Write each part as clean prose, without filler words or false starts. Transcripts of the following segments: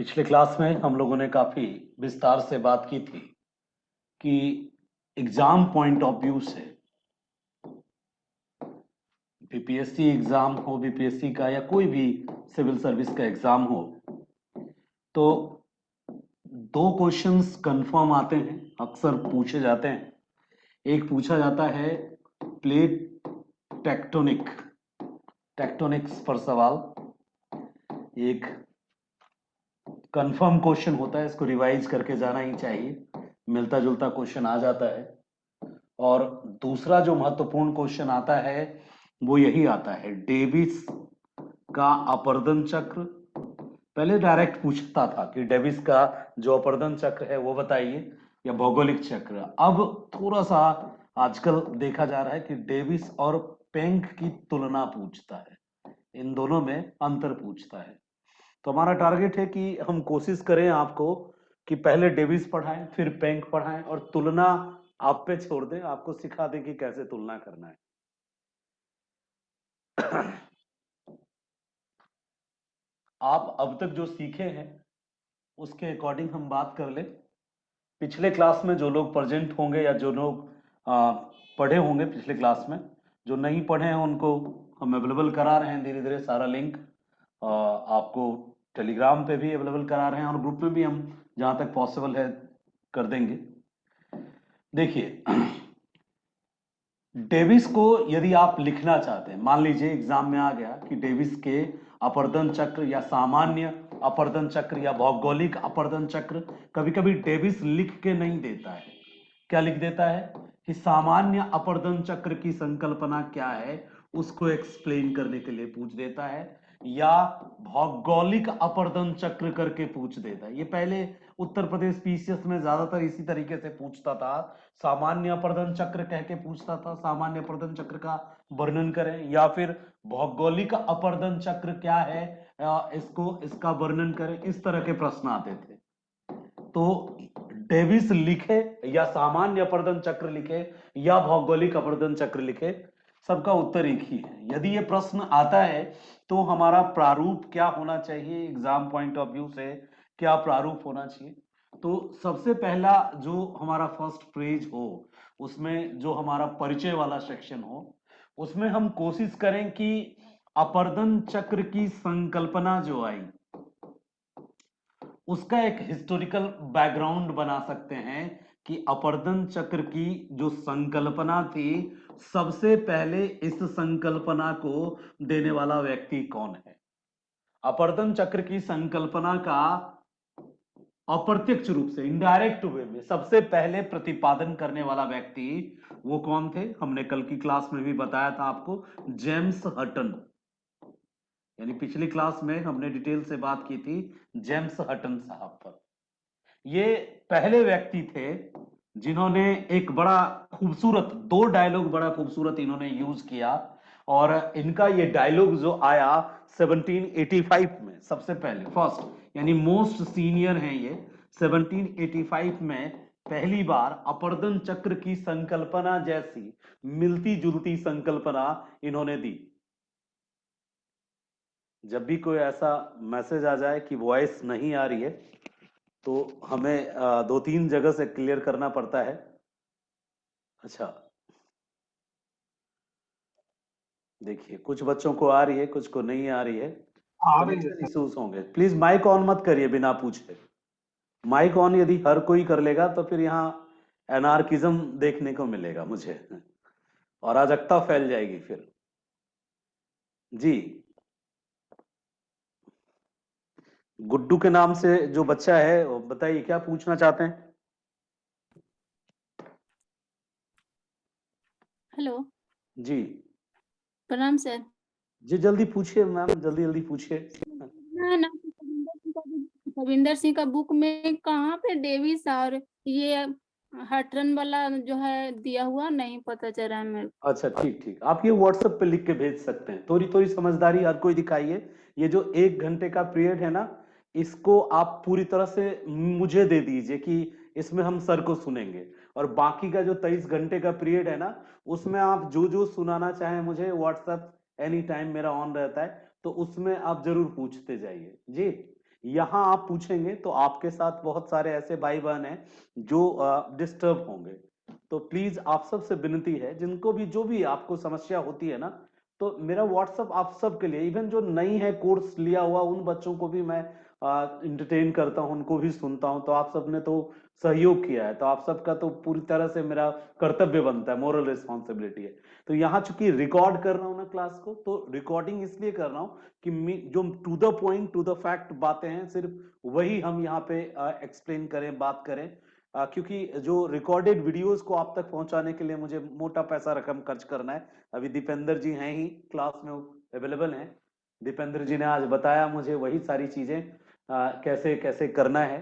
पिछले क्लास में हम लोगों ने काफी विस्तार से बात की थी कि एग्जाम पॉइंट ऑफ व्यू से बीपीएससी एग्जाम हो, बीपीएससी का या कोई भी सिविल सर्विस का एग्जाम हो, तो दो क्वेश्चंस कंफर्म आते हैं, अक्सर पूछे जाते हैं। एक पूछा जाता है प्लेट टेक्टोनिक्स पर सवाल, एक कंफर्म क्वेश्चन होता है, इसको रिवाइज करके जाना ही चाहिए, मिलता जुलता क्वेश्चन आ जाता है। और दूसरा जो महत्वपूर्ण क्वेश्चन आता है वो यही आता है, डेविस का अपवर्तन चक्र। पहले डायरेक्ट पूछता था कि डेविस का जो अपवर्तन चक्र है वो बताइए, या भौगोलिक चक्र। अब थोड़ा सा आजकल देखा जा रहा है कि डेविस और पेंक की तुलना पूछता है, इन दोनों में अंतर पूछता है। तो हमारा टारगेट है कि हम कोशिश करें आपको कि पहले डेविस पढ़ाएं, फिर पेंक पढ़ाएं, और तुलना आप पे छोड़ दें, आपको सिखा दें कि कैसे तुलना करना है। आप अब तक जो सीखे हैं उसके अकॉर्डिंग हम बात कर ले। पिछले क्लास में जो लोग प्रेजेंट होंगे या जो लोग पढ़े होंगे पिछले क्लास में, जो नहीं पढ़े हैं उनको हम अवेलेबल करा रहे हैं धीरे धीरे। सारा लिंक आपको टेलीग्राम पे भी अवेलेबल करा रहे हैं, और ग्रुप में भी हम जहां तक पॉसिबल है कर देंगे। देखिए, डेविस को यदि आप लिखना चाहते हैं, मान लीजिए एग्जाम में आ गया कि डेविस के अपवर्तन चक्र या सामान्य अपवर्तन चक्र या भौगोलिक अपवर्तन चक्र, कभी कभी डेविस लिख के नहीं देता है। क्या लिख देता है कि सामान्य अपवर्तन चक्र की संकल्पना क्या है, उसको एक्सप्लेन करने के लिए पूछ देता है, या भौगोलिक अपवर्तन चक्र करके पूछ देता है। ये पहले उत्तर प्रदेश पीसीएस में ज्यादातर इसी तरीके से पूछता था, सामान्य अपवर्तन चक्र कह के पूछता था, सामान्य अपवर्तन चक्र का वर्णन करें, या फिर भौगोलिक अपवर्तन चक्र क्या है, इसको इसका वर्णन करें। इस तरह के प्रश्न आते थे। तो डेविस लिखे या सामान्य अपवर्तन चक्र लिखे या भौगोलिक अपवर्तन चक्र लिखे, सबका उत्तर एक ही है। यदि ये प्रश्न आता है तो हमारा प्रारूप क्या होना चाहिए, एग्जाम पॉइंट ऑफ व्यू से क्या प्रारूप होना चाहिए। तो सबसे पहला जो हमारा फर्स्ट पेज हो, उसमें जो हमारा परिचय वाला सेक्शन हो, उसमें हम कोशिश करें कि अपवर्तन चक्र की संकल्पना जो आई उसका एक हिस्टोरिकल बैकग्राउंड बना सकते हैं कि अपवर्तन चक्र की जो संकल्पना थी, सबसे पहले इस संकल्पना को देने वाला व्यक्ति कौन है। अपवर्तन चक्र की संकल्पना का अप्रत्यक्ष रूप से, इनडायरेक्ट वे में सबसे पहले प्रतिपादन करने वाला व्यक्ति वो कौन थे, हमने कल की क्लास में भी बताया था आपको, जेम्स हटन। यानी पिछली क्लास में हमने डिटेल से बात की थी जेम्स हटन साहब पर। ये पहले व्यक्ति थे जिन्होंने एक बड़ा खूबसूरत, दो डायलॉग बड़ा खूबसूरत इन्होंने यूज किया, और इनका ये डायलॉग जो आया 1785 में, सबसे पहले फर्स्ट, यानी मोस्ट सीनियर हैं ये। 1785 में पहली बार अपवर्तन चक्र की संकल्पना जैसी मिलती जुलती संकल्पना इन्होंने दी। जब भी कोई ऐसा मैसेज आ जाए कि वॉइस नहीं आ रही है, तो हमें दो तीन जगह से क्लियर करना पड़ता है। अच्छा, देखिए कुछ बच्चों को आ रही है, कुछ को नहीं आ रही है, आ रही है कनेक्शन सर। इश्यूज होंगे। प्लीज माइक ऑन मत करिए बिना पूछे। माइक ऑन यदि हर कोई कर लेगा तो फिर यहाँ एनार्किज्म देखने को मिलेगा मुझे, और अराजकता फैल जाएगी फिर। जी, गुड्डू के नाम से जो बच्चा है, वो बताइए क्या पूछना चाहते हैं। हेलो, जी प्रणाम सर। जी, जल्दी पूछिए मैम, जल्दी जल्दी पूछिए। ना कविंदर सिंह का बुक में कहाँ पे डेविस और ये हटरन वाला जो है दिया हुआ नहीं पता चल रहा है मेरे को। अच्छा ठीक ठीक, आप ये व्हाट्सएप पे लिख के भेज सकते हैं। थोड़ी थोड़ी समझदारी हर कोई दिखाइए। ये जो 1 घंटे का पीरियड है ना, इसको आप पूरी तरह से मुझे दे दीजिए कि इसमें हम सर को सुनेंगे, और बाकी का जो 23 घंटे का पीरियड है ना, उसमें आप जो जो सुनाना चाहें मुझे, व्हाट्सएप एनी टाइम मेरा ऑन रहता है, तो उसमें आप जरूर पूछते जाइए जी। यहाँ आप पूछेंगे तो आपके साथ बहुत सारे ऐसे भाई बहन हैं जो डिस्टर्ब होंगे। तो प्लीज आप सबसे विनती है, जिनको भी जो भी आपको समस्या होती है ना, तो मेरा व्हाट्सअप आप सबके लिए, इवन जो नहीं है कोर्स लिया हुआ उन बच्चों को भी मैं इंटरटेन करता हूं, उनको भी सुनता हूं। तो आप सबने तो सहयोग किया है, तो आप सबका तो पूरी तरह से मेरा कर्तव्य बनता है, मोरल रिस्पॉन्सिबिलिटी है। तो यहाँ चूंकि रिकॉर्ड कर रहा हूँ ना क्लास को, तो रिकॉर्डिंग इसलिए कर रहा हूँ कि जो to the point to the fact बातें हैं, सिर्फ वही हम यहाँ पे एक्सप्लेन करें, बात करें। क्योंकि जो रिकॉर्डेड वीडियोस को आप तक पहुंचाने के लिए मुझे मोटा पैसा रकम खर्च करना है। अभी दीपेंद्र जी हैं ही क्लास में अवेलेबल हैं, दीपेंद्र जी ने आज बताया मुझे वही सारी चीजें कैसे कैसे करना है।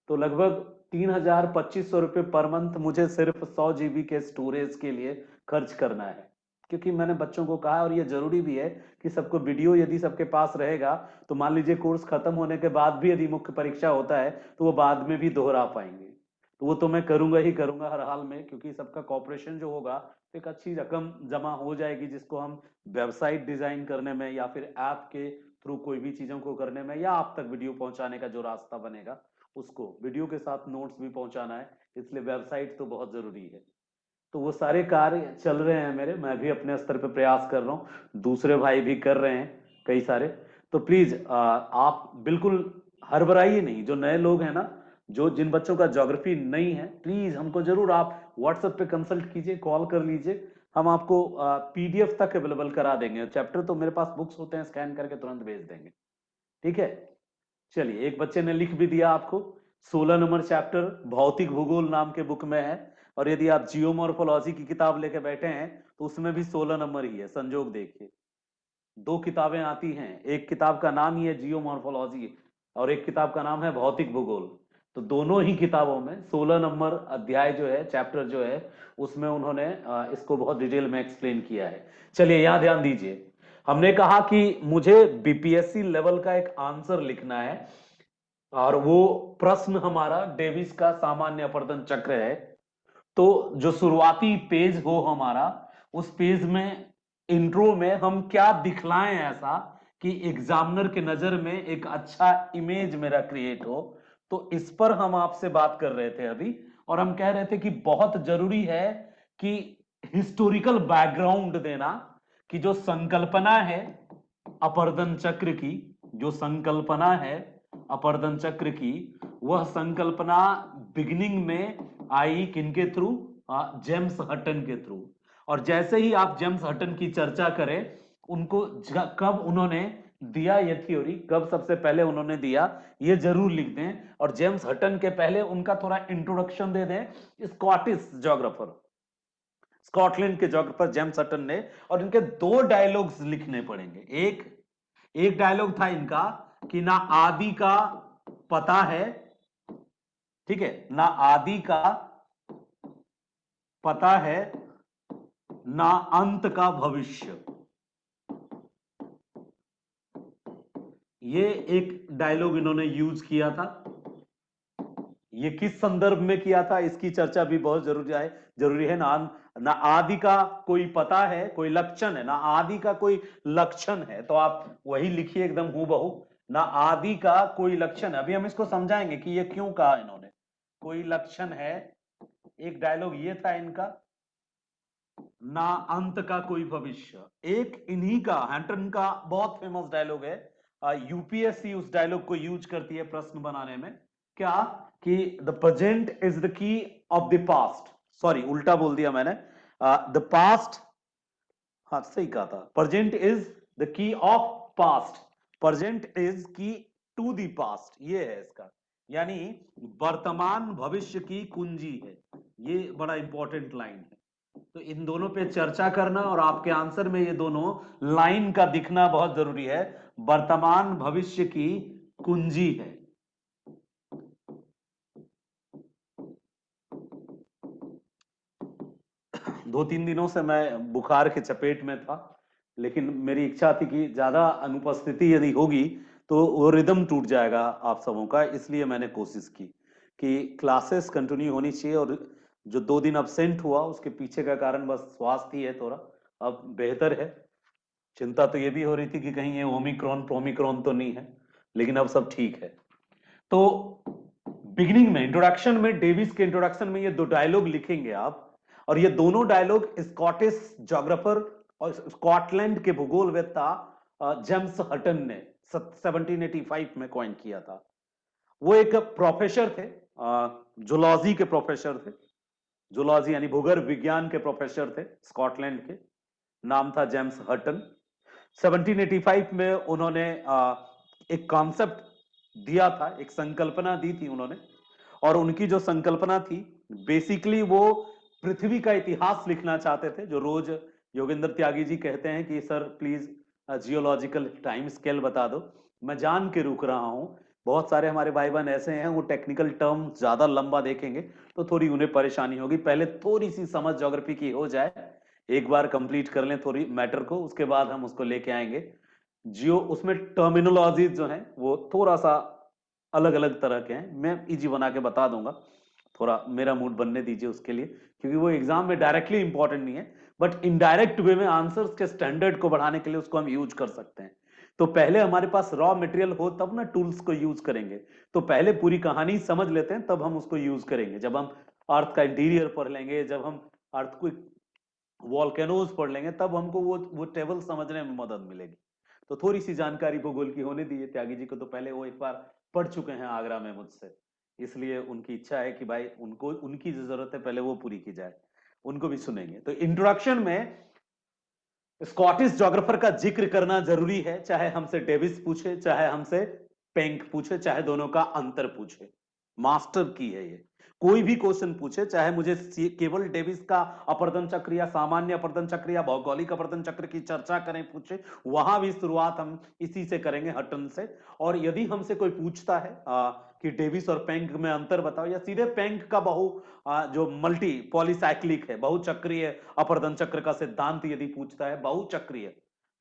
तो लगभग 3,000-2,500 रुपये पर मंथ मुझे सिर्फ 100 GB के स्टोरेज के लिए खर्च करना है। क्योंकि मैंने बच्चों को कहा, और ये जरूरी भी है कि सबको वीडियो यदि सबके पास रहेगा तो मान लीजिए कोर्स खत्म होने के बाद भी यदि मुख्य परीक्षा होता है तो वो बाद में भी दोहरा पाएंगे। तो वो तो मैं करूंगा ही करूंगा हर हाल में, क्योंकि सबका कॉपरेशन जो होगा एक अच्छी रकम जमा हो जाएगी, जिसको हम वेबसाइट डिजाइन करने में या फिर ऐप के थ्रू कोई भी चीजों को करने में, या आप तक वीडियो पहुंचाने का जो रास्ता बनेगा उसको वीडियो के साथ नोट्स भी पहुंचाना है, इसलिए वेबसाइट तो बहुत जरूरी है। तो वो सारे कार्य चल रहे हैं मेरे, मैं भी अपने स्तर पे प्रयास कर रहा हूँ, दूसरे भाई भी कर रहे हैं कई सारे। तो प्लीज आप बिल्कुल हड़बड़ाइए नहीं, जो नए लोग हैं ना, जो जिन बच्चों का ज्योग्राफी नहीं है, प्लीज हमको जरूर आप व्हाट्सएप पे कंसल्ट कीजिए, कॉल कर लीजिए, हम आपको PDF तक अवेलेबल करा देंगे। चैप्टर तो मेरे पास बुक्स होते हैं, स्कैन करके तुरंत भेज देंगे। ठीक है, चलिए एक बच्चे ने लिख भी दिया आपको, 16 नंबर चैप्टर भौतिक भूगोल नाम के बुक में है। और यदि आप जियोमॉर्फोलॉजी की किताब लेके बैठे हैं तो उसमें भी 16 नंबर ही है। संजोग देखिए, दो किताबें आती हैं, एक किताब का नाम ही है जियोमॉर्फोलॉजी और एक किताब का नाम है भौतिक भूगोल। तो दोनों ही किताबों में 16 नंबर अध्याय जो है, चैप्टर जो है, उसमें उन्होंने इसको बहुत डिटेल में एक्सप्लेन किया है। चलिए यहाँ ध्यान दीजिए, हमने कहा कि मुझे BPSC लेवल का एक आंसर लिखना है, और वो प्रश्न हमारा डेविस का सामान्य अपवर्तन चक्र है। तो जो शुरुआती पेज हो हमारा, उस पेज में इंट्रो में हम क्या दिखलाएं ऐसा कि एग्जामिनर के नजर में एक अच्छा इमेज मेरा क्रिएट हो। तो इस पर हम आपसे बात कर रहे थे अभी, और हम कह रहे थे कि बहुत जरूरी है कि हिस्टोरिकल बैकग्राउंड देना, कि जो संकल्पना है अपवर्तन चक्र की, जो संकल्पना है अपवर्तन चक्र की, वह संकल्पना बिगिनिंग में आई किनके थ्रू? जेम्स हटन के थ्रू। और जैसे ही आप जेम्स हटन की चर्चा करें, उनको कब उन्होंने दिया ये थ्योरी, कब सबसे पहले उन्होंने दिया, ये जरूर लिख दें। और जेम्स हटन के पहले उनका थोड़ा इंट्रोडक्शन दे दें, स्कॉटिश ज्योग्राफर, स्कॉटलैंड के ज्योग्राफर जेम्स हटन ने। और इनके दो डायलॉग्स लिखने पड़ेंगे। एक डायलॉग था इनका कि ना आदि का पता है, ठीक है, ना आदि का पता है, ना अंत का भविष्य। ये एक डायलॉग इन्होंने यूज किया था। ये किस संदर्भ में किया था, इसकी चर्चा भी बहुत जरूरी है। ना आदि का कोई पता है, कोई लक्षण है, ना आदि का कोई लक्षण है, तो आप वही लिखिए एकदम हूबहू, ना आदि का कोई लक्षण है। अभी हम इसको समझाएंगे कि ये क्यों कहा इन्होंने, कोई लक्षण है। एक डायलॉग ये था इनका, ना अंत का कोई भविष्य। एक इन्हीं का, हैंटन का बहुत फेमस डायलॉग है, यूपीएससी उस डायलॉग को यूज करती है प्रश्न बनाने में। क्या? कि the present is the key of the past, sorry उल्टा बोल दिया मैंने, द पास्ट, हाँ सही कहा था, present is the key of past, present is की टू द पास्ट, ये है इसका, यानी वर्तमान भविष्य की कुंजी है। ये बड़ा इंपॉर्टेंट लाइन है। तो इन दोनों पे चर्चा करना और आपके आंसर में ये दोनों लाइन का दिखना बहुत जरूरी है। वर्तमान भविष्य की कुंजी है। दो तीन दिनों से मैं बुखार के चपेट में था, लेकिन मेरी इच्छा थी कि ज्यादा अनुपस्थिति यदि होगी तो वो रिदम टूट जाएगा आप सबों का, इसलिए मैंने कोशिश की कि क्लासेस कंटिन्यू होनी चाहिए। और जो 2 दिन अब्सेंट हुआ उसके पीछे का कारण बस स्वास्थ्य ही है थोड़ा, अब बेहतर है। चिंता तो ये भी हो रही थी कि कहीं ये ओमिक्रॉन प्रोमिक्रॉन तो नहीं है, लेकिन अब सब ठीक है। तो बिगिनिंग में, इंट्रोडक्शन में, डेविस के इंट्रोडक्शन में ये दो डायलॉग लिखेंगे आप, और ये दोनों डायलॉग स्कॉटिश जोग्राफर और स्कॉटलैंड के भूगोलवेत्ता जेम्स हटन ने 1785 में कॉइन किया था। वो एक प्रोफेसर थे, जूलॉजी के प्रोफेसर थे, जूलॉजी यानी भूगर्भ विज्ञान के प्रोफेसर थे स्कॉटलैंड के, नाम था जेम्स हटन। 1785 में उन्होंने एक कॉन्सेप्ट दिया था, एक संकल्पना दी थी उन्होंने, और उनकी जो संकल्पना थी बेसिकली वो पृथ्वी का इतिहास लिखना चाहते थे। जो रोज योगेंद्र त्यागी जी कहते हैं कि sir please geological time scale बता दो, मैं जान के रुक रहा हूं। बहुत सारे हमारे भाई बहन ऐसे हैं वो टेक्निकल टर्म ज्यादा लंबा देखेंगे तो थोड़ी उन्हें परेशानी होगी। पहले थोड़ी सी समझ ज्योग्राफी की हो जाए, एक बार कंप्लीट कर लें थोड़ी मैटर को, उसके बाद हम उसको लेके आएंगे। जियो उसमें टर्मिनोलॉजीज जो है वो थोड़ा सा अलग अलग तरह के हैं, मैं इजी बना के बता दूंगा, थोड़ा मेरा मूड बनने दीजिए उसके लिए, क्योंकि वो एग्जाम में डायरेक्टली इंपॉर्टेंट नहीं है, बट इनडायरेक्ट वे में आंसर्स के स्टैंडर्ड को बढ़ाने के लिए उसको हम यूज कर सकते हैं। तो पहले हमारे पास रॉ मटेरियल हो तब ना टूल्स को यूज करेंगे, तो पहले पूरी कहानी समझ लेते हैं तब हम उसको यूज करेंगे। जब हम अर्थ का इंटीरियर पढ़ लेंगे, जब हम अर्थ को वॉल्केनोज पढ़ लेंगे, तब हमको वो टेबल समझने में मदद मिलेगी। तो थोड़ी सी जानकारी भूगोल की होने दीजिए। त्यागी जी को तो पहले वो एक बार पढ़ चुके हैं आगरा में मुझसे, इसलिए उनकी इच्छा है कि भाई उनको उनकी जो जरूरत है पहले वो पूरी की जाए, उनको भी सुनेंगे। तो इंट्रोडक्शन में स्कॉटिश जोग्राफर का जिक्र करना जरूरी है, चाहे हमसे डेविस पूछे, चाहे हमसे पेंक पूछे, चाहे दोनों का अंतर पूछे। मास्टर की है ये, कोई भी क्वेश्चन पूछे, चाहे मुझे केवल डेविस का अपरदन चक्र या सामान्य अपरदन चक्र या भौगोलिक अपरदन चक्र की चर्चा करें पूछे, वहां भी शुरुआत हम इसी से करेंगे, हटन से। और यदि हमसे कोई पूछता है कि डेविस और पेंक में अंतर बताओ, या सीधे पेंक का जो मल्टी पॉलीसाइक्लिक है, बहुचक्रीय अपरदन चक्र का सिद्धांत यदि पूछता है,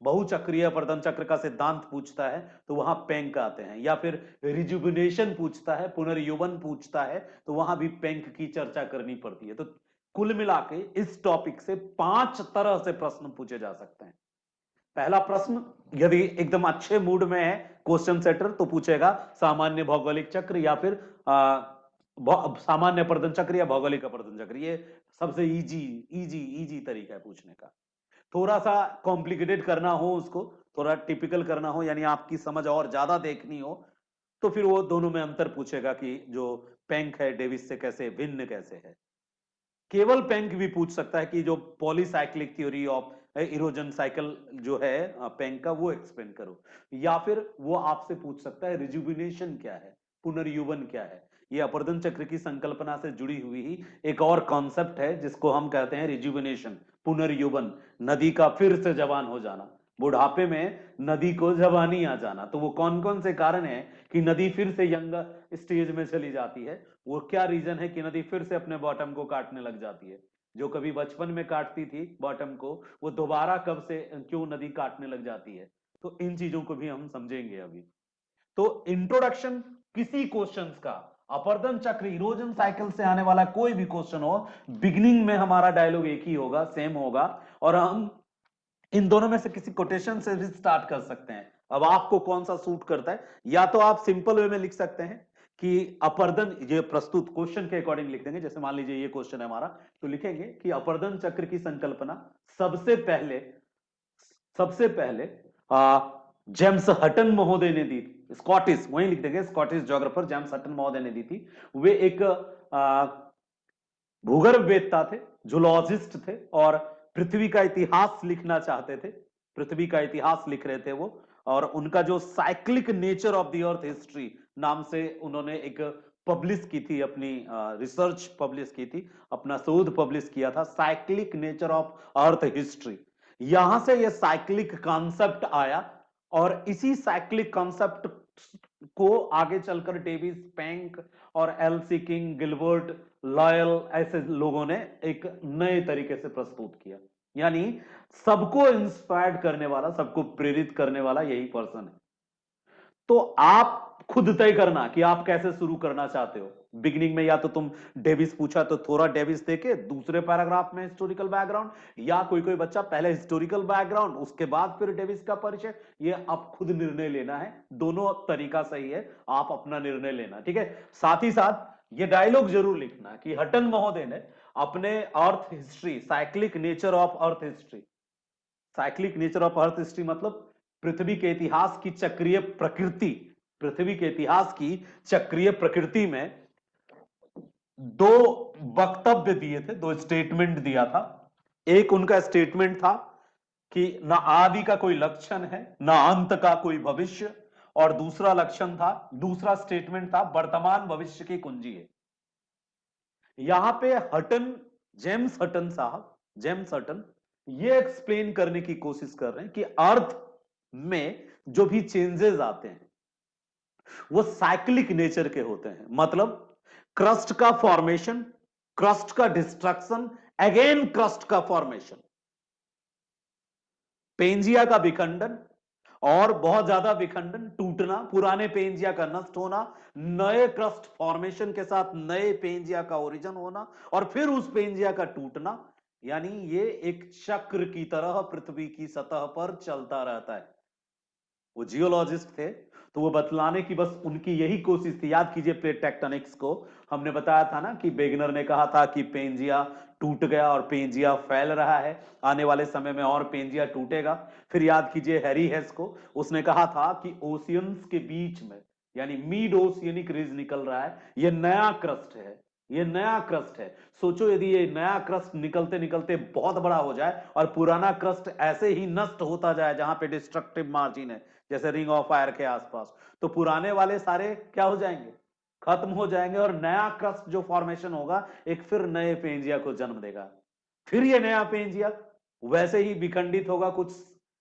बहुचक्रीय अपरदन चक्र का सिद्धांत पूछता है, तो वहां पेंक आते हैं। या फिर रिजुविनेशन पूछता है, पुनर्यौवन पूछता है, तो वहां भी पेंक की चर्चा करनी पड़ती है। तो कुल मिला के इस टॉपिक से 5 तरह से प्रश्न पूछे जा सकते हैं। पहला प्रश्न, यदि एकदम अच्छे मूड में है क्वेश्चन सेटर, तो पूछेगा सामान्य भौगोलिक चक्र या फिर सामान्य अपरदन चक्र या भौगोलिक अपरदन चक्र। ये सबसे इजी इजी इजी तरीका है पूछने का। थोड़ा सा कॉम्प्लिकेटेड करना हो उसको, थोड़ा टिपिकल करना हो, यानी आपकी समझ और ज्यादा देखनी हो, तो फिर वो दोनों में अंतर पूछेगा कि जो पेंक है डेविस से कैसे भिन्न कैसे है। केवल पेंक भी पूछ सकता है कि जो polycyclic theory of erosion cycle जो है पेंक का, वो एक्सप्लेन करो। या फिर वो आपसे पूछ सकता है रिजुविनेशन क्या है, पुनर्यौवन क्या है। ये अपरदन चक्र की संकल्पना से जुड़ी हुई ही एक और कॉन्सेप्ट है जिसको हम कहते हैं रिजुविनेशन, पुनर्यौवन, नदी का फिर से जवान हो जाना, बुढ़ापे में नदी को जवानी आ जाना। तो वो कौन कौन से कारण है कि नदी फिर से यंग स्टेज में चली जाती है, वो क्या रीजन है कि नदी फिर से अपने बॉटम को काटने लग जाती है। जो कभी बचपन में काटती थी बॉटम को, वो दोबारा कब से क्यों नदी काटने लग जाती है। तो इन चीजों को भी हम समझेंगे अभी। तो इंट्रोडक्शन किसी क्वेश्चंस का, अपरदन चक्र इरोजन साइकिल से आने वाला कोई भी क्वेश्चन हो, बिगिनिंग में हमारा डायलॉग एक ही होगा, सेम होगा, और हम इन दोनों में से किसी कोटेशन से भी स्टार्ट कर सकते हैं। अब आपको कौन सा सूट करता है, या तो आप सिंपल वे में लिख सकते हैं कि अपरदन, ये प्रस्तुत क्वेश्चन के अकॉर्डिंग लिख देंगे। जैसे मान लीजिए ये क्वेश्चन है हमारा, तो लिखेंगे कि अपरदन चक्र की संकल्पना सबसे पहले जेम्स हटन महोदय ने दी थी। स्कॉटिश, वहीं लिख देंगे स्कॉटिश ज्योग्राफर जेम्स हटन महोदय ने दी थी। वे एक भूगर्भवेत्ता थे, जूलॉजिस्ट थे, और पृथ्वी का इतिहास लिखना चाहते थे, पृथ्वी का इतिहास लिख रहे थे वो। और उनका जो cyclic nature of the earth history नाम से उन्होंने एक पब्लिश की थी, अपनी रिसर्च पब्लिश की थी, अपना शोध पब्लिश किया था, cyclic nature of earth history. यहां से ये साइक्लिक कॉन्सेप्ट आया, और इसी साइक्लिक कॉन्सेप्ट को आगे चलकर डेविस, पेंक और एलसी किंग, गिलबर्ट, लॉयल, ऐसे लोगों ने एक नए तरीके से प्रस्तुत किया। यानी सबको इंस्पायर्ड करने वाला, सबको प्रेरित करने वाला यही पर्सन है। तो आप खुद तय करना कि आप कैसे शुरू करना चाहते हो। बिगिनिंग में या तो तुम डेविस पूछा तो थोड़ा डेविस देके दूसरे पैराग्राफ में हिस्टोरिकल बैकग्राउंड, या कोई कोई बच्चा पहले हिस्टोरिकल बैकग्राउंड उसके बाद फिर डेविस का परिचय। ये आप खुद निर्णय लेना है, दोनों तरीका सही है, आप अपना निर्णय लेना, ठीक है। साथ ही साथ ये डायलॉग जरूर लिखना कि हटन महोदय ने अपने earth history, cyclic nature of earth history, cyclic nature of earth history मतलब पृथ्वी के इतिहास की चक्रीय प्रकृति, पृथ्वी के इतिहास की चक्रीय प्रकृति में दो वक्तव्य दिए थे, दो स्टेटमेंट दिया था। एक उनका स्टेटमेंट था कि ना आदि का कोई लक्षण है, ना अंत का कोई भविष्य, और दूसरा लक्षण था, दूसरा स्टेटमेंट था वर्तमान भविष्य की कुंजी है। यहां पे हटन, जेम्स हटन साहब, जेम्स हटन ये एक्सप्लेन करने की कोशिश कर रहे हैं कि अर्थ में जो भी चेंजेस आते हैं वो साइक्लिक नेचर के होते हैं। मतलब क्रस्ट का फॉर्मेशन, क्रस्ट का डिस्ट्रक्शन, अगेन क्रस्ट का फॉर्मेशन, पेंजिया का विखंडन और बहुत ज्यादा विखंडन, टूटना, पुराने पेंजिया का नष्ट होना, नए क्रस्ट फॉर्मेशन के साथ नए पेंजिया का ओरिजिन होना और फिर उस पेंजिया का टूटना। यानी ये एक चक्र की तरह पृथ्वी की सतह पर चलता रहता है। वो जियोलॉजिस्ट थे, तो वो बतलाने की बस उनकी यही कोशिश थी। याद कीजिए प्लेट टेक्टोनिक्स को, हमने बताया था ना कि वेगनर ने कहा था कि पेंजिया टूट गया और पेंजिया फैल रहा है, आने वाले समय में और पेंजिया टूटेगा। फिर याद कीजिए हैरी हेस को, उसने कहा था कि ओशियंस के बीच में यानी मिड ओशियनिक रिज निकल रहा है, ये नया क्रस्ट है, ये नया क्रस्ट है। सोचो यदि ये नया क्रस्ट निकलते निकलते बहुत बड़ा हो जाए और पुराना क्रस्ट ऐसे ही नष्ट होता जाए जहां पे डिस्ट्रक्टिव मार्जिन है, जैसे रिंग ऑफ फायर के आसपास, तो पुराने वाले सारे क्या हो जाएंगे, खत्म हो जाएंगे और नया क्रस्ट जो फॉर्मेशन होगा एक फिर नए पेंजिया को जन्म देगा। फिर ये नया पेंजिया वैसे ही विखंडित होगा कुछ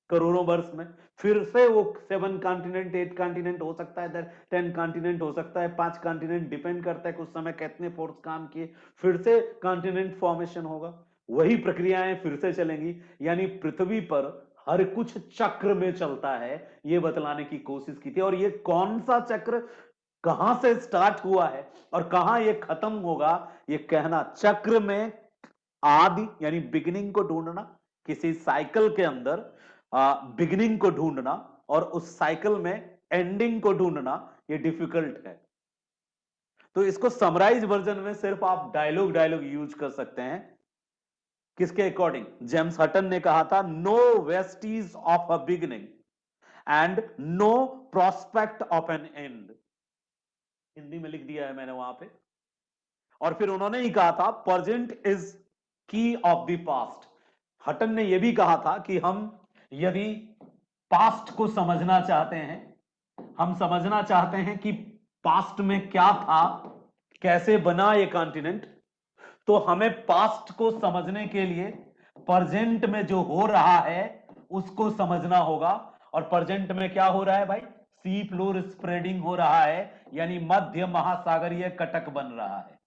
करोड़ों वर्ष में, फिर से वो 7 कॉन्टिनेंट, 8 कॉन्टिनेंट हो सकता है, 10 कॉन्टिनेंट हो सकता है, 5 कॉन्टिनेंट, डिपेंड करता है कुछ समय कितने फोर्स काम किए, फिर से कॉन्टिनेंट फॉर्मेशन होगा। वही प्रक्रियाएं फिर से चलेंगी। यानी पृथ्वी पर हर कुछ चक्र में चलता है, ये बतलाने की कोशिश की थी। और ये कौन सा चक्र कहां से स्टार्ट हुआ है और कहां ये खत्म होगा, ये कहना, चक्र में आदि यानी बिगिनिंग को ढूंढना, किसी साइकिल के अंदर बिगिनिंग को ढूंढना और उस साइकिल में एंडिंग को ढूंढना, ये डिफिकल्ट है। तो इसको समराइज वर्जन में सिर्फ आप डायलॉग डायलॉग यूज कर सकते हैं। किसके अकॉर्डिंग? जेम्स हटन ने कहा था no vestiges of a beginning and no prospect of an end. Hindi में लिख दिया है मैंने वहां पे। और फिर उन्होंने ही कहा था प्रेजेंट इज की ऑफ द पास्ट। हटन ने यह भी कहा था कि हम यदि पास्ट को समझना चाहते हैं, हम समझना चाहते हैं कि पास्ट में क्या था, कैसे बना ये कॉन्टिनेंट, तो हमें पास्ट को समझने के लिए प्रेजेंट में जो हो रहा है उसको समझना होगा। और प्रेजेंट में क्या हो रहा है भाई? सी फ्लोर स्प्रेडिंग हो रहा है, यानी मध्य महासागरीय कटक बन रहा है,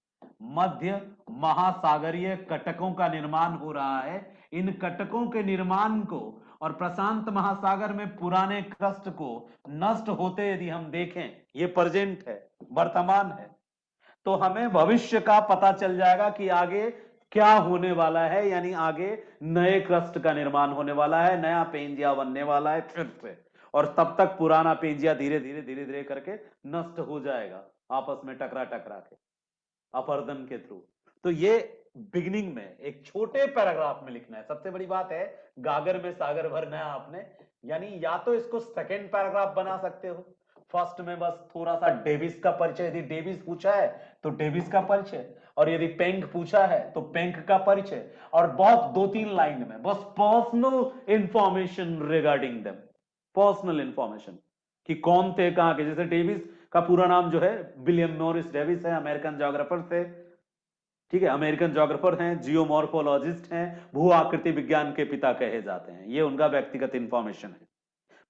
मध्य महासागरीय कटकों का निर्माण हो रहा है। इन कटकों के निर्माण को और प्रशांत महासागर में पुराने क्रस्ट को नष्ट होते यदि हम देखें, ये प्रेजेंट है, वर्तमान है, तो हमें भविष्य का पता चल जाएगा कि आगे क्या होने वाला है। यानी आगे नए क्रस्ट का निर्माण होने वाला है, नया पेंजिया बनने वाला है फिर से, और तब तक पुराना पेंजिया धीरे धीरे धीरे धीरे करके नष्ट हो जाएगा, आपस में टकरा टकरा के, अपर्दन के थ्रू। तो ये बिगिनिंग में एक छोटे पैराग्राफ में लिखना है। सबसे बड़ी बात है गागर में सागर भरना है आपने। यानी या तो इसको सेकेंड पैराग्राफ बना सकते हो, फर्स्ट में बस थोड़ा सा डेविस का परिचय, यदि डेविस पूछा है तो डेविस का परिचय, और यदि पेंक पूछा है तो पेंक का परिचय, और बहुत 2-3 लाइन में बस personal information regarding them, personal information कि कौन थे, कहां के। जैसे डेविस का पूरा नाम जो है विलियम मॉरिस डेविस है, अमेरिकन ज्योग्राफर थे, ठीक है, अमेरिकन ज्योग्राफर हैं, जियोमॉर्फोलॉजिस्ट हैं, भू आकृति विज्ञान के पिता कहे जाते हैं। ये उनका व्यक्तिगत इंफॉर्मेशन है।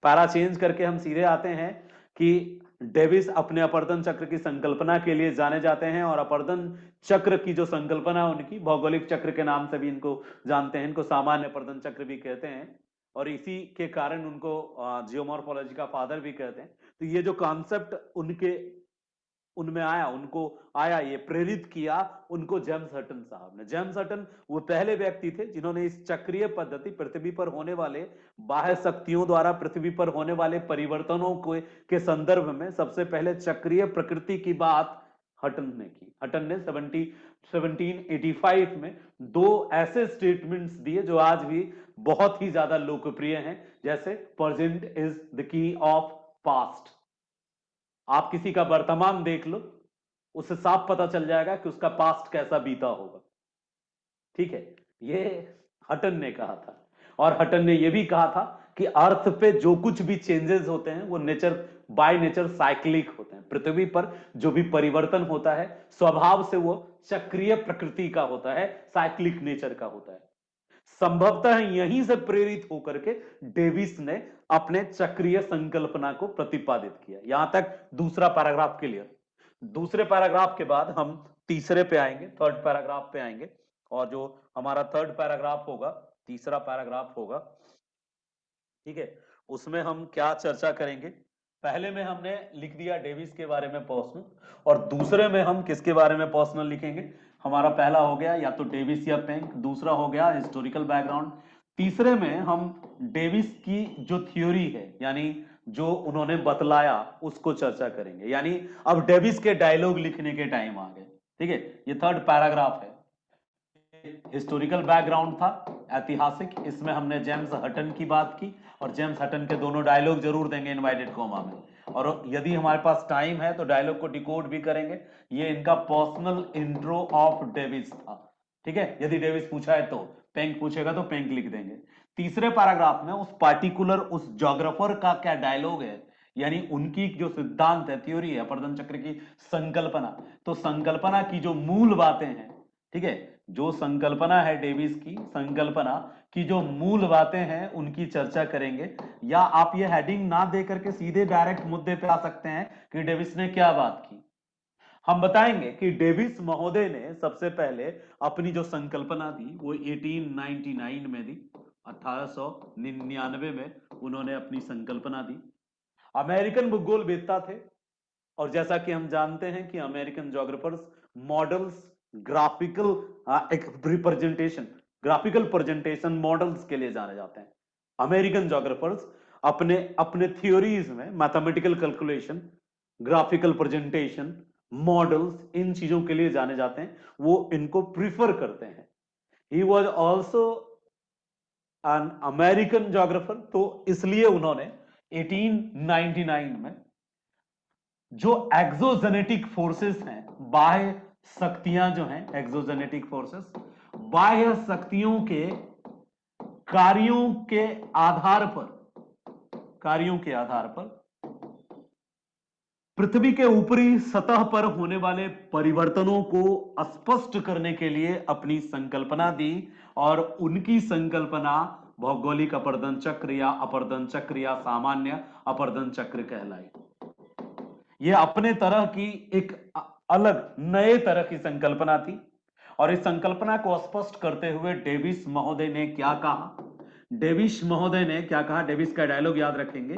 पैरा चेंज करके हम सीधे आते हैं कि डेविस अपने अपर्दन चक्र की संकल्पना के लिए जाने जाते हैं, और अपर्दन चक्र की जो संकल्पना है उनकी, भौगोलिक चक्र के नाम से भी इनको जानते हैं, इनको सामान्य अपर्दन चक्र भी कहते हैं, और इसी के कारण उनको जियोमॉर्फोलॉजी का फादर भी कहते हैं। तो ये जो कॉन्सेप्ट उनके उनमें आया, उनको आया, ये प्रेरित किया उनको जेम्स हटन साहब ने। जेम्स हटन वो पहले व्यक्ति थे जिन्होंने इस चक्रीय पद्धति, पृथ्वी पर होने वाले बाह्य शक्तियों द्वारा पृथ्वी पर होने वाले परिवर्तनों को के संदर्भ में सबसे पहले चक्रीय प्रकृति की बात हटन ने की। हटन ने 1785 में दो ऐसे स्टेटमेंट्स दिए जो आज भी बहुत ही ज्यादा लोकप्रिय हैं, जैसे present is the key of past. आप किसी का वर्तमान देख लो, उससे साफ पता चल जाएगा कि उसका पास्ट कैसा बीता होगा। ठीक है, ये हटन ने कहा था। और हटन ने यह भी कहा था कि अर्थ पे जो कुछ भी चेंजेस होते हैं वो नेचर बाय नेचर साइक्लिक होते हैं। पृथ्वी पर जो भी परिवर्तन होता है स्वभाव से वो चक्रीय प्रकृति का होता है, साइक्लिक नेचर का होता है। संभवतः यहीं से प्रेरित होकर के डेविस ने अपने चक्रीय संकल्पना को प्रतिपादित किया। यहां तक दूसरा पैराग्राफ क्लियर। दूसरे पैराग्राफ के बाद हम तीसरे पे आएंगे, थर्ड पैराग्राफ पे आएंगे। और जो हमारा थर्ड पैराग्राफ होगा, तीसरा पैराग्राफ होगा, ठीक है, उसमें हम क्या चर्चा करेंगे। पहले में हमने लिख दिया डेविस के बारे में पर्सनल, और दूसरे में हम किसके बारे में पर्सनल लिखेंगे। हमारा पहला हो गया या तो डेविस या पेंक, दूसरा हो गया हिस्टोरिकल बैकग्राउंड, तीसरे में हम डेविस की जो थ्योरी है यानी जो उन्होंने बतलाया उसको चर्चा करेंगे। यानी अब डेविस के डायलॉग लिखने के टाइम आ गए। ठीक है, ये थर्ड पैराग्राफ है। हिस्टोरिकल बैकग्राउंड था, ऐतिहासिक, इसमें हमने जेम्स हटन की बात की, और जेम्स हटन के दोनों डायलॉग जरूर देंगे इनवाइटेड कॉमा में। और यदि हमारे पास टाइम है तो डायलॉग को डिकोड भी करेंगे। ये इनका पर्सनल इंट्रो ऑफ डेविस था। ठीक है, यदि डेविस पूछा है तो, पेंक पूछेगा तो पेंक लिख देंगे। तीसरे पैराग्राफ में उस पार्टिकुलर उस जोग्राफर का क्या डायलॉग है, यानी उनकी जो सिद्धांत है, थ्योरी है, अपर्दन चक्र की संकल्पना, तो संकल्पना की जो मूल बातें हैं, ठीक है, जो संकल्पना है डेविस की, संकल्पना की जो मूल बातें हैं उनकी चर्चा करेंगे। या आप ये हेडिंग ना दे करके सीधे डायरेक्ट मुद्दे पे आ सकते हैं कि डेविस ने क्या बात की। हम बताएंगे कि डेविस महोदय ने सबसे पहले अपनी जो संकल्पना दी वो 1899 में दी, 1899 में उन्होंने अपनी संकल्पना दी। अमेरिकन भूगोलवेत्ता थे, और जैसा कि हम जानते हैं कि American geographers models, graphical representation, graphical presentation models के लिए जाने जाते हैं। अमेरिकन जोग्राफर्स अपने अपने थ्योरीज में mathematical calculation, graphical presentation, models, इन चीजों के लिए जाने जाते हैं, वो इनको प्रिफर करते हैं। He was also an American geographer, तो इसलिए उन्होंने 1899 में जो एक्सोजेनेटिक फोर्सेस हैं, बाह्य शक्तियां जो हैं, एक्सोजेनेटिक फोर्सेस, बाह्य शक्तियों के कार्यों के आधार पर, कार्यों के आधार पर पृथ्वी के ऊपरी सतह पर होने वाले परिवर्तनों को स्पष्ट करने के लिए अपनी संकल्पना दी, और उनकी संकल्पना भौगोलिक अपर्दन चक्र या अपर्दन चक्र या सामान्य अपर्दन चक्र कहलाई। यह अपने तरह की एक अलग नए तरह की संकल्पना थी। और इस संकल्पना को स्पष्ट करते हुए डेविस महोदय ने क्या कहा, डेविस महोदय ने क्या कहा, डेविस का डायलॉग याद रखेंगे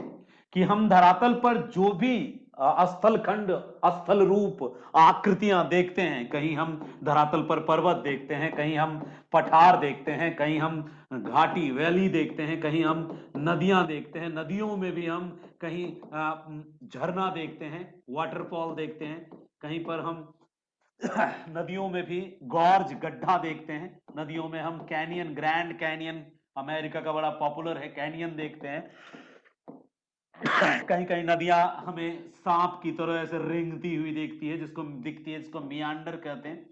कि हम धरातल पर जो भी स्थल खंड, स्थल रूप आकृतियां देखते हैं, कहीं हम धरातल पर पर्वत देखते हैं, कहीं हम पठार देखते हैं, कहीं हम घाटी वैली देखते हैं, कहीं हम नदियां देखते हैं, नदियों में भी हम कहीं झरना देखते हैं, वाटरफॉल देखते हैं, कहीं पर हम नदियों में भी गॉर्ज, गड्ढा देखते हैं, नदियों में हम कैनियन, ग्रैंड कैनियन अमेरिका का बड़ा पॉपुलर है, कैनियन देखते हैं। कहीं कहीं नदियां हमें सांप की तरह ऐसे रेंगती हुई दिखती है, जिसको मियांडर कहते हैं।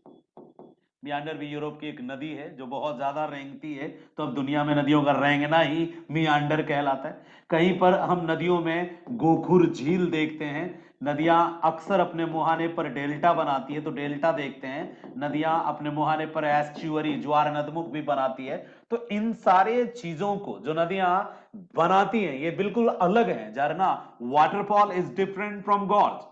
मियांडर भी यूरोप की एक नदी है जो बहुत ज्यादा रेंगती है, तो अब दुनिया में नदियों का रेंगना ही मियांडर कहलाता है। कहीं पर हम नदियों में गोखुर झील देखते हैं, नदियां अक्सर अपने मुहाने पर डेल्टा बनाती है तो डेल्टा देखते हैं, नदियां अपने मुहाने पर एस्चुअरी, ज्वार नदमुख भी बनाती है। तो इन सारे चीजों को जो नदियां बनाती हैं ये बिल्कुल अलग है। झरना, waterfall is different from gorge,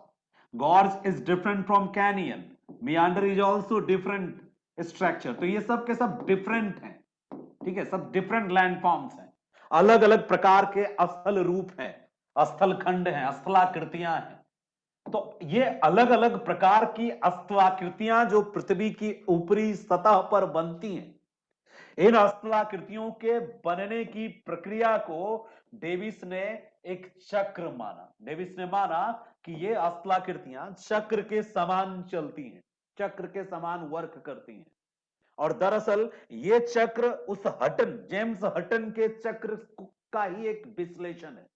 gorge is different from canyon, मियांडर is also different structure. तो ये सब के सब डिफरेंट हैं, ठीक है, सब डिफरेंट लैंडफॉर्म्स हैं, अलग अलग प्रकार के स्थल रूप हैं, स्थल खंड हैं, स्थलाकृतियां हैं। तो ये अलग अलग प्रकार की अस्त्राकृतियां जो पृथ्वी की ऊपरी सतह पर बनती हैं, इन अस्त्राकृतियों के बनने की प्रक्रिया को डेविस ने एक चक्र माना। डेविस ने माना कि ये अस्त्राकृतियां चक्र के समान चलती हैं, चक्र के समान वर्क करती हैं। और दरअसल ये चक्र उस हटन, जेम्स हटन के चक्र का ही एक विश्लेषण है।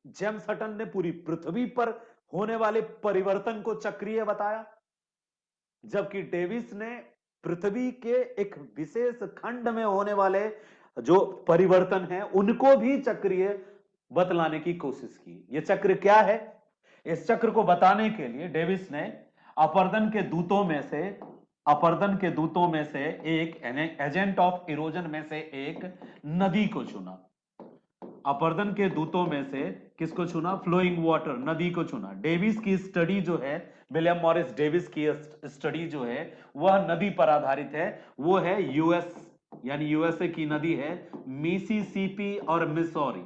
जेम्स हटन ने पूरी पृथ्वी पर होने वाले परिवर्तन को चक्रीय बताया, जबकि डेविस ने पृथ्वी के एक विशेष खंड में होने वाले जो परिवर्तन है उनको भी चक्रीय बतलाने की कोशिश की। यह चक्र क्या है? इस चक्र को बताने के लिए डेविस ने अपरदन के दूतों में से एक एजेंट ऑफ इरोजन में से एक नदी को चुना। अपरदन के दूतों में से किसको चुना? फ्लोइंग वाटर, नदी को चुना। डेविस की स्टडी जो है, विलियम मॉरिस डेविस की स्टडी जो है वह नदी पर आधारित है। वो है यूएसए की नदी है मिसिसिपी और मिसौरी।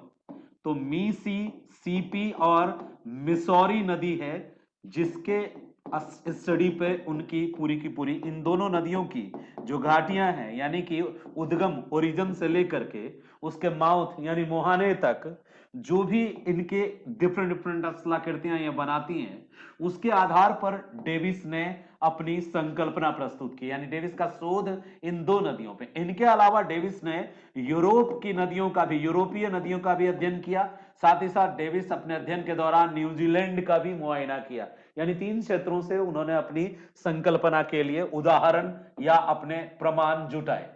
तो मिसिसिपी और मिसौरी नदी है जिसके स्टडी पे उनकी पूरी की पूरी इन दोनों नदियों की जो घाटियां हैं, यानी कि उद्गम ओरिजिन से लेकर के उसके माउथ यानी मुहाने तक जो भी इनके डिफरेंट डिफरेंट अस्लाकृतियां ये बनाती हैं, उसके आधार पर डेविस ने अपनी संकल्पना प्रस्तुत की। यानी डेविस का शोध इन दो नदियों पे। इनके अलावा डेविस ने यूरोप की नदियों का भी, यूरोपीय नदियों का भी अध्ययन किया। साथ ही साथ डेविस अपने अध्ययन के दौरान न्यूजीलैंड का भी मुआयना किया। यानी 3 क्षेत्रों से उन्होंने अपनी संकल्पना के लिए उदाहरण या अपने प्रमाण जुटाए।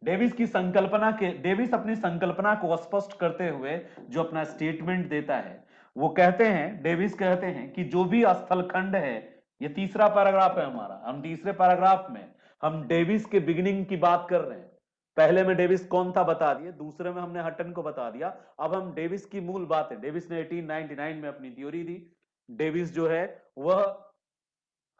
डेविस अपनी संकल्पना को स्पष्ट करते हुए जो अपना स्टेटमेंट देता है, वो डेविस कहते हैं कि जो भी स्थलखंड है, ये तीसरा पैराग्राफ है हमारा, हम तीसरे पैराग्राफ में हम डेविस के बिगिनिंग की बात कर रहे हैं। पहले में डेविस कौन था बता दिए, दूसरे में हमने हटन को बता दिया। अब हम डेविस की मूल बात है। डेविस ने 1899 में अपनी थ्योरी दी। डेविस जो है वह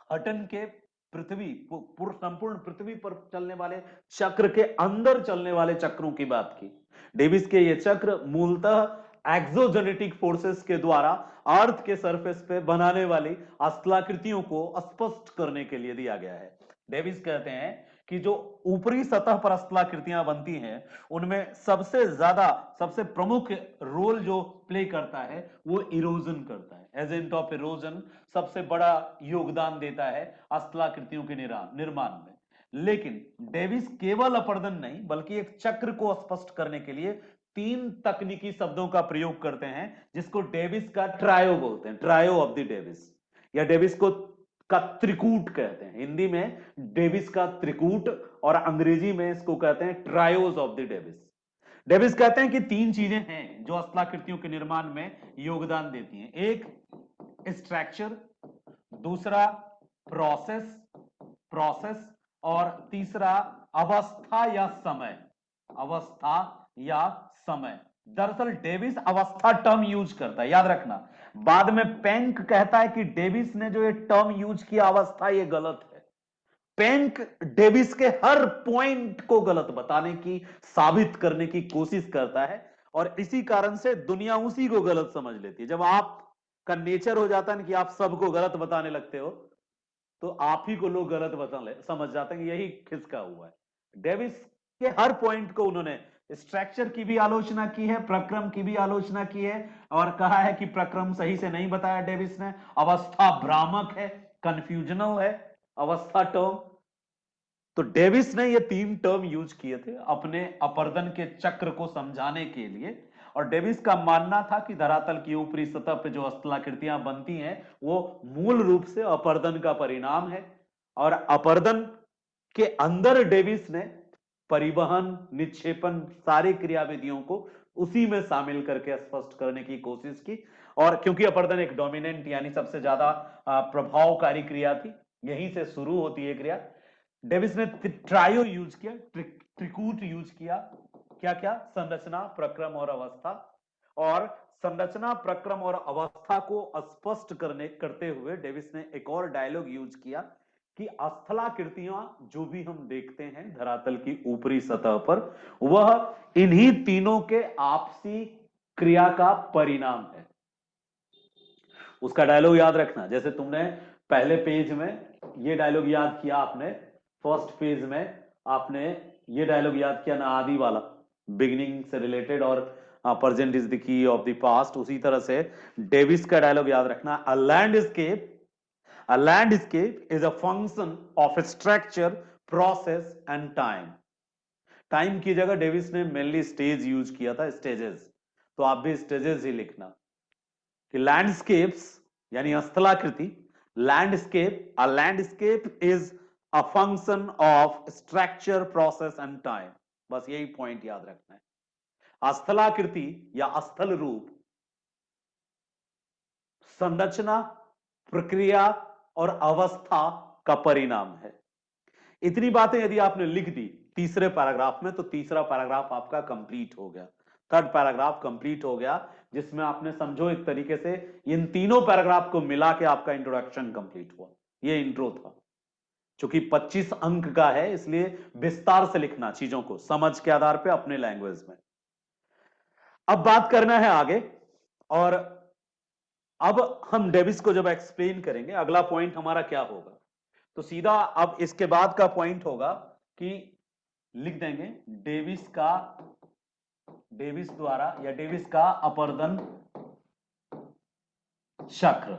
हटन के संपूर्ण पृथ्वी पर चलने वाले चक्र के अंदर चलने वाले चक्रों की बात की। डेविस के ये चक्र मूलतः एक्सोजेनेटिक फोर्सेस के द्वारा अर्थ के सरफेस पे बनाने वाली अस्लाकृतियों को स्पष्ट करने के लिए दिया गया है। डेविस कहते हैं कि जो ऊपरी सतह पर अस्लाकृतियां बनती हैं, उनमें सबसे प्रमुख रोल जो प्ले करता है वो इरोजन करता है। एजेंट ऑफ इरोजन सबसे बड़ा योगदान देता है अस्लाकृतियों के निर्माण में। लेकिन डेविस केवल अपरदन नहीं बल्कि एक चक्र को स्पष्ट करने के लिए 3 तकनीकी शब्दों का प्रयोग करते हैं, जिसको डेविस का ट्रायो बोलते हैं, ट्रायो ऑफ द डेविस, या डेविस का त्रिकूट कहते हैं। हिंदी में डेविस का त्रिकूट और अंग्रेजी में इसको कहते हैं triose of the Davis. Davis कहते हैं कि 3 चीजें हैं जो अस्लाकृतियों के निर्माण में योगदान देती हैं। एक स्ट्रक्चर, दूसरा प्रोसेस और तीसरा अवस्था या समय। दरअसल डेविस अवस्था टर्म यूज करता है, याद रखना। बाद में पेंक कहता है कि डेविस ने जो ये टर्म यूज किया अवस्था, ये गलत है। पेंक डेविस के हर पॉइंट को गलत बताने की, साबित करने की कोशिश करता है, और इसी कारण से दुनिया उसी को गलत समझ लेती है। जब आपका नेचर हो जाता है ना कि आप सबको गलत बताने लगते हो, तो आप ही को लोग गलत समझ जाते हैं। यही खिसका हुआ है। डेविस के हर पॉइंट को उन्होंने स्ट्रक्चर की भी आलोचना की है, प्रक्रम की भी आलोचना की है, और कहा है कि प्रक्रम सही से नहीं बताया डेविस ने, अवस्था भ्रामक है, कंफ्यूजनल है अवस्था टर्म। तो डेविस ने ये 3 टर्म यूज किए थे अपने अपरदन के चक्र को समझाने के लिए। और डेविस का मानना था कि धरातल की ऊपरी सतह पर जो स्थलाकृतियां बनती हैं वो मूल रूप से अपरदन का परिणाम है। और अपरदन के अंदर डेविस ने परिवहन, निक्षेपण, सारी क्रियाविधियों को उसी में शामिल करके स्पष्ट करने की कोशिश की। और क्योंकि अपरदन एक डोमिनेंट यानी सबसे ज्यादा प्रभावकारी क्रिया थी, यहीं से शुरू होती है क्रिया, डेविस ने ट्रायो यूज किया, त्रिकूट यूज किया। क्या संरचना, प्रक्रम और अवस्था। और संरचना, प्रक्रम और अवस्था को स्पष्ट करते हुए डेविस ने एक और डायलॉग यूज किया कि स्थलाकृतियां जो भी हम देखते हैं धरातल की ऊपरी सतह पर, वह इन्हीं तीनों के आपसी क्रिया का परिणाम है। उसका डायलॉग याद रखना। जैसे तुमने पहले पेज में ये डायलॉग याद किया आपने, फर्स्ट पेज में आपने ये डायलॉग याद किया ना, आदि वाला, बिगिनिंग से रिलेटेड, और present is the key of the past. उसी तरह से डेविस का डायलॉग याद रखना, अ landscape is a function of structure, process and time. Time की जगह डेविस ने मेनली स्टेज यूज किया था, स्टेजेस, तो आप भी स्टेजेस ही लिखना कि लैंडस्केप्स यानी स्थलाकृति, landscape is a function of structure, process and time. बस यही पॉइंट याद रखना है। स्थलाकृति या स्थल रूप संरचना, प्रक्रिया और अवस्था का परिणाम है। इतनी बातें यदि आपने लिख दी तीसरे पैराग्राफ में, तो तीसरा पैराग्राफ आपका कंप्लीट हो गया, थर्ड पैराग्राफ कंप्लीट हो गया, जिसमें आपने समझो एक तरीके से इन तीनों पैराग्राफ को मिला के आपका इंट्रोडक्शन कंप्लीट हुआ। ये इंट्रो था। चूंकि 25 अंक का है, इसलिए विस्तार से लिखना चीजों को समझ के आधार पे अपने लैंग्वेज में। अब बात करना है आगे, और अब हम डेविस को जब एक्सप्लेन करेंगे, अगला पॉइंट हमारा क्या होगा, तो सीधा अब इसके बाद का पॉइंट होगा कि लिख देंगे डेविस द्वारा या डेविस का अपर्दन चक्र।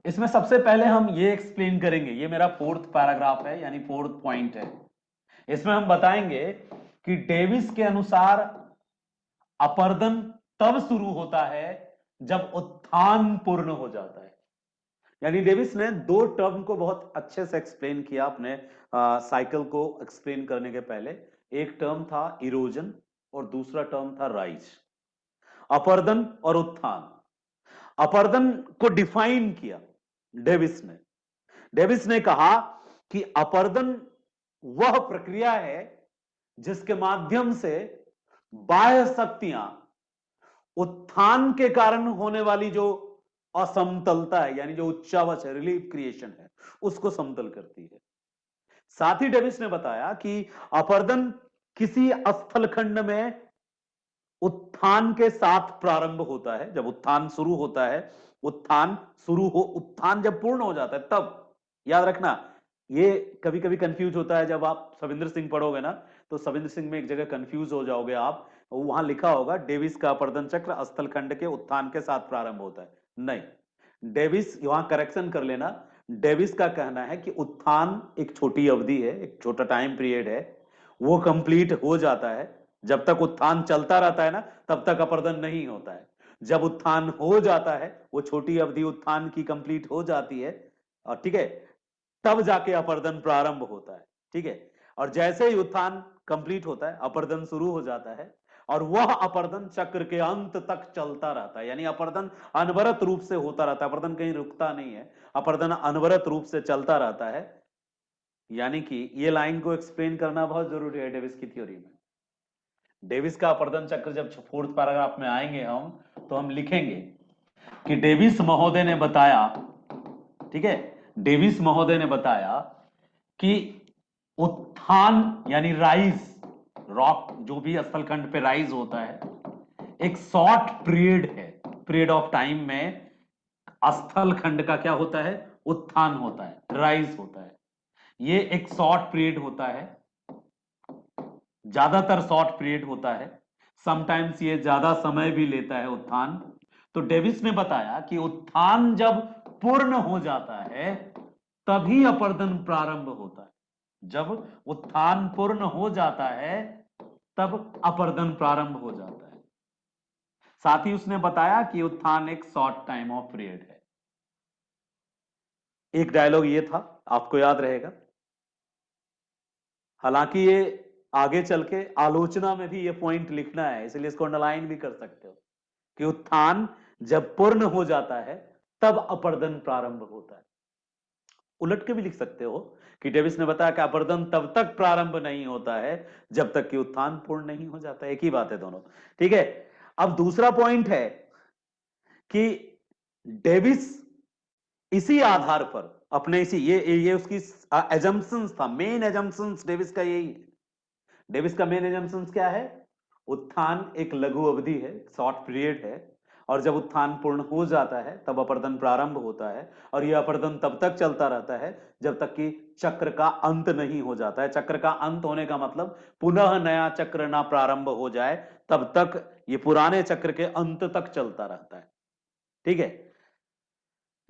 इसमें सबसे पहले हम ये एक्सप्लेन करेंगे, ये मेरा फोर्थ पैराग्राफ है यानी फोर्थ पॉइंट है। इसमें हम बताएंगे कि डेविस के अनुसार अपर्दन तब शुरू होता है जब उत्थान पूर्ण हो जाता है। यानी डेविस ने दो टर्म को बहुत अच्छे से एक्सप्लेन किया अपने साइकिल को एक्सप्लेन करने के पहले। एक टर्म था इरोजन और दूसरा टर्म था राइज। अपर्दन और उत्थान, अपर्दन को डिफाइन किया डेविस ने कहा कि अपर्दन वह प्रक्रिया है जिसके माध्यम से बाह्य शक्तियां उत्थान के कारण होने वाली जो असमतलता है, यानी जो उच्चावच है, रिलीफ क्रिएशन है, उसको समतल करती है। साथ ही डेविस ने बताया कि अपर्दन किसी स्थलखंड में उत्थान के साथ प्रारंभ होता है। जब उत्थान शुरू होता है, उत्थान जब पूर्ण हो जाता है तब, याद रखना, ये कभी कभी कंफ्यूज होता है। जब आप सविंदर सिंह पढ़ोगे ना, तो सविंदर सिंह में एक जगह कंफ्यूज हो जाओगे आप, वहां लिखा होगा डेविस का अपर्दन चक्र स्थलखंड के उत्थान के साथ प्रारंभ होता है। नहीं, डेविस, वहां करेक्शन कर लेना, डेविस का कहना है कि उत्थान एक छोटी अवधि है, एक छोटा टाइम पीरियड है, वो कंप्लीट हो जाता है। जब तक उत्थान चलता रहता है ना, तब तक अपर्दन नहीं होता है। जब उत्थान हो जाता है, वो छोटी अवधि उत्थान की कंप्लीट हो जाती है, और ठीक है, तब जाके अपर्दन प्रारंभ होता है। ठीक है, और जैसे ही उत्थान कंप्लीट होता है, अपर्दन शुरू हो जाता है, और वह अपर्दन चक्र के अंत तक चलता रहता है। यानी अपर्दन अनवरत रूप से होता रहता है, अपर्दन कहीं रुकता नहीं है, अपर्दन अनवरत रूप से चलता रहता है। यानी कि ये लाइन को एक्सप्लेन करना बहुत जरूरी है डेविस की थ्योरी में। डेविस का अपर्दन चक्र जब फोर्थ पैराग्राफ में आएंगे हम, तो हम लिखेंगे कि डेविस महोदय ने बताया, ठीक है, डेविस महोदय ने बताया कि उत्थान यानी राइज, रॉक जो भी स्थलखंड पे राइज होता है, एक शॉर्ट पीरियड है, पीरियड ऑफ टाइम में स्थलखंड का क्या होता है, उत्थान होता है, राइज होता है। ये एक शॉर्ट पीरियड होता है, ज्यादातर शॉर्ट पीरियड होता है, समटाइम्स ये ज्यादा समय भी लेता है उत्थान। तो डेविस ने बताया कि उत्थान जब पूर्ण हो जाता है तभी अपर्दन प्रारंभ होता है। जब उत्थान पूर्ण हो जाता है तब अपर्दन प्रारंभ हो जाता है। साथ ही उसने बताया कि उत्थान एक शॉर्ट टाइम ऑफ पीरियड है। एक डायलॉग ये था, आपको याद रहेगा। हालांकि ये आगे चल के आलोचना में भी ये पॉइंट लिखना है, इसलिए इसको अंडरलाइन भी कर सकते हो कि उत्थान जब पूर्ण हो जाता है तब अपर्दन प्रारंभ होता है। उलट के भी लिख सकते हो कि डेविस ने बताया कि अपर्दन तब तक प्रारंभ नहीं होता है जब तक कि उत्थान पूर्ण नहीं हो जाता। एक ही बात है दोनों, ठीक है। अब दूसरा पॉइंट है कि डेविस इसी आधार पर अपने इसी ये उसकी एजम्पशंस था, मेन एजम्पशंस डेविस का यही है। डेविस का मेन एजम्पशंस क्या है? उत्थान एक लघु अवधि है, शॉर्ट पीरियड है, और जब उत्थान पूर्ण हो जाता है तब अपरदन प्रारंभ होता है, और यह अपरदन तब तक चलता रहता है जब तक कि चक्र का अंत नहीं हो जाता है। चक्र का अंत होने का मतलब पुनः नया चक्र ना प्रारंभ हो जाए, तब तक ये पुराने चक्र के अंत तक चलता रहता है। ठीक है,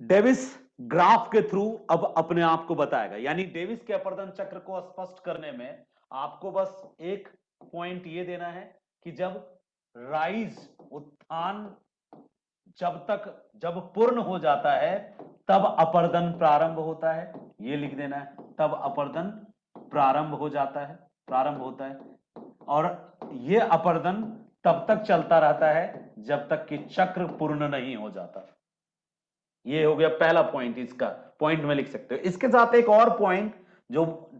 डेविस ग्राफ के थ्रू अब अपने आप को बताएगा, यानी डेविस के अपरदन चक्र को स्पष्ट करने में आपको बस एक पॉइंट ये देना है कि जब राइज उत्थान जब पूर्ण हो जाता है तब अपरदन प्रारंभ होता है, ये लिख देना है, तब अपरदन प्रारंभ हो जाता है, प्रारंभ होता है, और ये अपरदन तब तक चलता रहता है जब तक कि चक्र पूर्ण नहीं हो जाता। ये हो गया पहला पॉइंट, इसका पॉइंट में लिख सकते हो। इसके साथ एक और पॉइंट जो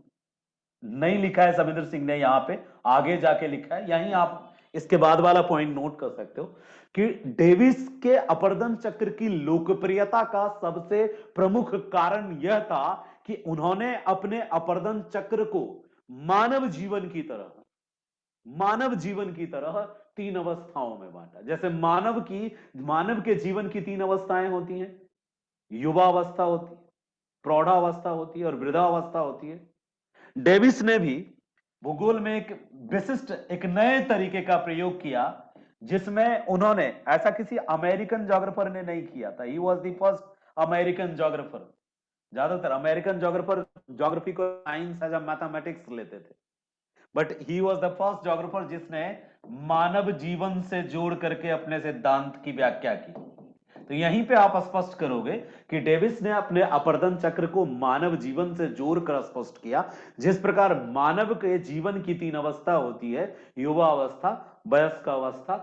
नहीं लिखा है सविंदर सिंह ने, यहां पे आगे जाके लिखा है, यहीं आप इसके बाद वाला पॉइंट नोट कर सकते हो कि डेविस के अपरदन चक्र की लोकप्रियता का सबसे प्रमुख कारण यह था कि उन्होंने अपने अपरदन चक्र को मानव जीवन की तरह 3 अवस्थाओं में बांटा। जैसे मानव के जीवन की 3 अवस्थाएं होती हैं, युवावस्था होती है, प्रौढ़ावस्था होती है और वृद्धावस्था होती है। डेविस ने भी भूगोल में एक विशिष्ट, एक नए तरीके का प्रयोग किया, जिसमें उन्होंने, ऐसा किसी अमेरिकन ज्योग्राफर ने नहीं किया था। He was the first American geographer. ज्यादातर अमेरिकन ज्योग्राफर ज्योग्राफी को साइंस एज अ मैथमेटिक्स लेते थे, but he was the first geographer जिसने मानव जीवन से जोड़ करके अपने सिद्धांत की व्याख्या की। तो यहीं पे आप स्पष्ट करोगे कि डेविस ने अपने अपरदन चक्र को मानव जीवन से जोड़कर स्पष्ट किया। जिस प्रकार मानव के जीवन की 3 अवस्था होती है, युवा अवस्था, वयस्क अवस्था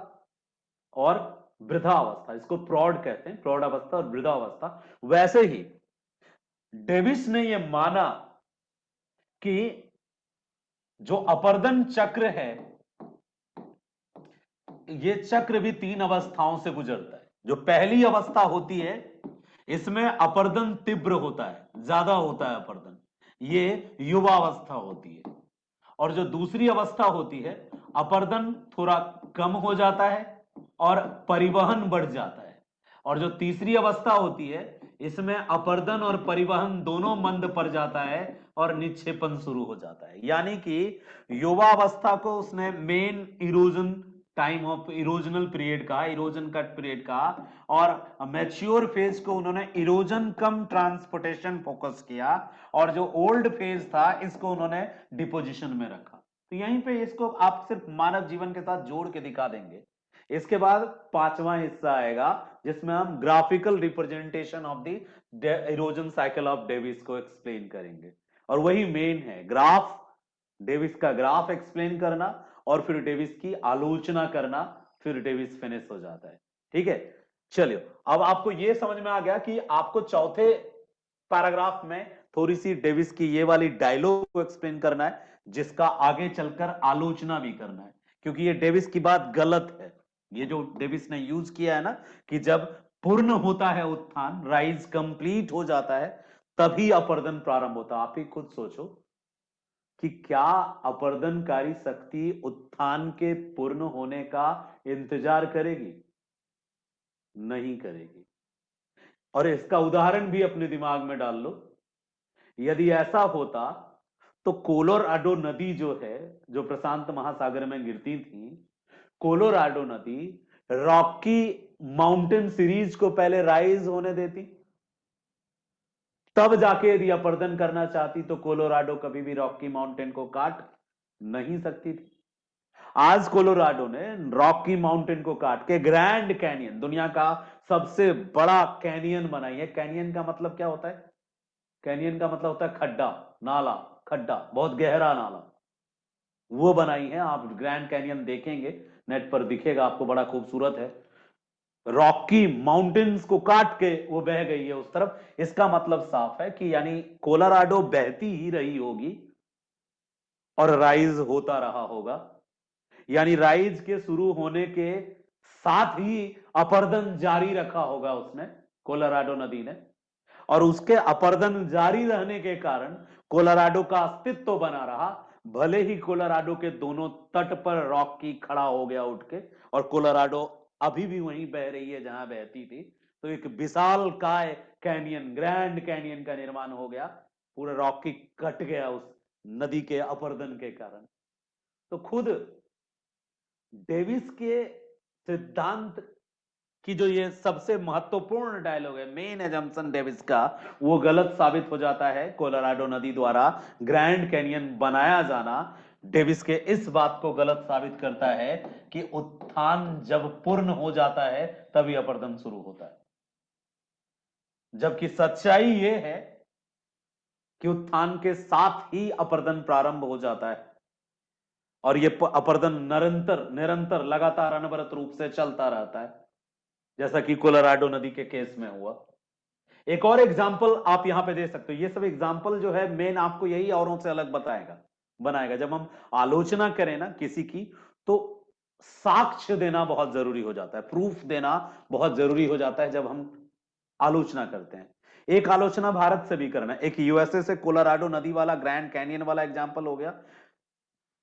और वृद्धावस्था, इसको प्रौढ़ कहते हैं, प्रौढ़ अवस्था और वृद्धावस्था, वैसे ही डेविस ने यह माना कि जो अपरदन चक्र है, ये चक्र भी 3 अवस्थाओं से गुजरता है। जो पहली अवस्था होती है, इसमें अपरदन तीव्र होता है, ज्यादा होता है अपरदन, ये युवावस्था होती है। और जो दूसरी अवस्था होती है, अपरदन थोड़ा कम हो जाता है और परिवहन बढ़ जाता है। और जो तीसरी अवस्था होती है, इसमें अपरदन और परिवहन दोनों मंद पड़ जाता है और निक्षेपण शुरू हो जाता है। यानी कि युवावस्था को उसने main erosion time of erosional period का, इरोजन कट पीरियड का, और मैच्योर फेज को उन्होंने इरोजन कम ट्रांसपोर्टेशन फोकस किया, और जो ओल्ड फेज था इसको उन्होंने डिपोजिशन में रखा। तो यहीं पे इसको आप सिर्फ मानव जीवन के साथ जोड़ के दिखा देंगे। इसके बाद 5वां हिस्सा आएगा जिसमें हम graphical representation of the erosion cycle of Davis को एक्सप्लेन करेंगे, और वही मेन है, ग्राफ, डेविस का ग्राफ एक्सप्लेन करना और फिर डेविस की आलोचना करना, फिर डेविस फिनिश हो जाता है। ठीक है, चलिए अब आपको यह समझ में आ गया कि आपको चौथे पैराग्राफ में थोड़ी सी डेविस की ये वाली डायलॉग को एक्सप्लेन करना है, जिसका आगे चलकर आलोचना भी करना है, क्योंकि ये डेविस की बात गलत है। ये जो डेविस ने यूज किया है ना, कि जब पूर्ण होता है उत्थान, राइज कंप्लीट हो जाता है, तभी अपरदन प्रारंभ होता है। आप ही खुद सोचो कि क्या अपरदनकारी शक्ति उत्थान के पूर्ण होने का इंतजार करेगी? नहीं करेगी। और इसका उदाहरण भी अपने दिमाग में डाल लो। यदि ऐसा होता तो कोलोराडो नदी जो है, जो प्रशांत महासागर में गिरती थी, कोलोराडो नदी रॉकी माउंटेन सीरीज को पहले राइज होने देती, तब जाके यदि अपरदन करना चाहती तो कोलोराडो कभी भी रॉकी माउंटेन को काट नहीं सकती थी। आज कोलोराडो ने रॉकी माउंटेन को काट के ग्रैंड कैनियन, दुनिया का सबसे बड़ा कैनियन बनाई है। कैनियन का मतलब क्या होता है? कैनियन का मतलब होता है खड्डा, नाला, खड्डा, बहुत गहरा नाला, वो बनाई है। आप ग्रैंड कैनियन देखेंगे, नेट पर दिखेगा आपको, बड़ा खूबसूरत है। रॉकी माउंटेन्स को काट के वो बह गई है उस तरफ। इसका मतलब साफ है कि यानी कोलोराडो बहती ही रही होगी और राइज होता रहा होगा, यानी राइज के शुरू होने के साथ ही अपरदन जारी रखा होगा उसने, कोलोराडो नदी ने, और उसके अपरदन जारी रहने के कारण कोलोराडो का अस्तित्व बना रहा। भले ही कोलोराडो के दोनों तट पर रॉकी खड़ा हो गया उठ के, और कोलोराडो अभी भी वहीं बह रही है जहां बहती थी, तो एक विशाल काय कैनियन, ग्रैंड कैनियन का निर्माण हो गया। पूरा रॉकी कट गया उस नदी के अपरदन के कारण। तो खुद डेविस के सिद्धांत कि जो ये सबसे महत्वपूर्ण डायलॉग है, मेन एजम्पशन डेविस का, वो गलत साबित हो जाता है। कोलोराडो नदी द्वारा ग्रैंड कैनियन बनाया जाना डेविस के इस बात को गलत साबित करता है कि उत्थान जब पूर्ण हो जाता है तभी अपरदन शुरू होता है, जबकि सच्चाई ये है कि उत्थान के साथ ही अपरदन प्रारंभ हो जाता है, और ये अपरदन निरंतर निरंतर लगातार अनवरत रूप से चलता रहता है, जैसा कि कोलोराडो नदी के केस में हुआ। एक और एग्जाम्पल आप यहां पे दे सकते हो। ये सब एग्जाम्पल जो है मेन आपको यही औरों से अलग बनाएगा। जब हम आलोचना करें ना किसी की, तो साक्ष्य देना बहुत जरूरी हो जाता है, प्रूफ देना बहुत जरूरी हो जाता है जब हम आलोचना करते हैं। एक आलोचना भारत से भी करना, एक यूएसए से कोलोराडो नदी वाला, ग्रैंड कैनियन वाला एग्जाम्पल हो गया,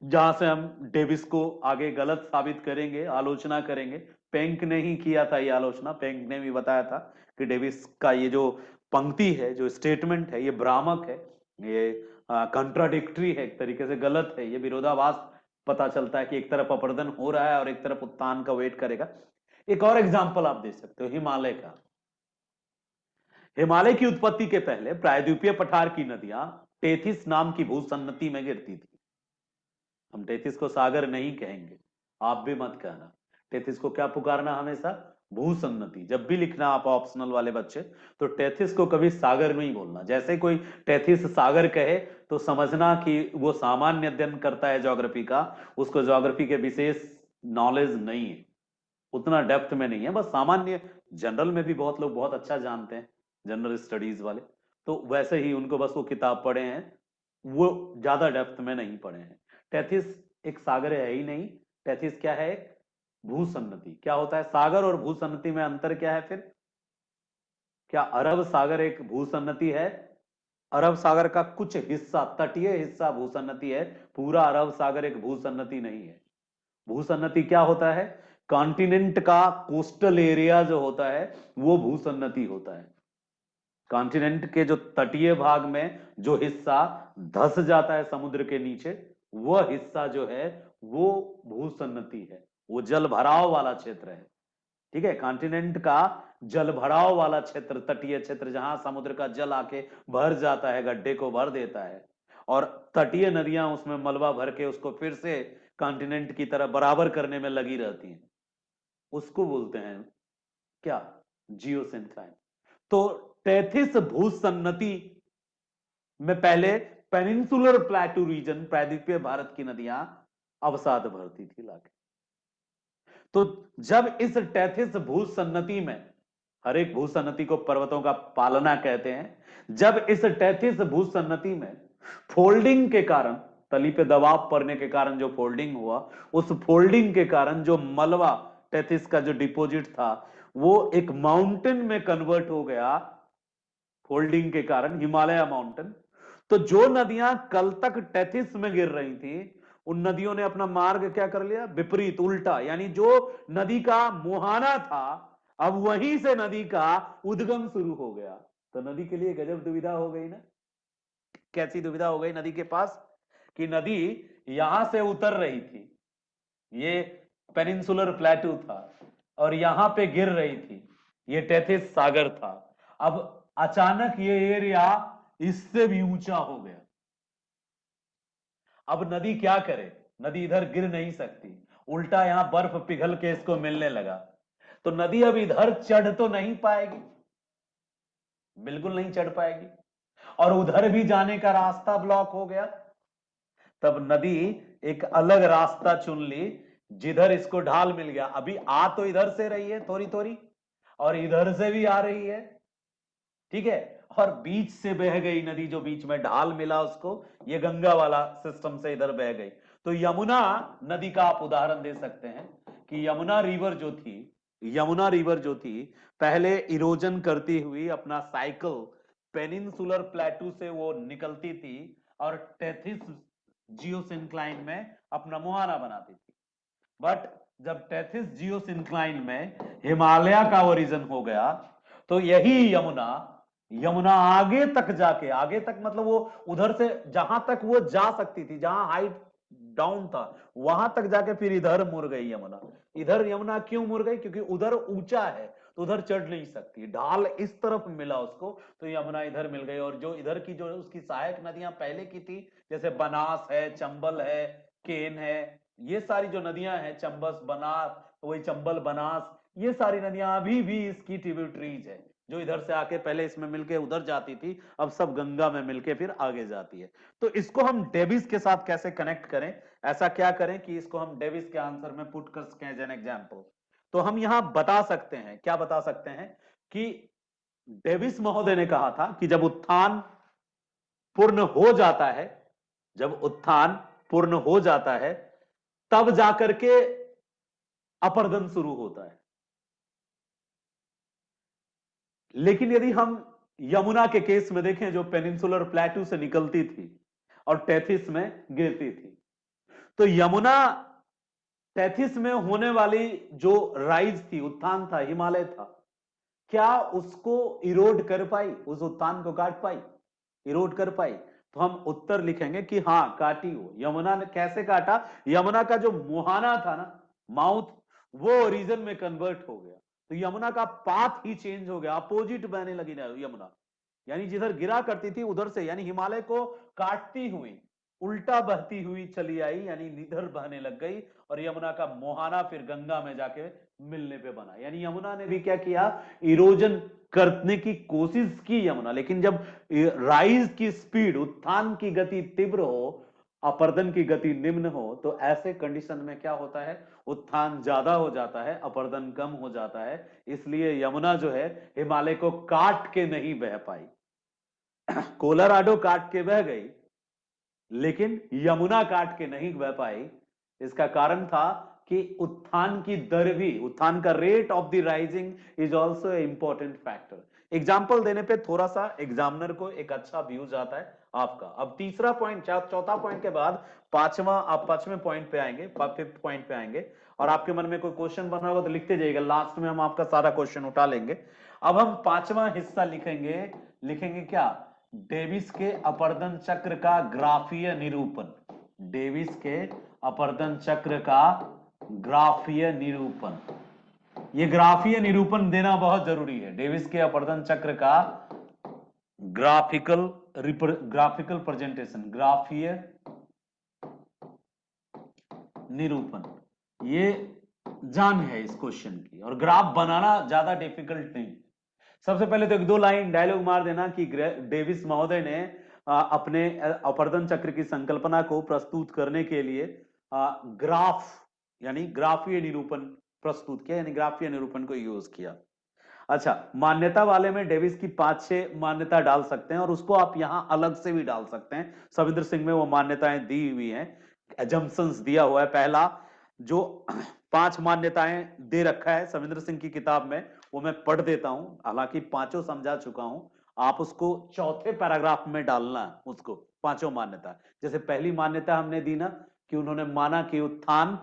जहां से हम डेविस को आगे गलत साबित करेंगे, आलोचना करेंगे। पेंक ने ही किया था ये आलोचना। पेंक ने भी बताया था कि डेविस का ये जो पंक्ति है, जो स्टेटमेंट है, ये भ्रामक है, ये कंट्राडिक्टरी है, एक तरीके से गलत है, ये विरोधाभास पता चलता है कि एक तरफ अपरदन हो रहा है और एक तरफ उत्थान का वेट करेगा। एक और एग्जाम्पल आप दे सकते हो हिमालय का। हिमालय की उत्पत्ति के पहले प्रायद्वीपीय पठार की नदियां टेथिस नाम की भूसन्नति में गिरती थी। हम टेथिस को सागर नहीं कहेंगे, आप भी मत कहना। टेथिस को क्या पुकारना हमेशा? भूसन्नति। जब भी लिखना आप ऑप्शनल वाले बच्चे, तो टेथिस को कभी सागर नहीं बोलना। जैसे कोई टेथिस सागर कहे तो समझना कि वो सामान्य अध्ययन करता है ज्योग्राफी का, उसको ज्योग्राफी के विशेष नॉलेज नहीं है, उतना डेप्थ में नहीं है, बस सामान्य जनरल में भी बहुत लोग बहुत अच्छा जानते हैं, जनरल स्टडीज वाले, तो वैसे ही उनको बस वो किताब पढ़े हैं, वो ज्यादा डेप्थ में नहीं पढ़े हैं। टेथिस एक सागर है ही नहीं। टेथिस क्या है? एक भूसन्नति। क्या होता है सागर और भूसन्नति में अंतर क्या है फिर? क्या अरब सागर एक भूसन्नति है? अरब सागर का कुछ हिस्सा, तटीय हिस्सा भूसन्नति है, पूरा अरब सागर एक भूसन्नति नहीं है। भूसन्नति क्या होता है? कॉन्टिनेंट का कोस्टल एरिया जो होता है वो भूसन्नति होता है। कॉन्टिनेंट के जो तटीय भाग में जो हिस्सा धंस जाता है समुद्र के नीचे, वह हिस्सा जो है वो भूसन्नति है, वो जल भराव वाला क्षेत्र है। ठीक है, कॉन्टिनेंट का जल भराव वाला क्षेत्र, तटीय क्षेत्र, जहां समुद्र का जल आके भर जाता है, गड्ढे को भर देता है, और तटीय नदियां उसमें मलबा भर के उसको फिर से कॉन्टिनेंट की तरह बराबर करने में लगी रहती हैं, उसको बोलते हैं क्या? जियोसिंक्लाइन। तो टेथिस भूसन्नति में पहले पेनिनसुलर प्लेटू रीजन, प्रायद्वीपीय भारत की नदियां अवसाद भरती थी लाके। तो जब इस टेथिस भूसन्नति में, हर एक भूसन्नति को पर्वतों का पालना कहते हैं, जब इस टेथिस भूसन्नति में फोल्डिंग के कारण, तली पे दबाव पड़ने के कारण जो फोल्डिंग हुआ, उस फोल्डिंग के कारण जो मलबा, टेथिस का जो डिपॉजिट था, वो एक माउंटेन में कन्वर्ट हो गया फोल्डिंग के कारण, हिमालय माउंटेन। तो जो नदियां कल तक टेथिस में गिर रही थी, उन नदियों ने अपना मार्ग क्या कर लिया? विपरीत, उल्टा। यानी जो नदी का मुहाना था, अब वहीं से नदी का उद्गम शुरू हो गया। तो नदी के लिए गजब दुविधा हो गई ना। कैसी दुविधा हो गई नदी के पास कि नदी यहां से उतर रही थी, ये पेनिनसुलर प्लेटू था, और यहां पे गिर रही थी, ये टेथिस सागर था। अब अचानक ये एरिया इससे भी ऊंचा हो गया। अब नदी क्या करे? नदी इधर गिर नहीं सकती, उल्टा यहां बर्फ पिघल के इसको मिलने लगा। तो नदी अब इधर चढ़ तो नहीं पाएगी, बिल्कुल नहीं चढ़ पाएगी, और उधर भी जाने का रास्ता ब्लॉक हो गया। तब नदी एक अलग रास्ता चुन ली, जिधर इसको ढाल मिल गया। अभी आ तो इधर से रही है थोड़ी थोड़ी, और इधर से भी आ रही है, ठीक है, और बीच से बह गई नदी, जो बीच में ढाल मिला उसको, ये गंगा वाला सिस्टम से इधर बह गई। तो यमुना नदी का आप उदाहरण दे सकते हैं कि यमुना रिवर जो थी, यमुना रिवर जो थी, पहले इरोजन करती हुई अपना साइकिल पेनिनसुलर प्लेटू से वो निकलती थी, और टेथिस जियोसिंक्लाइन में अपना मुहाना बनाती थी। बट जब टेथिस जियोसिंक्लाइन में हिमालय का ओरिजिन हो गया, तो यही यमुना यमुना आगे तक मतलब वो उधर से जहां तक वो जा सकती थी, जहां हाइट डाउन था, वहां तक जाके फिर इधर मुड़ गई यमुना। इधर यमुना क्यों मुड़ गई? क्योंकि उधर ऊंचा है तो उधर चढ़ नहीं सकती, ढाल इस तरफ मिला उसको, तो यमुना इधर मिल गई। और जो इधर की जो उसकी सहायक नदियां पहले की थी, जैसे बनास है, चंबल है, केन है, ये सारी जो नदियां हैं, चंबस, बनास, वही चंबल, बनास, ये सारी नदियां अभी भी इसकी ट्रिब्यूटरीज है, जो इधर से आके पहले इसमें मिलके उधर जाती थी, अब सब गंगा में मिलके फिर आगे जाती है। तो इसको हम डेविस के साथ कैसे कनेक्ट करें? ऐसा क्या करें कि इसको हम डेविस के आंसर में पुट कर सकें एज एन एग्जाम्पल। तो हम यहां बता सकते हैं, क्या बता सकते हैं कि डेविस महोदय ने कहा था कि जब उत्थान पूर्ण हो जाता है, जब उत्थान पूर्ण हो जाता है, तब जाकर के अपरदन शुरू होता है। लेकिन यदि हम यमुना के केस में देखें, जो पेनिनसुलर प्लेटू से निकलती थी और टेथिस में गिरती थी, तो यमुना टेथिस में होने वाली जो राइज थी, उत्थान था, हिमालय था, क्या उसको इरोड कर पाई? उस उत्थान को काट पाई? इरोड कर पाई? तो हम उत्तर लिखेंगे कि हां, काटी। हो यमुना ने कैसे काटा? यमुना का जो मुहाना था ना, माउथ, वो रीजन में कन्वर्ट हो गया, तो यमुना का पाथ ही चेंज हो गया, अपोजिट बहने लगी ना यमुना। यानी जिधर गिरा करती थी उधर से, यानी हिमालय को काटती हुई उल्टा बहती हुई चली आई, यानी इधर बहने लग गई, और यमुना का मोहाना फिर गंगा में जाके मिलने पे बना। यानी यमुना ने भी क्या किया? इरोजन करने की कोशिश की यमुना, लेकिन जब राइज की स्पीड, उत्थान की गति तीव्र हो, अपर्दन की गति निम्न हो, तो ऐसे कंडीशन में क्या होता है? उत्थान ज्यादा हो जाता है, अपर्दन कम हो जाता है। इसलिए यमुना जो है हिमालय को काट के नहीं बह पाई। कोलोराडो काट के बह गई, लेकिन यमुना काट के नहीं बह पाई। इसका कारण था कि उत्थान की दर भी, उत्थान का rate of the rising is also a important factor. Example देने पे थोड़ा सा एग्जामिनर को एक अच्छा व्यू जाता है आपका। अब तीसरा पॉइंट, चौथा पॉइंट के बाद पांचवा, आप पांचवें पॉइंट पे आएंगे, फिफ्थ पॉइंट पे आएंगे, और आपके मन में कोई क्वेश्चन बना होगा तो लिखते जाइएगा, लास्ट में हम आपका सारा क्वेश्चन उठा लेंगे। अब हम पांचवा हिस्सा लिखेंगे। लिखेंगे क्या? डेविस के अपरदन चक्र का ग्राफीय निरूपण। डेविस के अपरदन चक्र का ग्राफीय निरूपण। ये ग्राफीय निरूपण देना बहुत जरूरी है। डेविस के अपरदन चक्र का ग्राफिकल प्रेजेंटेशन, ग्राफीय निरूपण, ये जान है इस क्वेश्चन की, और ग्राफ बनाना ज्यादा डिफिकल्ट नहीं। सबसे पहले तो एक दो लाइन डायलॉग मार देना कि डेविस महोदय ने अपने अपरदन चक्र की संकल्पना को प्रस्तुत करने के लिए ग्राफ, यानी ग्राफीय निरूपण प्रस्तुत किया, यानी ग्राफीय निरूपण को यूज किया। अच्छा, मान्यता वाले में डेविस की 5-6 मान्यता डाल सकते हैं, और उसको आप यहां अलग से भी डाल सकते हैं। सविंद्र सिंह में वो मान्यताएं दी हुई हैं, एजम्पशंस दिया हुआ है। पहला जो 5 मान्यताएं दे रखा है सविंद्र सिंह की किताब में, वो मैं पढ़ देता हूं, हालांकि पांचों समझा चुका हूं। आप उसको चौथे पैराग्राफ में डालना, उसको पांचों मान्यता। जैसे पहली मान्यता हमने दी ना, कि उन्होंने माना कि उत्थान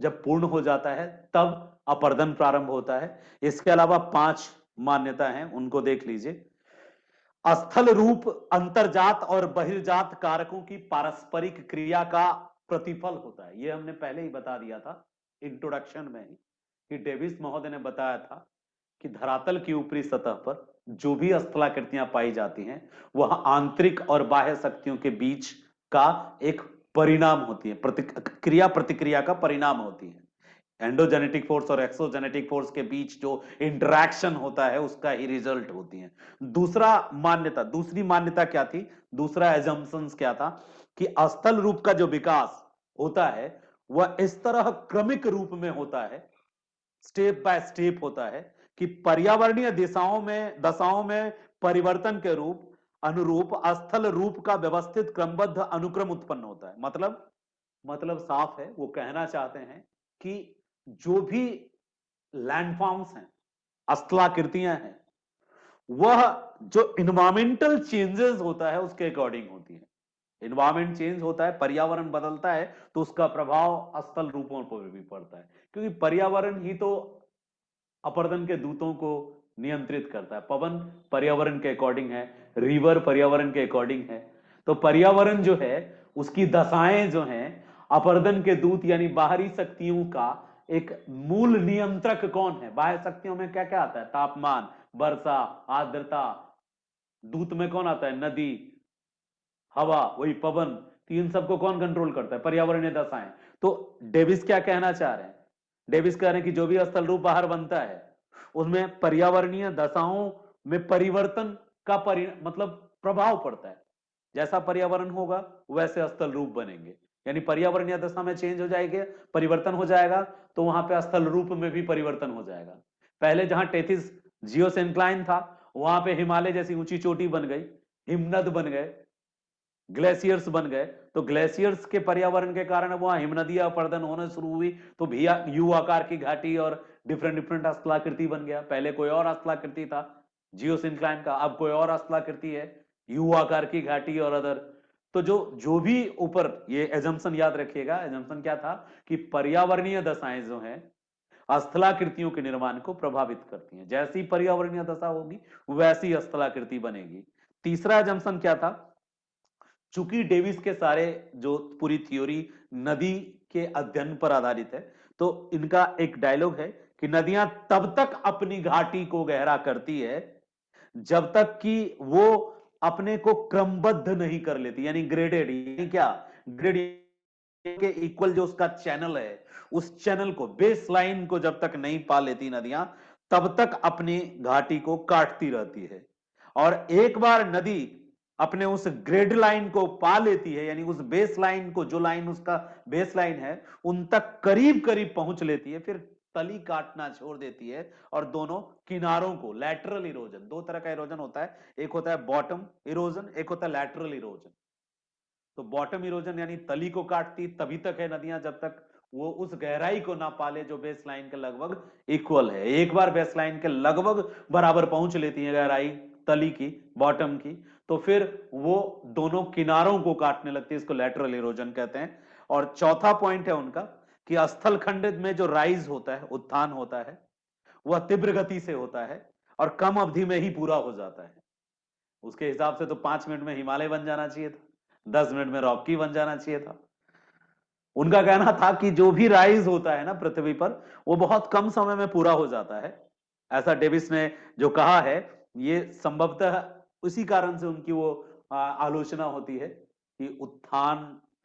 जब पूर्ण हो जाता है तब अपरदन प्रारंभ होता है। इसके अलावा 5 मान्यता हैं, उनको देख लीजिए। स्थल रूप अंतर्जात और बहिर्जात कारकों की पारस्परिक क्रिया का प्रतिफल होता है। ये हमने पहले ही बता दिया था इंट्रोडक्शन में ही, कि डेविस महोदय ने बताया था कि धरातल की ऊपरी सतह पर जो भी स्थलाकृतियां पाई जाती हैं, वह आंतरिक और बाह्य शक्तियों के बीच का एक परिणाम होती है, क्रिया प्रतिक्रिया का परिणाम होती है। एंडोजेनेटिक फोर्स और एक्सोजेनेटिक फोर्स के बीच जो इंटरैक्शन होता है, उसका ही रिजल्ट होती है। दूसरी मान्यता क्या थी? दूसरा एजम्पशंस क्या था? कि स्थल रूप का जो विकास होता है वह इस तरह क्रमिक रूप में होता है, स्टेप बाय स्टेप होता है, कि पर्यावरणीय दशाओं में परिवर्तन के अनुरूप स्थल रूप का व्यवस्थित क्रमबद्ध अनुक्रम उत्पन्न होता है। मतलब साफ है, वो कहना चाहते हैं कि जो भी लैंडफॉर्म्स हैं, स्थलाकृतियां हैं, वह जो इन्वायरमेंटल चेंजेस होता है उसके अकॉर्डिंग होती है। इन्वायरमेंट चेंज होता है, पर्यावरण बदलता है, तो उसका प्रभाव स्थल रूपों पर भी पड़ता है, क्योंकि पर्यावरण ही तो अपर्दन के दूतों को नियंत्रित करता है। पवन पर्यावरण के अकॉर्डिंग है, रिवर पर्यावरण के अकॉर्डिंग है। तो पर्यावरण जो है उसकी दशाएं जो हैं, अपर्दन के दूत यानी बाहरी शक्तियों का एक मूल नियंत्रक कौन है? बाह्य शक्तियों में क्या क्या आता है? तापमान, वर्षा, आर्द्रता। दूत में कौन आता है? नदी, हवा, वही पवन। तो इन सबको कौन कंट्रोल करता है? पर्यावरणीय दशाएं। तो डेविस क्या कहना चाह रहे हैं? डेविस कह रहे हैं कि जो भी स्थल रूप बाहर बनता है उसमें पर्यावरणीय दशाओं में परिवर्तन का मतलब प्रभाव पड़ता है। जैसा पर्यावरण होगा वैसे स्थल रूप बनेंगे, यानी पर्यावरणीय दशा में चेंज हो जाएगी, परिवर्तन हो जाएगा, तो वहां पे स्थल रूप में भी परिवर्तन हो जाएगा। पहले जहां टेथिस जियोसिंक्लाइन था, वहां पे हिमालय जैसी ऊंची चोटी बन गई, हिमनद बन गए, ग्लेशियर्स बन गए। तो ग्लेशियर्स के पर्यावरण के कारण वहां हिमनदियां अपर्दन होने शुरू हुई, तो भी यू आकार की घाटी और डिफरेंट डिफरेंट स्थलाकृति बन गया। पहले कोई और स्थलाकृति था जियोसिंक्लाइन का, अब कोई और स्थलाकृति है, यू आकार की घाटी और अदर। तो जो जो भी ऊपर, ये एजम्पशन याद रखिएगा, एजम्पशन क्या था कि पर्यावरणीय दशाएं जो हैं स्थलाकृतियों के निर्माण को प्रभावित करती हैं। जैसी पर्यावरणीय दशा होगी वैसी स्थलाकृति बनेगी। तीसरा एजम्पशन क्या था? चूंकि डेविस के सारे जो पूरी थ्योरी नदी के अध्ययन पर आधारित है, तो इनका एक डायलॉग है कि नदियां तब तक अपनी घाटी को गहरा करती है जब तक कि वो अपने को क्रमबद्ध नहीं कर लेती, यानी ग्रेडेड। यानी क्या? ग्रेडेड के इक्वल जो उसका चैनल है, उस चैनल को, बेस लाइन को जब तक नहीं पा लेती नदियां, तब तक अपनी घाटी को काटती रहती है। और एक बार नदी अपने उस ग्रेड लाइन को पा लेती है, यानी उस बेस लाइन को, जो लाइन उसका बेस लाइन है, उन तक करीब करीब पहुंच लेती है, फिर तली काटना छोड़ देती है और दोनों किनारों को, लैटरल इरोजन, दो तरह का इरोजन होता है, एक होता है बॉटम इरोजन, एक होता है लैटरल इरोजन। तो बॉटम इरोजन यानी तली को काटती तभी तक है नदियां जब तक वो उस गहराई को ना पाले जो बेस लाइन के लगभग इक्वल है। एक बार बेस लाइन के लगभग बराबर पहुंच लेती है गहराई तली की, बॉटम की, तो फिर वो दोनों किनारों को काटने लगती है, इसको लैटरल इरोजन कहते हैं। और चौथा पॉइंट है उनका कि स्थल खंड में जो राइज होता है, उत्थान होता है, वह तीव्र गति से होता है और कम अवधि में ही पूरा हो जाता है। उसके हिसाब से तो 5 मिनट में हिमालय बन जाना चाहिए था, 10 मिनट में रॉकी बन जाना चाहिए था। उनका कहना था कि जो भी राइज होता है ना पृथ्वी पर, वो बहुत कम समय में पूरा हो जाता है। ऐसा डेविस ने जो कहा है, ये संभवतः उसी कारण से उनकी वो आलोचना होती है कि उत्थान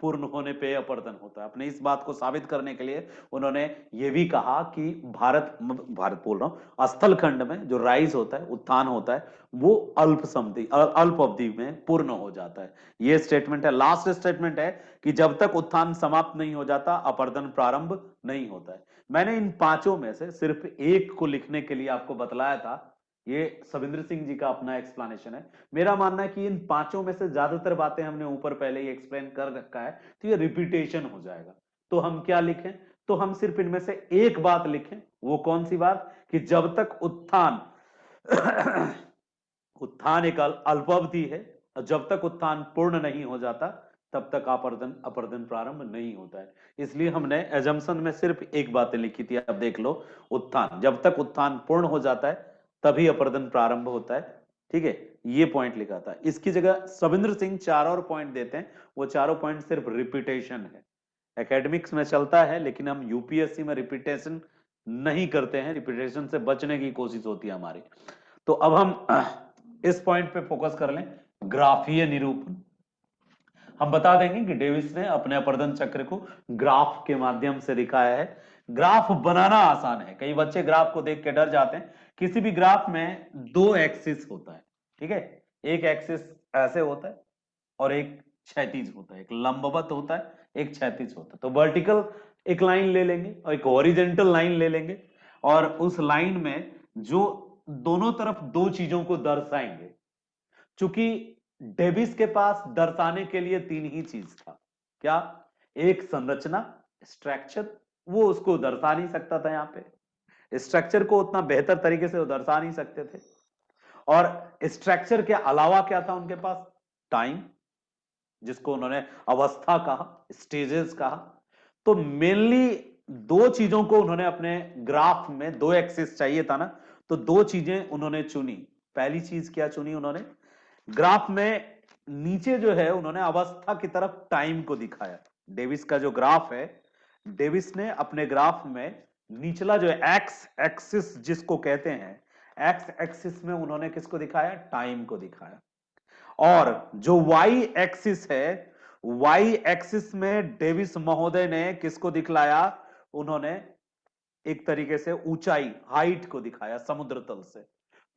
पूर्ण होने पे अपरदन होता है। अपने इस बात को साबित करने के लिए उन्होंने ये भी कहा कि भारत बोल रहा हूं, स्थल खंड में जो राइज होता है, उत्थान होता है, वो अल्प अवधि में पूर्ण हो जाता है। ये स्टेटमेंट है, लास्ट स्टेटमेंट है कि जब तक उत्थान समाप्त नहीं हो जाता अपरदन प्रारंभ नहीं होता है। मैंने इन पांचों में से सिर्फ एक को लिखने के लिए आपको बतलाया था, ये सविंद्र सिंह जी का अपना एक्सप्लेनेशन है। मेरा मानना है कि इन पांचों में से ज्यादातर बातें हमने ऊपर पहले ही एक्सप्लेन कर रखा है, तो ये रिपीटेशन हो जाएगा। तो हम क्या लिखें? तो हम सिर्फ इनमें से एक बात लिखें। वो कौन सी बात? कि जब तक उत्थान उत्थान एक अल्पावधि है, और जब तक उत्थान पूर्ण नहीं हो जाता तब तक अपरदन अपरदन प्रारंभ नहीं होता है। इसलिए हमने एजम्पशन में सिर्फ एक बात लिखी थी, अब देख लो, उत्थान, जब तक उत्थान पूर्ण हो जाता है तभी अपरदन प्रारंभ होता है। ठीक है, ये पॉइंट लिखा था। इसकी जगह सविंद्र सिंह चार और पॉइंट देते हैं, वो चारों पॉइंट सिर्फ रिपीटेशन है। एकेडमिक्स में चलता है, लेकिन हम यूपीएससी में रिपीटेशन नहीं करते हैं, रिपीटेशन से बचने की कोशिश होती है हमारी। तो अब हम इस पॉइंट पे फोकस कर लें, ग्राफीय निरूपण। हम बता देंगे कि डेविस ने अपने अपरदन चक्र को ग्राफ के माध्यम से दिखाया है। ग्राफ बनाना आसान है, कई बच्चे ग्राफ को देख के डर जाते हैं। किसी भी ग्राफ में दो एक्सिस होता है, ठीक है, एक एक्सिस ऐसे होता है और एक क्षैतिज होता है, एक लंबवत होता है, एक क्षैतिज होता है। तो वर्टिकल एक लाइन ले लेंगे और एक हॉरिजॉन्टल लाइन ले लेंगे, और उस लाइन में जो दोनों तरफ दो चीजों को दर्शाएंगे। चूंकि डेविस के पास दर्शाने के लिए तीन ही चीज था, क्या? एक संरचना, स्ट्रक्चर, वो उसको दर्शा नहीं सकता था, यहां पे स्ट्रक्चर को उतना बेहतर तरीके से वो दर्शा नहीं सकते थे। और स्ट्रक्चर के अलावा क्या था उनके पास? टाइम। जिसको उन्होंने अवस्था कहा, स्टेजेस कहा। तो मेनली दो चीजों को उन्होंने अपने ग्राफ में, दो एक्सिस चाहिए था ना, तो दो चीजें उन्होंने चुनी। पहली चीज क्या चुनी उन्होंने, ग्राफ में नीचे जो है उन्होंने अवस्था की तरफ टाइम को दिखाया। डेविस का जो ग्राफ है, डेविस ने अपने ग्राफ में निचला जो एक्स एक्सिस जिसको कहते हैं, एक्स एक्सिस में उन्होंने किसको दिखाया, टाइम को दिखाया। और जो वाई एक्सिस है, वाई एक्सिस में डेविस महोदय ने किसको दिखलाया, उन्होंने एक तरीके से ऊंचाई, हाइट को दिखाया समुद्र तल से।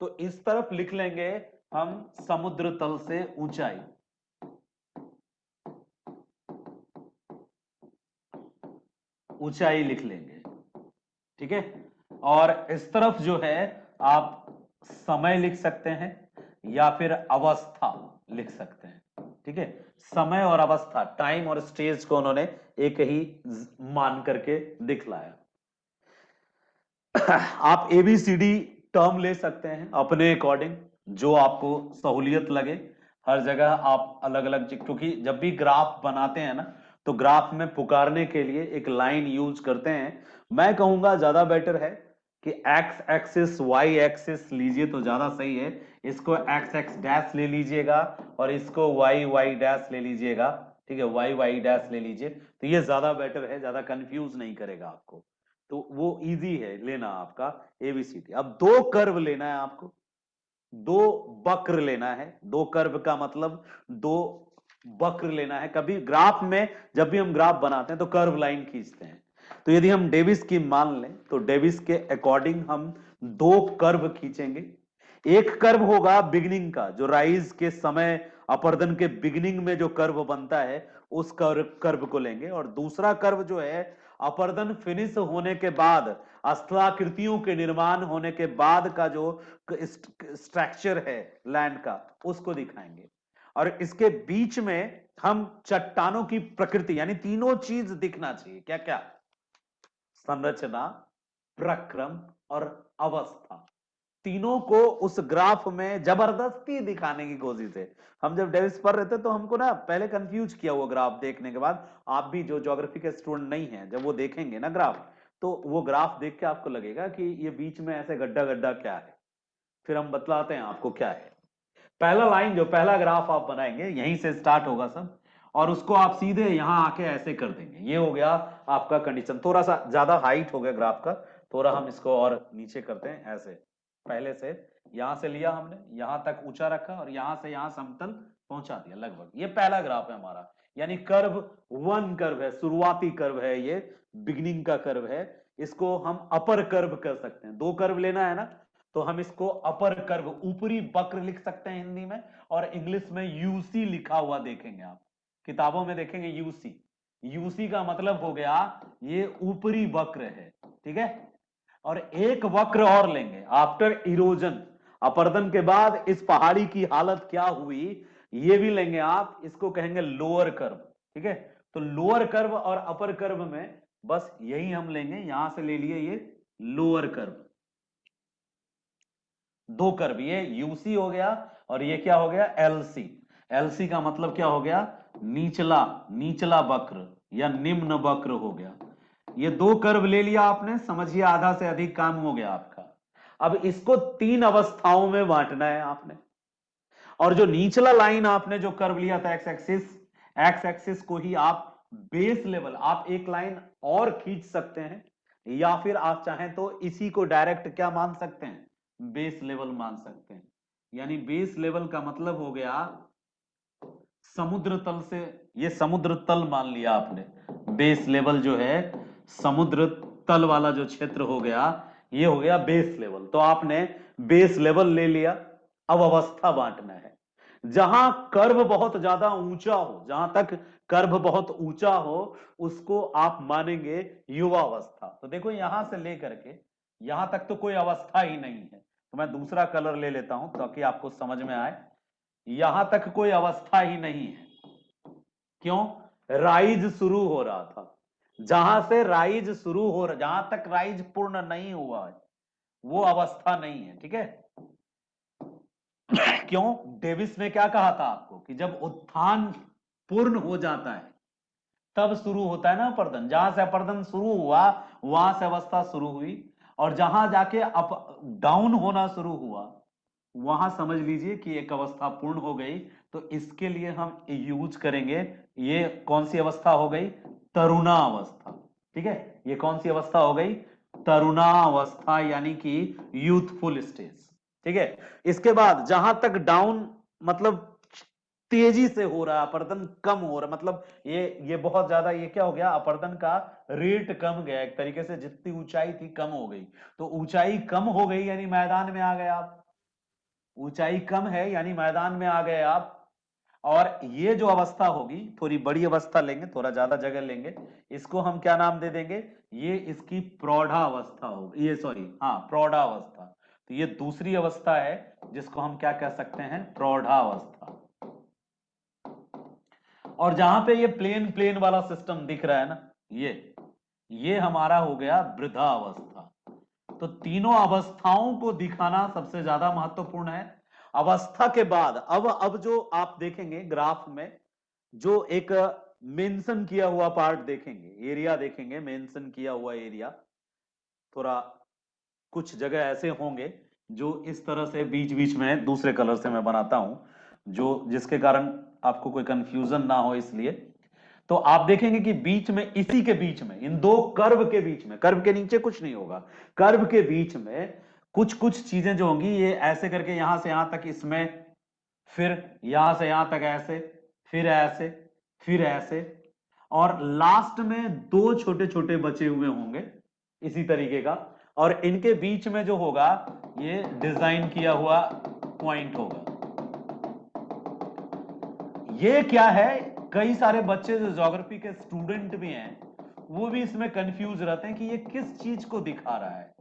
तो इस तरफ लिख लेंगे हम समुद्र तल से ऊंचाई, ऊंचाई लिख लेंगे, ठीक है। और इस तरफ जो है आप समय लिख सकते हैं या फिर अवस्था लिख सकते हैं, ठीक है। समय और अवस्था, टाइम और स्टेज को उन्होंने एक ही मान करके दिखलाया। आप एबीसीडी टर्म ले सकते हैं अपने अकॉर्डिंग, जो आपको सहूलियत लगे। हर जगह आप अलग अलग, क्योंकि जब भी ग्राफ बनाते हैं ना, तो ग्राफ में पुकारने के लिए एक लाइन यूज करते हैं। मैं कहूंगा ज्यादा बेटर है कि एक्स एक्सिस वाई एक्सिस लीजिए तो ज्यादा सही है। इसको एक्स एक्स डैश ले लीजिएगा और इसको वाई वाई डैश ले लीजिएगा, ठीक है, वाई वाई डैश ले लीजिए, तो ये ज्यादा बेटर है, ज्यादा कंफ्यूज नहीं करेगा आपको। तो वो इजी है लेना आपका एबीसीडी। अब दो कर्व लेना है आपको, दो वक्र लेना है। दो कर्व का मतलब दो वक्र लेना है। कभी ग्राफ में, जब भी हम ग्राफ बनाते हैं तो कर्व लाइन खींचते हैं। तो यदि हम डेविस की मान लें तो डेविस के अकॉर्डिंग हम दो कर्व खींचेंगे। एक कर्व होगा बिगिनिंग का, जो राइज के समय अपर्दन के बिगिनिंग में जो कर्व बनता है उस कर्व को लेंगे। और दूसरा कर्व जो है अपर्दन फिनिश होने के बाद, स्थलाकृतियों के निर्माण होने के बाद का जो स्ट्रक्चर है लैंड का, उसको दिखाएंगे। और इसके बीच में हम चट्टानों की प्रकृति, यानी तीनों चीज दिखना चाहिए। क्या क्या, संरचना, प्रक्रम और अवस्था, तीनों को उस ग्राफ में जबरदस्ती दिखाने की कोशिश है। हम जब डेविस पढ़ रहे थे तो हमको ना पहले कंफ्यूज किया वो ग्राफ देखने के बाद। आप भी जो ज्योग्राफी के स्टूडेंट नहीं हैं, जब वो देखेंगे ना ग्राफ, तो वो ग्राफ देख के आपको लगेगा कि ये बीच में ऐसे गड्ढा गड्ढा क्या है। फिर हम बतलाते हैं आपको क्या है। पहला लाइन, जो पहला ग्राफ आप बनाएंगे, यहीं से स्टार्ट होगा सब, और उसको आप सीधे यहां आके ऐसे कर देंगे। ये हो गया आपका कंडीशन। थोड़ा सा ज्यादा हाइट हो गया ग्राफ का, थोड़ा हम इसको और नीचे करते हैं ऐसे। पहले से यहां से लिया हमने, यहां तक ऊंचा रखा और यहां से यहां समतल पहुंचा दिया लगभग। ये पहला ग्राफ है हमारा, यानी कर्व वन कर्व है, शुरुआती कर्व है, ये बिगिनिंग का कर्व है। इसको हम अपर कर्व कर सकते हैं। दो कर्व लेना है ना, तो हम इसको अपर कर्व, ऊपरी वक्र लिख सकते हैं हिंदी में। और इंग्लिश में यूसी लिखा हुआ देखेंगे आप, किताबों में देखेंगे यूसी। यूसी का मतलब हो गया ये ऊपरी वक्र है, ठीक है। और एक वक्र और लेंगे आफ्टर इरोजन, अपरदन के बाद इस पहाड़ी की हालत क्या हुई, ये भी लेंगे आप। इसको कहेंगे लोअर कर्व, ठीक है। तो लोअर कर्व और अपर कर्व में बस यही हम लेंगे, यहां से ले लिए ये लोअर कर्व। दो कर्व, ये यूसी हो गया और ये क्या हो गया, एलसी। एलसी का मतलब क्या हो गया, निचला, निचला वक्र या निम्न वक्र हो गया। ये दो कर्व ले लिया आपने, समझिए आधा से अधिक काम हो गया आपका। अब इसको तीन अवस्थाओं में बांटना है आपने। और जो निचला लाइन आपने जो कर्व लिया था एक्स एक्सिस, एक्स एक्सिस को ही आप बेस लेवल, आप एक लाइन और खींच सकते हैं, या फिर आप चाहें तो इसी को डायरेक्ट क्या मान सकते हैं, बेस लेवल मान सकते हैं। यानी बेस लेवल का मतलब हो गया समुद्र तल से, ये समुद्र तल मान लिया आपने। बेस लेवल जो है समुद्र तल वाला जो क्षेत्र हो गया, ये हो गया बेस लेवल। तो आपने बेस लेवल ले लिया। अब अवस्था बांटना है। जहां कर्व बहुत ज्यादा ऊंचा हो, जहां तक कर्व बहुत ऊंचा हो, उसको आप मानेंगे युवावस्था। तो देखो यहां से लेकर के यहां तक तो कोई अवस्था ही नहीं है। तो मैं दूसरा कलर ले लेता हूं ताकि आपको समझ में आए। यहां तक कोई अवस्था ही नहीं है। क्यों, राइज शुरू हो रहा था। जहां से राइज शुरू हो रहा, जहां तक राइज पूर्ण नहीं हुआ है, वो अवस्था नहीं है, ठीक है। क्यों, डेविस ने क्या कहा था आपको कि जब उत्थान पूर्ण हो जाता है तब शुरू होता है ना अपर्दन। जहां से अपर्दन शुरू हुआ वहां से अवस्था शुरू हुई, और जहां जाके अप डाउन होना शुरू हुआ वहां समझ लीजिए कि एक अवस्था पूर्ण हो गई। तो इसके लिए हम यूज करेंगे, ये कौन सी अवस्था हो गई? तरुणावस्था। ठीक है, ये कौन सी अवस्था हो गई? तरुणावस्था, यानी कि यूथफुल स्टेज। ठीक है, इसके बाद जहां तक डाउन मतलब तेजी से हो रहा है, अपर्दन कम हो रहा है, मतलब ये बहुत ज्यादा, ये क्या हो गया? अपर्दन का रेट कम गया एक तरीके से, जितनी ऊंचाई थी कम हो गई। तो ऊंचाई कम हो गई यानी मैदान में आ गए आप, ऊंचाई कम है यानी मैदान में आ गए आप। और ये जो अवस्था होगी, थोड़ी बड़ी अवस्था लेंगे, थोड़ा ज्यादा जगह लेंगे, इसको हम क्या नाम दे देंगे? ये इसकी प्रौढ़ावस्था होगी, ये सॉरी, हाँ, प्रौढ़ावस्था। तो ये दूसरी अवस्था है जिसको हम क्या कह सकते हैं? प्रौढ़ावस्था। और जहां पे ये प्लेन प्लेन वाला सिस्टम दिख रहा है ना, ये हमारा हो गया वृद्धावस्था। तो तीनों अवस्थाओं को दिखाना सबसे ज्यादा महत्वपूर्ण है। अवस्था के बाद अब जो आप देखेंगे ग्राफ में, जो एक मेंशन किया हुआ पार्ट देखेंगे, एरिया देखेंगे, मेंशन किया हुआ एरिया, थोड़ा कुछ जगह ऐसे होंगे जो इस तरह से बीच बीच में दूसरे कलर से मैं बनाता हूं, जो जिसके कारण आपको कोई कंफ्यूजन ना हो इसलिए। तो आप देखेंगे कि बीच में, इसी के बीच में, इन दो कर्व के बीच में, कर्व के नीचे कुछ नहीं होगा, कर्व के बीच में कुछ कुछ चीजें जो होंगी, ये ऐसे करके यहां से यहां तक इसमें, फिर यहां से यहां तक ऐसे, फिर ऐसे, फिर ऐसे, और लास्ट में दो छोटे छोटे बचे हुए होंगे इसी तरीके का, और इनके बीच में जो होगा ये डिजाइन किया हुआ पॉइंट होगा। ये क्या है? कई सारे बच्चे जो ज्योग्राफी के स्टूडेंट भी हैं वो भी इसमें कंफ्यूज रहते हैं कि ये किस चीज को दिखा रहा है।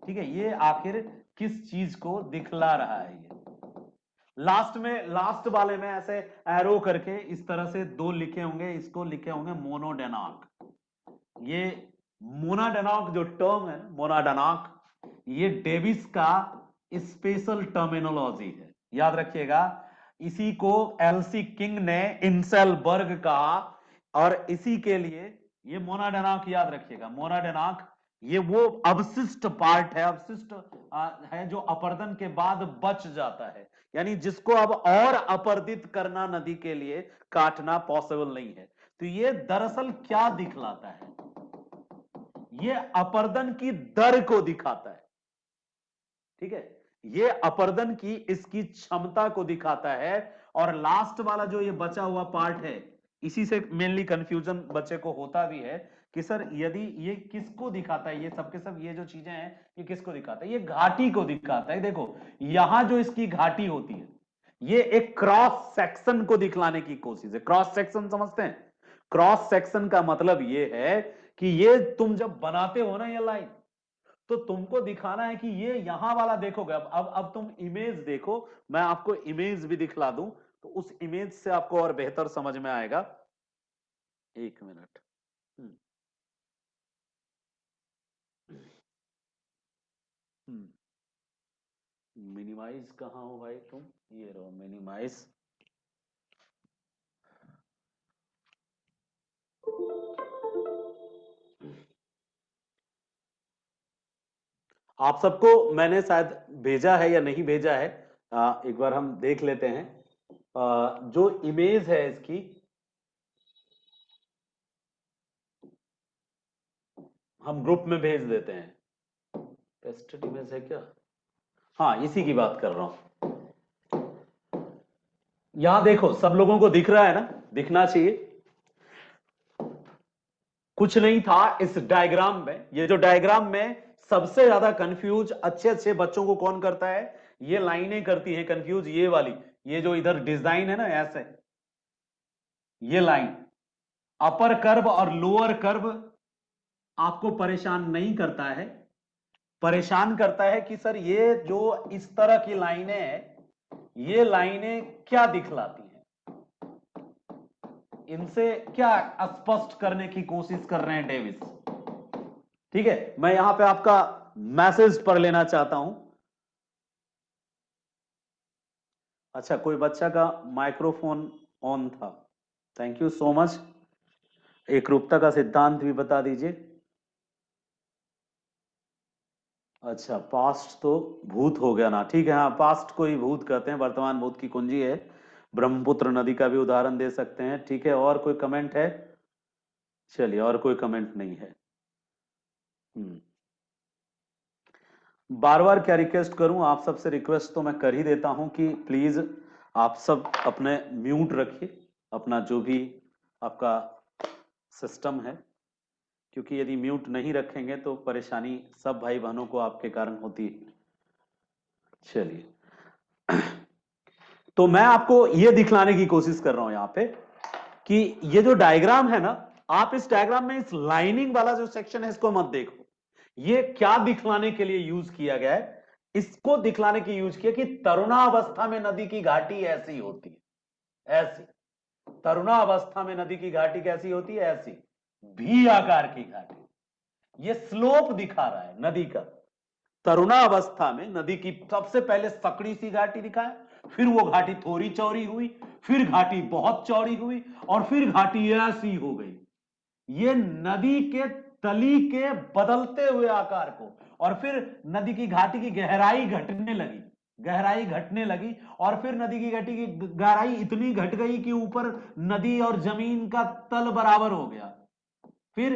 ठीक है, ये आखिर किस चीज को दिखला रहा है? ये लास्ट में, लास्ट वाले में ऐसे एरो करके इस तरह से दो लिखे होंगे, इसको लिखे होंगे मोनोडेनाक। ये मोनाडेनाक जो टर्म है, मोनाडेनाक, ये डेविस का स्पेशल टर्मिनोलॉजी है, याद रखिएगा। इसी को एलसी किंग ने इंसेलबर्ग कहा, और इसी के लिए ये मोनाडेनाक, याद रखिएगा, मोनाडेनाक ये वो अवशिष्ट पार्ट है, अवशिष्ट है जो अपर्दन के बाद बच जाता है, यानी जिसको अब और अपर्दित करना नदी के लिए काटना पॉसिबल नहीं है। तो ये दरअसल क्या दिखलाता है? ये अपर्दन की दर को दिखाता है। ठीक है, ये अपर्दन की इसकी क्षमता को दिखाता है। और लास्ट वाला जो ये बचा हुआ पार्ट है, इसी से मेनली कंफ्यूजन बच्चे को होता भी है कि सर यदि ये किसको दिखाता है, ये सबके सब ये जो चीजें हैं ये किसको दिखाता है? ये घाटी को दिखाता है। देखो यहां जो इसकी घाटी होती है, ये एक क्रॉस सेक्शन को दिखलाने की कोशिश है। क्रॉस सेक्शन समझते हैं? क्रॉस सेक्शन का मतलब ये है कि ये तुम जब बनाते हो ना ये लाइन, तो तुमको दिखाना है कि ये यहां वाला देखोगे। अब तुम इमेज देखो, मैं आपको इमेज भी दिखला दूं तो उस इमेज से आपको और बेहतर समझ में आएगा। एक मिनट। मिनिमाइज कहाँ हो भाई तुम? ये रहो मिनिमाइज। आप सबको मैंने शायद भेजा है या नहीं भेजा है, एक बार हम देख लेते हैं। जो इमेज है इसकी, हम ग्रुप में भेज देते हैं। पेस्टेड इमेज है क्या? हाँ, इसी की बात कर रहा हूं। यहां देखो, सब लोगों को दिख रहा है ना? दिखना चाहिए। कुछ नहीं था इस डायग्राम में। ये जो डायग्राम में सबसे ज्यादा कंफ्यूज अच्छे अच्छे बच्चों को कौन करता है? ये लाइनें करती हैं कंफ्यूज, ये वाली, ये जो इधर डिजाइन है ना ऐसे, ये लाइन, अपर कर्व और लोअर कर्व आपको परेशान नहीं करता है। परेशान करता है कि सर ये जो इस तरह की लाइनें हैं, ये लाइनें क्या दिखलाती हैं, इनसे क्या स्पष्ट करने की कोशिश कर रहे हैं डेविस। ठीक है, मैं यहां पे आपका मैसेज पढ़ लेना चाहता हूं। अच्छा, कोई बच्चा का माइक्रोफोन ऑन था। Thank you so much. एकरूपता का सिद्धांत भी बता दीजिए। अच्छा, पास्ट तो भूत हो गया ना, ठीक है, हाँ, पास्ट को ही भूत कहते हैं, वर्तमान भूत की कुंजी है। ब्रह्मपुत्र नदी का भी उदाहरण दे सकते हैं, ठीक है। और कोई कमेंट है? चलिए, और कोई कमेंट नहीं है। बार बार क्या रिक्वेस्ट करूं, आप सबसे रिक्वेस्ट तो मैं कर ही देता हूं कि प्लीज आप सब अपने म्यूट रखिए, अपना जो भी आपका सिस्टम है, क्योंकि यदि म्यूट नहीं रखेंगे तो परेशानी सब भाई बहनों को आपके कारण होती है। चलिए, तो मैं आपको यह दिखलाने की कोशिश कर रहा हूं यहां पे कि ये जो डायग्राम है ना, आप इस डायग्राम में इस लाइनिंग वाला जो सेक्शन है इसको मत देखो। ये क्या दिखलाने के लिए यूज किया गया है? इसको दिखलाने के यूज किया कि तरुणावस्था में नदी की घाटी ऐसी होती है, ऐसी। तरुणावस्था में नदी की घाटी कैसी होती है? ऐसी भी आकार की घाटी। ये स्लोप दिखा रहा है नदी का। तरुणावस्था में नदी की सबसे पहले सकड़ी सी घाटी दिखाए, फिर वो घाटी थोड़ी चौड़ी हुई, फिर घाटी बहुत चौड़ी हुई, और फिर घाटी ऐसी हो गई। ये नदी के तली के बदलते हुए आकार को, और फिर नदी की घाटी की गहराई घटने लगी, गहराई घटने लगी, और फिर नदी की घाटी की गहराई इतनी घट गई कि ऊपर नदी और जमीन का तल बराबर हो गया। फिर,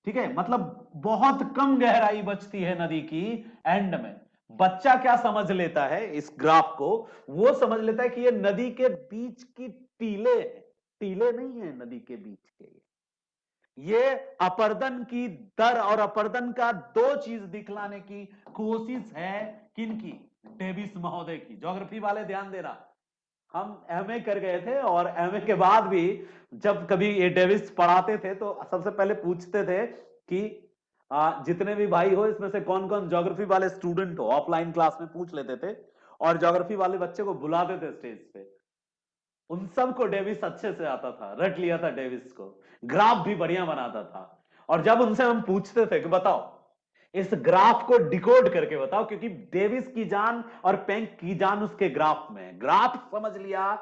ठीक है, मतलब बहुत कम गहराई बचती है नदी की एंड में। बच्चा क्या समझ लेता है इस ग्राफ को? वो समझ लेता है कि ये नदी के बीच की टीले हैं। टीले नहीं है नदी के बीच के, ये अपर्दन की दर और अपर्दन का दो चीज दिखलाने की कोशिश है। किनकी? डेविस महोदय की। ज्योग्राफी वाले ध्यान देना, हम एमए कर गए थे, और एमए के बाद भी जब कभी ये डेविस पढ़ाते थे तो सबसे पहले पूछते थे कि जितने भी भाई हो इसमें से कौन कौन ज्योग्राफी वाले स्टूडेंट हो, ऑफलाइन क्लास में पूछ लेते थे, और ज्योग्राफी वाले बच्चे को बुलाते थे स्टेज पे। उन सबको डेविस अच्छे से आता था, रट लिया था डेविस को, ग्राफ भी बढ़िया बनाता था। और जब उनसे हम पूछते थे कि बताओ इस ग्राफ को डिकोड करके बताओ, क्योंकि डेविस की जान और पेंक की जान उसके ग्राफ में है। ग्राफ समझ लिया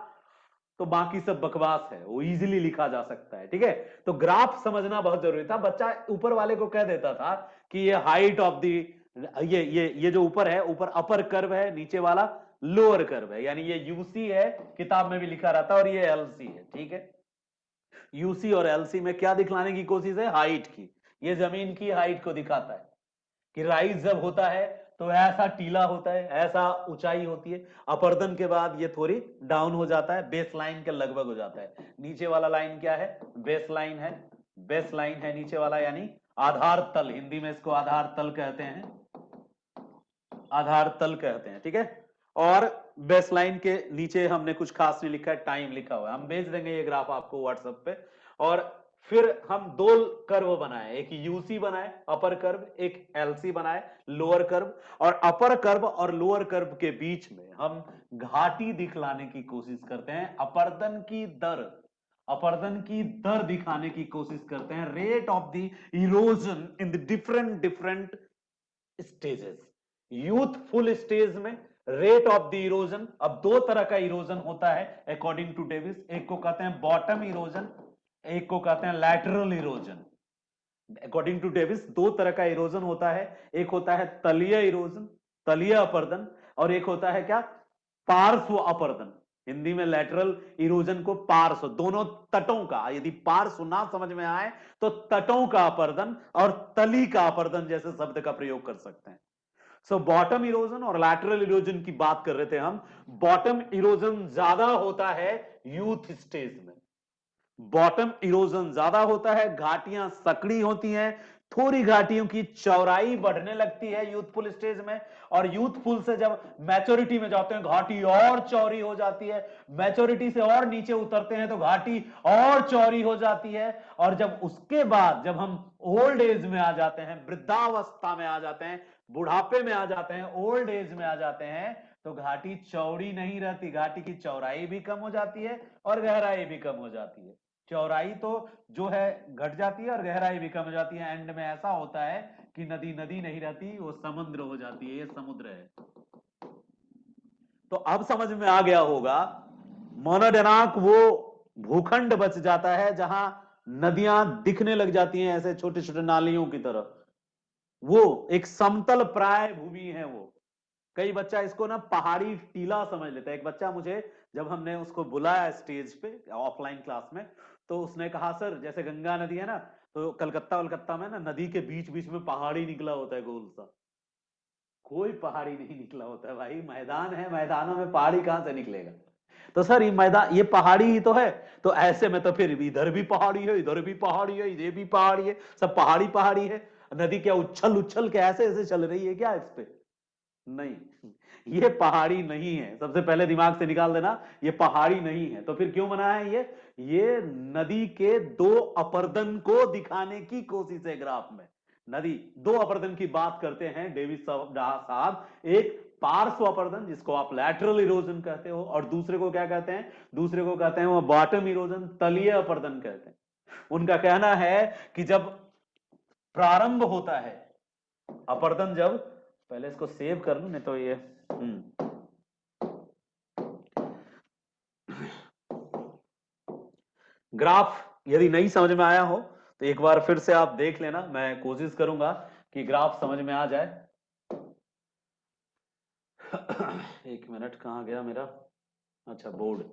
तो बाकी सब बकवास है, वो इजीली लिखा जा सकता है, ठीक है। तो ग्राफ समझना बहुत जरूरी था। बच्चा ऊपर वाले को कह देता था कि ये हाइट ऑफ दी, ये जो ऊपर है, ऊपर अपर कर्व है, नीचे वाला लोअर कर्व है, यानी ये यूसी है, किताब में भी लिखा रहता है, और ये एलसी है, ठीक है। यूसी और एलसी में क्या दिखलाने की कोशिश है? हाइट की। ये जमीन की हाइट को दिखाता है कि राइज जब होता है तो ऐसा टीला होता है, ऐसा ऊंचाई होती है। अपर्दन के बाद ये थोड़ी डाउन हो जाता है, बेस लाइन के लगभग हो जाता है। नीचे वाला लाइन क्या है? बेस लाइन है। बेस लाइन है नीचे वाला, यानी आधार तल, हिंदी में इसको आधार तल कहते हैं, आधार तल कहते हैं, ठीक है। और बेस लाइन के नीचे हमने कुछ खास नहीं लिखा है, टाइम लिखा हुआ है। हम भेज देंगे ये ग्राफ आपको व्हाट्सएप पे। और फिर हम दो कर्व बनाए, एक यूसी बनाए अपर कर्व, एक एलसी बनाए लोअर कर्व, और अपर कर्व और लोअर कर्व के बीच में हम घाटी दिखलाने की कोशिश करते हैं, अपर्दन की दर, अपर्दन की दर दिखाने की कोशिश करते हैं, rate of the erosion in the different different stages. Youthful stage में रेट ऑफ द इरोजन, अब दो तरह का इरोजन होता है अकॉर्डिंग टू डेविस, एक को कहते हैं बॉटम इरोजन, एक को कहते हैं lateral erosion. According to Davis दो तरह का इरोजन होता है, एक होता है तलीय इरोजन, तलीय अपर्दन, और एक होता है क्या? पार्श्व अपर्दन। हिंदी में लैटरल इरोजन को पार्श्व, दोनों तटों का, यदि पार्श्व ना समझ में आए तो तटों का अपर्दन और तली का अपर्दन जैसे शब्द का प्रयोग कर सकते हैं। सो बॉटम इरोजन और लैटरल इरोजन की बात कर रहे थे हम। बॉटम इरोजन ज्यादा होता है यूथ स्टेज में, बॉटम इरोजन ज्यादा होता है, घाटियां सकड़ी होती हैं, थोड़ी घाटियों की चौड़ाई बढ़ने लगती है यूथफुल स्टेज में, और यूथफुल से जब मैच्योरिटी में जाते हैं घाटी और चौड़ी हो जाती है, मैच्योरिटी से और नीचे उतरते हैं तो घाटी और चौड़ी हो जाती है, और जब उसके बाद जब हम ओल्ड एज में आ जाते हैं, वृद्धावस्था में आ जाते हैं, बुढ़ापे में आ जाते हैं, ओल्ड एज में आ जाते हैं, तो घाटी चौड़ी नहीं रहती, घाटी की चौड़ाई भी कम हो जाती है और गहराई भी कम हो जाती है। चौड़ाई तो जो है घट जाती है और गहराई भी कम हो जाती है। एंड में ऐसा होता है कि नदी नदी नहीं रहती, वो समुद्र हो जाती है, ये समुद्र है। तो अब समझ में आ गया होगा मोनोडेनाक वो भूखंड बच जाता है जहां नदियां दिखने लग जाती हैं ऐसे छोटे छोटे नालियों की तरह। वो एक समतल प्राय भूमि है वो। कई बच्चा इसको ना पहाड़ी टीला समझ लेता है। एक बच्चा मुझे, जब हमने उसको बुलाया स्टेज पे ऑफलाइन क्लास में, तो उसने कहा सर जैसे गंगा नदी है ना, तो कलकत्ता वलकत्ता में ना नदी के बीच बीच में पहाड़ी निकला होता है गोल सा। कोई पहाड़ी नहीं निकला होता है भाई, मैदान है, मैदानों में पहाड़ी कहां से निकलेगा। तो सर ये मैदान, ये पहाड़ी ही तो है। तो ऐसे में तो फिर इधर भी पहाड़ी है, इधर भी पहाड़ी है, ये भी पहाड़ी है, सब पहाड़ी पहाड़ी है। नदी क्या उछल उछल के ऐसे ऐसे चल रही है क्या इस पे? नहीं, ये पहाड़ी नहीं है, सबसे पहले दिमाग से निकाल देना, ये पहाड़ी नहीं है। तो फिर क्यों बना है ये नदी के दो अपर्दन को दिखाने की कोशिश है ग्राफ में। नदी दो अपर्दन की बात करते हैं डेविस साहब, एक पार्श्व अपर्दन जिसको आप लैटरल इरोजन कहते हो, और दूसरे को क्या कहते हैं? दूसरे को कहते हैं वो बॉटम इरोजन, तलीय अपर्दन कहते हैं। उनका कहना है कि जब प्रारंभ होता है अपर्दन, जब, पहले इसको सेव कर लूं नहीं तो ये ग्राफ यदि नहीं समझ में आया हो तो एक बार फिर से आप देख लेना, मैं कोशिश करूंगा कि ग्राफ समझ में आ जाए। एक मिनट, कहां गया मेरा, अच्छा बोर्ड।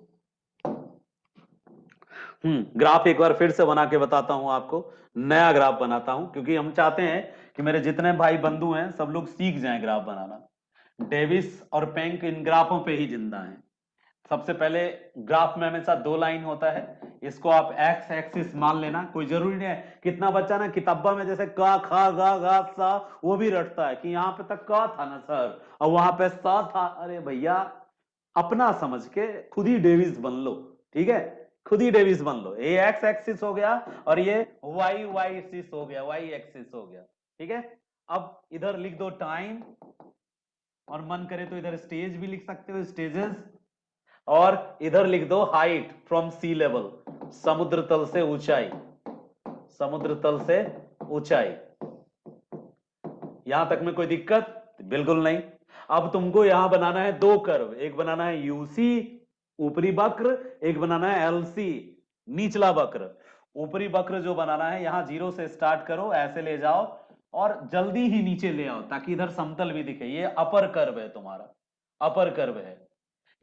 ग्राफ एक बार फिर से बना के बताता हूं आपको, नया ग्राफ बनाता हूं, क्योंकि हम चाहते हैं कि मेरे जितने भाई बंधु हैं सब लोग सीख जाएं ग्राफ बनाना। डेविस और पेंक इन ग्राफों पे ही जिंदा हैं। सबसे पहले ग्राफ में हमेशा दो लाइन होता है, इसको आप एक्स एक्सिस मान लेना। कोई जरूरी नहीं है, कितना बच्चा ना किताबा में जैसे का खा गा गा सा वो भी रटता है कि यहाँ पे तक का था ना सर और वहां पे सा था। अरे भैया, अपना समझ के खुद ही डेविस बन लो, ठीक है? खुद ही डेविस बन लो। ये एक्स एक्सिस हो गया और ये वाई वाई एक्सिस हो गया, वाई एक्सिस हो गया, ठीक है? अब इधर लिख दो टाइम, और मन करे तो इधर स्टेज भी लिख सकते हो, स्टेजेस। और इधर लिख दो हाइट फ्रॉम सी लेवल, समुद्र तल से ऊंचाई, समुद्र तल से ऊंचाई। यहां तक में कोई दिक्कत? बिल्कुल नहीं। अब तुमको यहां बनाना है दो कर्व, एक बनाना है यूसी ऊपरी वक्र, एक बनाना है एलसी निचला वक्र। ऊपरी वक्र जो बनाना है, यहां जीरो से स्टार्ट करो, ऐसे ले जाओ और जल्दी ही नीचे ले आओ ताकि इधर समतल भी दिखे। ये अपर कर्व है तुम्हारा, अपर कर्व है।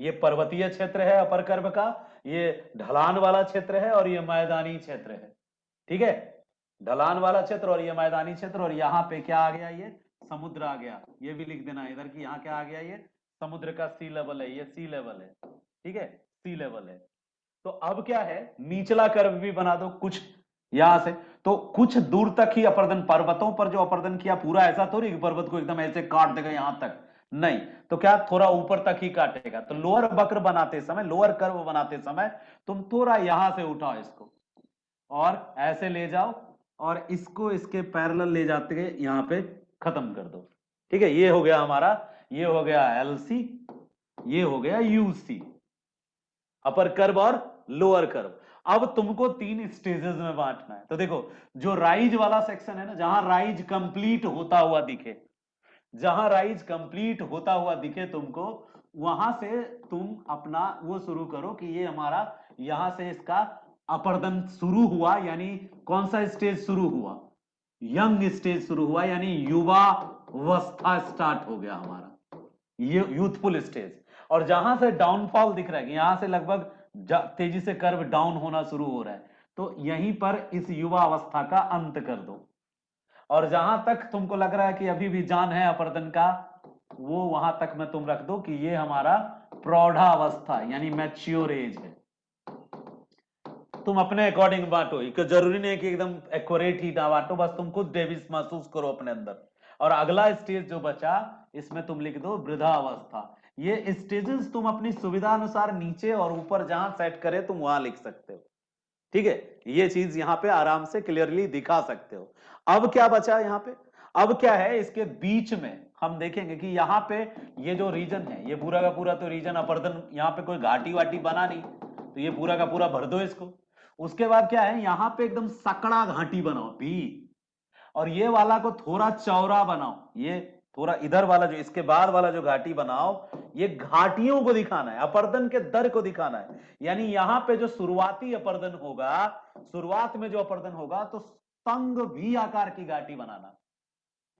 ये पर्वतीय क्षेत्र है अपर कर्व का, ये ढलान वाला क्षेत्र है और ये मैदानी क्षेत्र है, ठीक है? ढलान वाला क्षेत्र और ये मैदानी क्षेत्र, और यहाँ पे क्या आ गया? ये समुद्र आ गया। ये भी लिख देना इधर की, यहाँ क्या आ गया? ये समुद्र का सी लेवल है, ये सी लेवल है, ठीक है? सी लेवल है। तो अब क्या है, निचला कर्व भी बना दो कुछ यहां से। तो कुछ दूर तक ही अपर्दन, पर्वतों पर जो अपर्दन किया पूरा ऐसा थोड़ी कि पर्वत को एकदम ऐसे काट देगा यहां तक, नहीं। तो क्या, थोड़ा ऊपर तक ही काटेगा। तो लोअर वक्र बनाते समय, लोअर कर्व बनाते समय तुम थोड़ा यहां से उठाओ इसको और ऐसे ले जाओ और इसको इसके पैरेलल ले जाते हुए यहां पे खत्म कर दो, ठीक है? ये हो गया हमारा, ये हो गया एलसी, ये हो गया यूसी, अपर कर्व और लोअर कर्व। अब तुमको तीन स्टेजेस में बांटना है। तो देखो, जो राइज वाला सेक्शन है ना, जहां राइज कंप्लीट होता हुआ दिखे, जहां राइज कंप्लीट होता हुआ दिखे तुमको, वहां से तुम अपना वो शुरू करो कि ये हमारा यहां से इसका अपर्दन शुरू हुआ, यानी कौन सा स्टेज शुरू हुआ? यंग स्टेज शुरू हुआ, यानी युवा अवस्था स्टार्ट हो गया हमारा, ये यूथफुल स्टेज। और जहां से डाउनफॉल दिख रहा है, यहां से लगभग तेजी से कर्व डाउन होना शुरू हो रहा है, तो यहीं पर इस युवा अवस्था का अंत कर दो। और जहां तक तुमको लग रहा है कि अभी भी जान है अपर्दन का, वो वहां तक में तुम रख दो कि ये हमारा प्रौढ़ावस्था यानी मैच्योर एज है। तुम अपने अकॉर्डिंग बांटो, एक जरूरी नहीं है कि एकदम एक्यूरेट ही ना बांटो, बस तुम खुद डेविस महसूस करो अपने अंदर। और अगला स्टेज जो बचा, इसमें तुम लिख दो वृद्धावस्था। ये स्टेजेस तुम अपनी सुविधा अनुसार नीचे और ऊपर जहां सेट करे तुम वहां लिख सकते हो, ठीक है? ये चीज यहां पे आराम से क्लियरली दिखा सकते हो। अब क्या बचा यहां पे? अब क्या है, इसके बीच में हम देखेंगे कि यहाँ पे ये जो रीजन है, ये पूरा का पूरा तो रीजन अपर्दन, यहाँ पे कोई घाटी वाटी बना नहीं, तो ये पूरा का पूरा भर दो इसको। उसके बाद क्या है, यहाँ पे एकदम सकड़ा घाटी बनाओ भी, और ये वाला को थोड़ा चौड़ा बनाओ, ये थोड़ा इधर वाला जो इसके बाद वाला जो घाटी बनाओ, ये घाटियों को दिखाना है, अपर्दन के दर को दिखाना है। यानी यहां पे जो शुरुआती अपर्दन होगा, शुरुआत में जो अपर्दन होगा तो तंग भी आकार की घाटी बनाना,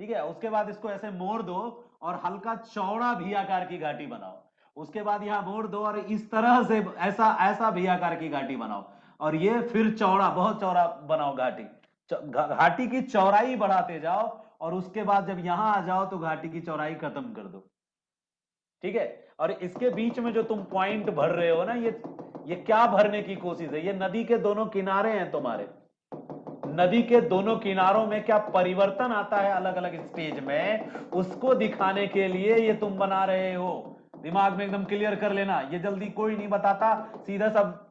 ठीक है। उसके बाद इसको ऐसे मोड़ दो और हल्का चौड़ा भी आकार की घाटी बनाओ। उसके बाद यहां मोड़ दो और इस तरह से ऐसा ऐसा भी आकार की घाटी बनाओ, और ये फिर चौड़ा, बहुत चौड़ा बनाओ घाटी। घाटी की चौड़ाई बढ़ाते जाओ, और उसके बाद जब यहां आ जाओ तो घाटी की चौड़ाई खत्म कर दो, ठीक है। और इसके बीच में जो तुम पॉइंट भर रहे हो ना, ये क्या भरने की कोशिश है? ये नदी के दोनों किनारे हैं तुम्हारे। नदी के दोनों किनारों में क्या परिवर्तन आता है अलग अलग स्टेज में, उसको दिखाने के लिए ये तुम बना रहे हो। दिमाग में एकदम क्लियर कर लेना, ये जल्दी कोई नहीं बताता, सीधा सब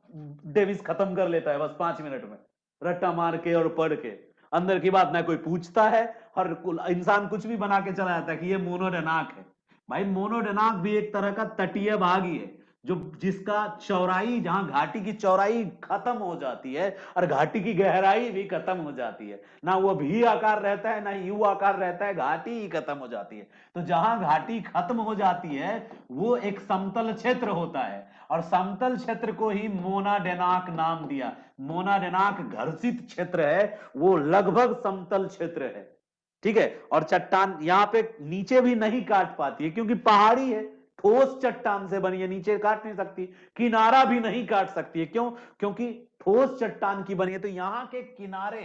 डेविस खत्म कर लेता है बस 5 मिनट में, रट्टा मार के और पढ़ के। अंदर की बात ना कोई पूछता है, और इंसान कुछ भी बना के चला जाता है कि ये मोनोडेनाक है। भाई मोनोडेनाक भी एक तरह का तटीय भाग ही है, जो जिसका चौड़ाई, जहां घाटी की चौड़ाई खत्म हो जाती है और घाटी की गहराई भी खत्म हो जाती है, ना वो भी आकार रहता है ना यू आकार रहता है, घाटी ही खत्म हो जाती है। तो जहां घाटी खत्म हो जाती है वो एक समतल क्षेत्र होता है, और समतल क्षेत्र को ही मोनाडेनाक नाम दिया। मोनाडेनाक घर्षित क्षेत्र है, वो लगभग समतल क्षेत्र है, ठीक है। और चट्टान यहां पे नीचे भी नहीं काट पाती है क्योंकि पहाड़ी है, ठोस चट्टान से बनी है, नीचे काट नहीं सकती। किनारा भी नहीं काट सकती है, क्यों? क्योंकि ठोस चट्टान की बनी है। तो यहां के किनारे,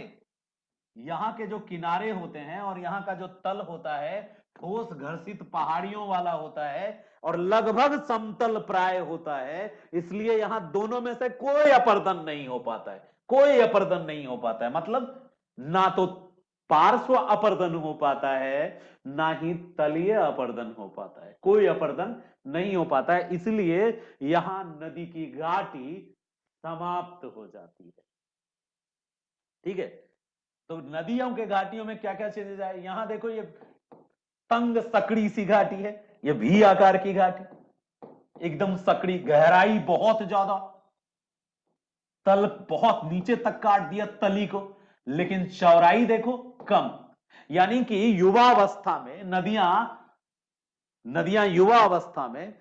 यहां के जो किनारे होते हैं और यहां का जो तल होता है, ठोस घर्षित पहाड़ियों वाला होता है और लगभग समतल प्राय होता है। इसलिए यहां दोनों में से कोई अपर्दन नहीं हो पाता है, कोई अपर्दन नहीं हो पाता है। मतलब ना तो पार्श्व अपर्दन हो पाता है, ना ही तलीय अपर्दन हो पाता है, कोई अपर्दन नहीं हो पाता है। इसलिए यहां नदी की घाटी समाप्त हो जाती है, ठीक है। तो नदियों के घाटियों में क्या क्या चीजें जाए, यहां देखो ये तंग सकड़ी सी घाटी है, ये भी आकार की घाटी, एकदम सकड़ी, गहराई बहुत ज्यादा, तल बहुत नीचे तक काट दिया तली को, लेकिन चौड़ाई देखो कम। यानी कि युवावस्था में नदियां युवा अवस्था में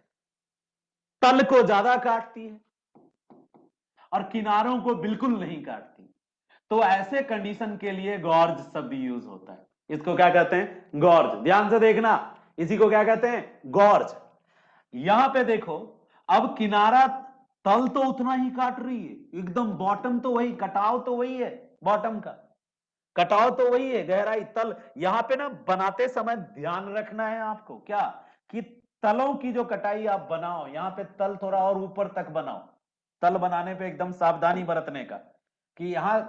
तल को ज्यादा काटती है और किनारों को बिल्कुल नहीं काटती। तो ऐसे कंडीशन के लिए गॉर्ज शब्द यूज होता है। इसको क्या कहते हैं? गॉर्ज। ध्यान से देखना, इसी को क्या कहते हैं? गॉर्ज। यहां पे देखो, अब किनारा, तल तो उतना ही काट रही है, एकदम बॉटम तो वही, कटाव तो वही है, बॉटम का कटाव तो वही है, गहराई, तल। यहां पे ना बनाते समय ध्यान रखना है आपको, क्या कि तलों की जो कटाई आप बनाओ, यहां पे तल थोड़ा और ऊपर तक बनाओ। तल बनाने पे एकदम सावधानी बरतने का, कि यहां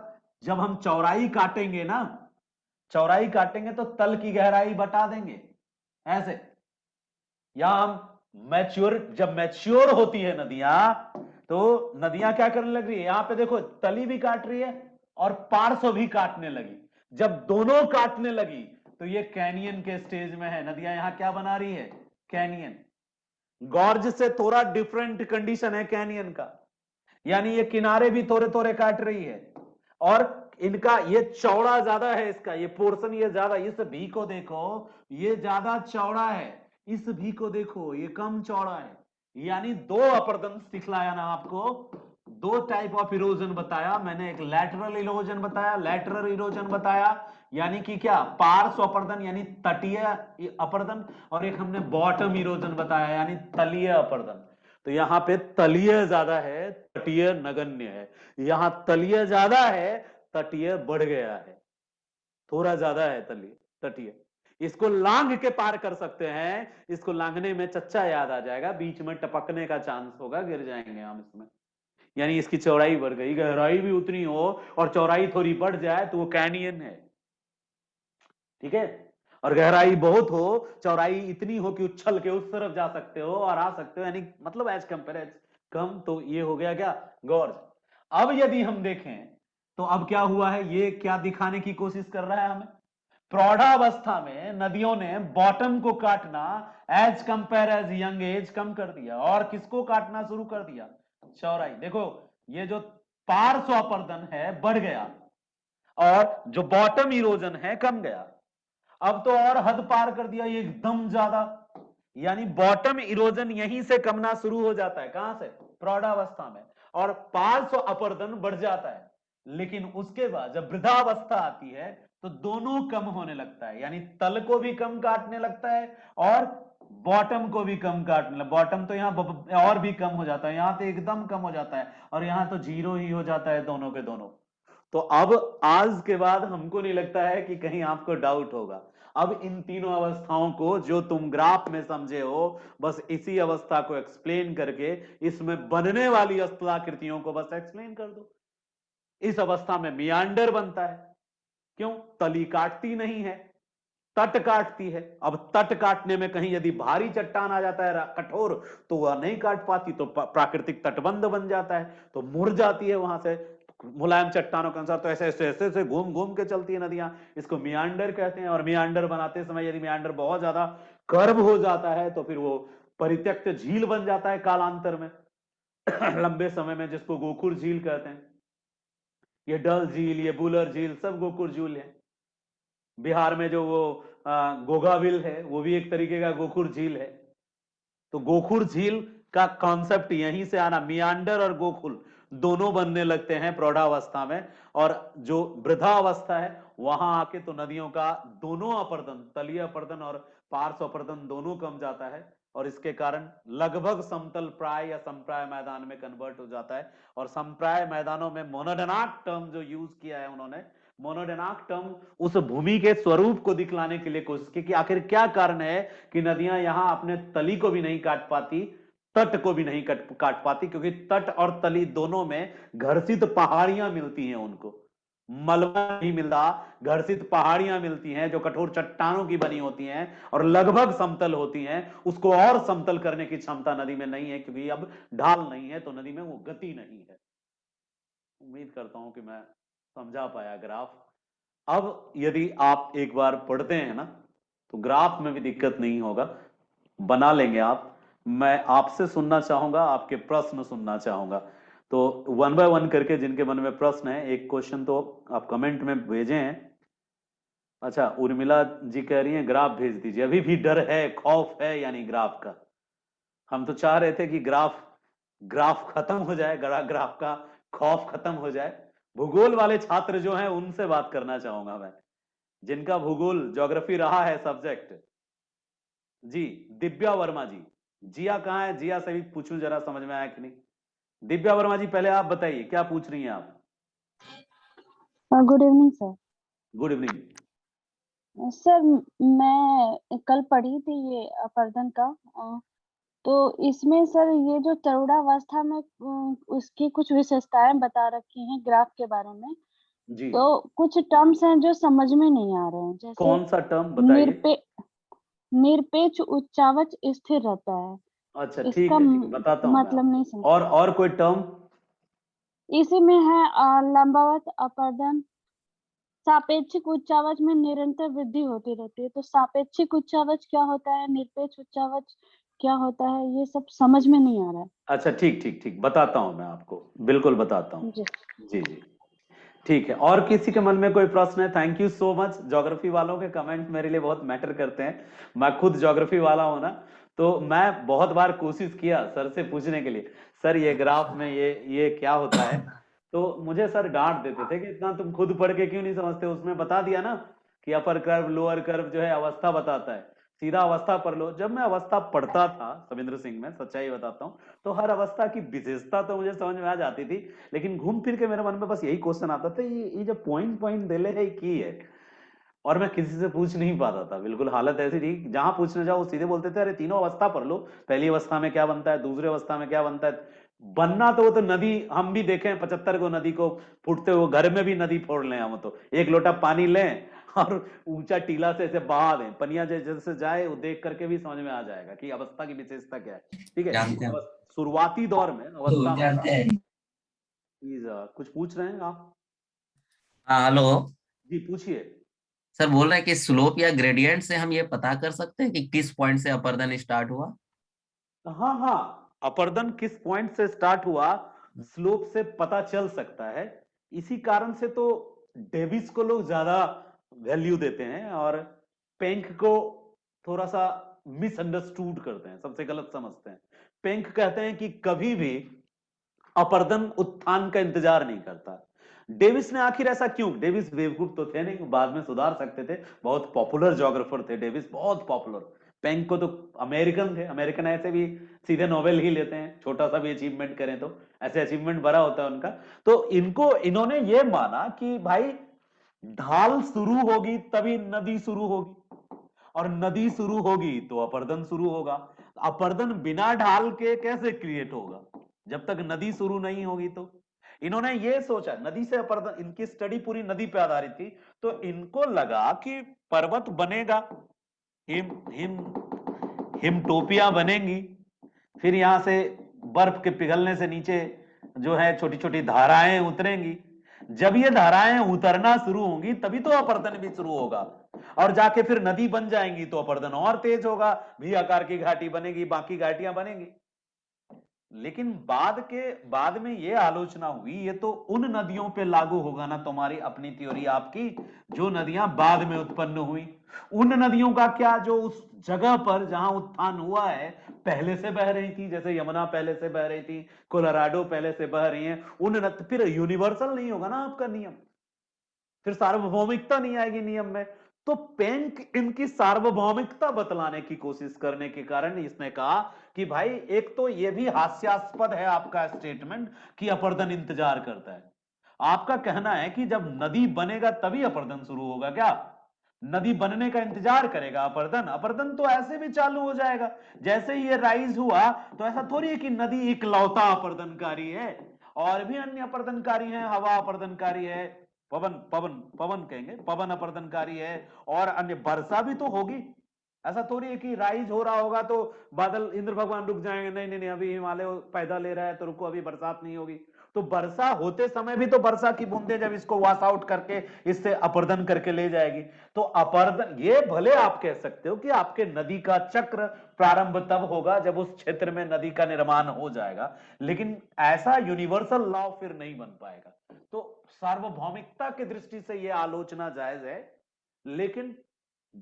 जब हम चौड़ाई काटेंगे ना, चौड़ाई काटेंगे तो तल की गहराई बता देंगे ऐसे। यहां हम मैच्योर, जब मैच्योर होती है नदियां, तो नदियां क्या करने लग रही है, यहां पे देखो तली भी काट रही है और पार्श्व भी काटने लगी। जब दोनों काटने लगी तो ये कैनियन के स्टेज में है। नदियां यहां क्या बना रही है? कैनियन। गॉर्ज से थोड़ा डिफरेंट कंडीशन है कैनियन का, यानी ये किनारे भी थोड़े थोड़े काट रही है, और इनका ये चौड़ा ज्यादा है, इसका ये पोर्शन ये ज्यादा। इस भी को देखो, ये ज्यादा चौड़ा है, इस भी को देखो ये कम चौड़ा है। यानी दो अपर्दन सिखलाया ना आपको, दो टाइप ऑफ इरोजन बताया मैंने। एक लैटरल इरोजन बताया, लैटरल इरोजन बताया यानी कि क्या, पार्श्व अपर्दन यानी तटीय अपर्दन, और एक हमने बॉटम इरोजन बताया यानी तलीय अपर्दन। तो यहां पे तलीय ज्यादा है, तटीय नगण्य है। यहां तलीय ज्यादा है, तटीय बढ़ गया है, थोड़ा ज्यादा है तलीय, तटीय। इसको लांग के पार कर सकते हैं, इसको लांघने में चच्चा याद आ जाएगा, बीच में टपकने का चांस होगा, गिर जाएंगे हम इसमें। यानी इसकी चौड़ाई बढ़ गई, गहराई भी उतनी हो और चौड़ाई थोड़ी बढ़ जाए तो वो कैनियन है, ठीक है। और गहराई बहुत हो, चौड़ाई इतनी हो कि उछल के उस तरफ जा सकते हो और आ सकते हो, यानी मतलब एज कंपेयर कम, तो ये हो गया क्या? गॉर्ज। अब यदि हम देखें तो अब क्या हुआ है, ये क्या दिखाने की कोशिश कर रहा है हमें? प्रौढ़ावस्था में नदियों ने बॉटम को काटना as compare as young age कम कर दिया, और किसको काटना शुरू कर दिया? चौड़ाई। देखो ये जो पार्श्व अपर्दन है बढ़ गया, और जो बॉटम इरोजन है कम गया। अब तो और हद पार कर दिया ये एकदम ज्यादा, यानी बॉटम इरोजन यहीं से कमना शुरू हो जाता है, कहां से, प्रौढ़ावस्था में, और पार्श्व अपरदन बढ़ जाता है। लेकिन उसके बाद जब वृद्धावस्था आती है तो दोनों कम होने लगता है, यानी तल को भी कम काटने लगता है और बॉटम को भी कम काटने लगता है। बॉटम तो यहाँ और भी कम हो जाता है, यहाँ तो एकदम कम हो जाता है, और यहाँ तो जीरो ही हो जाता है दोनों के दोनों। तो अब आज के बाद हमको नहीं लगता है कि कहीं आपको डाउट होगा। अब इन तीनों अवस्थाओं को जो तुम ग्राफ में समझे हो, बस इसी अवस्था को एक्सप्लेन करके इसमें बनने वाली स्थलाकृतियों को बस एक्सप्लेन कर दो। इस अवस्था में मियांडर बनता है, क्यों, तली काटती नहीं है, तट काटती है। अब तट काटने में कहीं यदि भारी चट्टान आ जाता है कठोर, तो वह नहीं काट पाती, तो प्राकृतिक तटबंध बन जाता है, तो मुड़ जाती है वहां से मुलायम चट्टानों के अनुसार। तो ऐसे ऐसे ऐसे ऐसे घूम घूम के चलती है नदियां, इसको मियांडर कहते हैं। और मियांडर बनाते समय यदि मियांडर बहुत ज्यादा कर्व हो जाता है तो फिर वो परित्यक्त झील बन जाता है कालांतर में लंबे समय में, जिसको गोखुर झील कहते हैं। ये डल झील, ये बुलर झील, सब गोखुर झील है। बिहार में जो वो गोगाविल है, वो भी एक तरीके का गोखुर झील है। तो गोखुर झील का कॉन्सेप्ट यहीं से आना, मियांडर और गोकुल दोनों बनने लगते हैं प्रौढ़ावस्था में, और जो वृद्धावस्था है वहां आके तो नदियों का दोनों अपर्दन, तलीय अपर्दन और पार्श्व अपर्दन दोनों कम जाता है, और इसके कारण लगभग समतल प्राय या संप्राय मैदान में कन्वर्ट हो जाता है। और संप्राय मैदानों में मोनोडोनाक टर्म जो यूज किया है उन्होंने, मोनोडोनाक टर्म उस भूमि के स्वरूप को दिखलाने के लिए कोशिश की कि आखिर क्या कारण है कि नदियां यहां अपने तली को भी नहीं काट पाती, तट को भी नहीं काट पाती, क्योंकि तट और तली दोनों में घर्षित पहाड़ियां मिलती हैं उनको, मलबा नहीं मिलता, घर्षित पहाड़ियां मिलती हैं जो कठोर चट्टानों की बनी होती हैं और लगभग समतल होती हैं। उसको और समतल करने की क्षमता नदी में नहीं है, क्योंकि अब ढाल नहीं है तो नदी में वो गति नहीं है। उम्मीद करता हूं कि मैं समझा पाया ग्राफ। अब यदि आप एक बार पढ़ते हैं ना, तो ग्राफ में भी दिक्कत नहीं होगा, बना लेंगे आप। मैं आपसे सुनना चाहूंगा, आपके प्रश्न सुनना चाहूंगा। तो वन बाय वन करके जिनके मन में प्रश्न है, एक क्वेश्चन तो आप कमेंट में भेजे हैं। अच्छा, उर्मिला जी कह रही हैं ग्राफ भेज दीजिए, अभी भी डर है, खौफ है यानी ग्राफ का। हम तो चाह रहे थे कि ग्राफ ग्राफ खत्म हो जाए, ग्राफ का खौफ खत्म हो जाए। भूगोल वाले छात्र जो हैं उनसे बात करना चाहूंगा मैं, जिनका भूगोल ज्योग्राफी रहा है सब्जेक्ट। जी, दिव्या वर्मा जी। जिया कहाँ है, जिया से भी पूछूं जरा, समझ में आया कि नहीं। दिव्या वर्मा जी, पहले आप बताइए क्या पूछ रही हैं आप। Good evening sir. Good evening. Sir मैं कल पढ़ी थी ये अपरदन का, तो इसमें सर ये जो तरुणावस्था में उसकी कुछ विशेषताएं बता रखी हैं ग्राफ के बारे में, जी, तो कुछ टर्म्स हैं जो समझ में नहीं आ रहे हैं, जैसे कौन सा टर्म बताइए। निरपेक्ष उच्चावच स्थिर रहता है, अच्छा, इसका ठीक है, बताता हूं मैं मतलब नहीं आपको। समझ। और कोई टर्म। इसी में है लंबावत अपरदन, सापेक्षिक उच्चावच में निरंतर वृद्धि होती रहती है। तो सापेक्षिक उच्चावच क्या होता है, निरपेक्ष उच्चावच क्या होता है, ये सब समझ में नहीं आ रहा है। अच्छा, ठीक ठीक ठीक, बताता हूं मैं आपको, बिल्कुल बताता हूं। जी जी जी, ठीक है। और किसी के मन में कोई प्रश्न है? Thank you so much. Geography वालों के कमेंट मेरे लिए बहुत मैटर करते हैं। मैं खुद ज्योग्राफी वाला हूं ना, तो मैं बहुत बार कोशिश किया सर से पूछने के लिए, सर ये ग्राफ में ये क्या होता है। तो मुझे सर डांट देते थे कि इतना तुम खुद पढ़ के क्यों नहीं समझते, उसमें बता दिया ना कि अपर कर्व लोअर कर्व जो है अवस्था बताता है, सीधा अवस्था पढ़ लो। जब मैं अवस्था पढ़ता था सविंद्र सिंह में, सच्चाई बताता हूँ, तो हर अवस्था की विशेषता तो मुझे समझ में आ जाती थी, लेकिन घूम फिर के मेरे मन में बस यही क्वेश्चन आता था, ये जो पॉइंट पॉइंट दिले है की है, और मैं किसी से पूछ नहीं पाता था। बिल्कुल हालत ऐसी थी, जहां पूछने जाओ सीधे बोलते थे अरे तीनों अवस्था पढ़ लो, पहली अवस्था में क्या बनता है, दूसरी अवस्था में क्या बनता है। बनना तो वो तो नदी हम भी देखें 75 को नदी को फूटते हुए, घर में भी नदी फोड़ लें हम तो, एक लोटा पानी लें और ऊंचा टीला से ऐसे बहा दें, पनिया जैसे जाए वो देख करके भी समझ में आ जाएगा कि अवस्था की विशेषता क्या है। ठीक है, जानते हैं। शुरुआती दौर में अवस्था होता जानते है। हैं। प्लीज, कुछ पूछ रहे हैं आप? हाँ, हेलो। जी पूछिए। सर बोल रहे हैं कि स्लोप या ग्रेडियंट से हम ये पता कर सकते हैं कि किस पॉइंट से अपरदन स्टार्ट हुआ। हाँ हाँ, अपरदन किस पॉइंट से स्टार्ट हुआ स्लोप से पता चल सकता है। इसी कारण से तो डेविस को लोग ज्यादा वैल्यू देते हैं, और पेंक को थोड़ा सा मिसअंडरस्टूड करते हैं, सबसे गलत समझते हैं। पेंक कहते हैं कि कभी भी अपर्दन उत्थान का इंतजार नहीं करता। डेविस ने आखिर ऐसा क्यों? डेविस बेवकूफ तो थे नहीं, बाद में सुधार सकते थे, बहुत पॉपुलर ज्योग्राफर थे डेविस, बहुत पॉपुलर। पेंक को तो अमेरिकन थे, अमेरिकन ऐसे भी सीधे नोबेल ही लेते हैं, छोटा सा भी अचीवमेंट करें तो ऐसे अचीवमेंट बड़ा होता है उनका। तो इन्होंने ये माना कि भाई ढाल शुरू होगी तभी नदी शुरू होगी, और नदी शुरू होगी तो अपर्दन शुरू होगा। अपर्दन बिना ढाल के कैसे क्रिएट होगा जब तक नदी शुरू नहीं होगी? तो इन्होंने ये सोचा, नदी से अपर्दन, इनकी स्टडी पूरी नदी पे आधारित थी, तो इनको लगा कि पर्वत बनेगा, हिम हिम हिमटोपियां बनेंगी, फिर यहां से बर्फ के पिघलने से नीचे जो है छोटी छोटी धाराएं उतरेंगी। जब ये धाराएं उतरना शुरू होंगी तभी तो अपर्दन भी शुरू होगा, और जाके फिर नदी बन जाएंगी तो अपर्दन और तेज होगा, वी आकार की घाटी बनेगी, बाकी घाटियां बनेंगी। लेकिन बाद में ये आलोचना हुई, ये तो उन नदियों पे लागू होगा ना तुम्हारी अपनी थ्योरी आपकी, जो नदियां बाद में उत्पन्न हुई। उन नदियों का क्या जो उस जगह पर जहां उत्थान हुआ है पहले से बह रही थी, जैसे यमुना पहले से बह रही थी, कोलोराडो पहले से बह रही है, फिर यूनिवर्सल नहीं होगा ना आपका नियम, फिर सार्वभौमिकता नहीं आएगी नियम में। तो पेंक इनकी सार्वभौमिकता बतलाने की कोशिश करने के कारण इसने कहा कि भाई एक तो यह भी हास्यास्पद है आपका स्टेटमेंट कि अपर्दन इंतजार करता है। आपका कहना है कि जब नदी बनेगा तभी अपर्दन शुरू होगा, क्या नदी बनने का इंतजार करेगा अपर्दन? अपर्दन तो ऐसे भी चालू हो जाएगा, जैसे ही ये राइज हुआ तो ऐसा थोड़ी है कि नदी इकलौता अपर्दनकारी है, और भी अन्य अपर्दनकारी हैं, हवा अपर्दनकारी है, पवन पवन पवन कहेंगे, पवन अपर्दनकारी है, और अन्य वर्षा भी तो होगी। ऐसा थोड़ी है कि राइज हो रहा होगा तो बादल, इंद्र भगवान रुक जाएंगे, नहीं नहीं नहीं अभी हिमालय पैदा ले रहा है तो रुको, अभी बरसात नहीं होगी। तो वर्षा होते समय भी तो वर्षा की बूंदें जब इसको वॉश आउट करके इससे अपर्दन करके ले जाएगी। तो अपर्दन, ये भले आप कह सकते हो कि आपके नदी का चक्र प्रारंभ तब होगा जब उस क्षेत्र में नदी का निर्माण हो जाएगा, लेकिन ऐसा यूनिवर्सल लॉ फिर नहीं बन पाएगा। तो सार्वभौमिकता की दृष्टि से यह आलोचना जायज है, लेकिन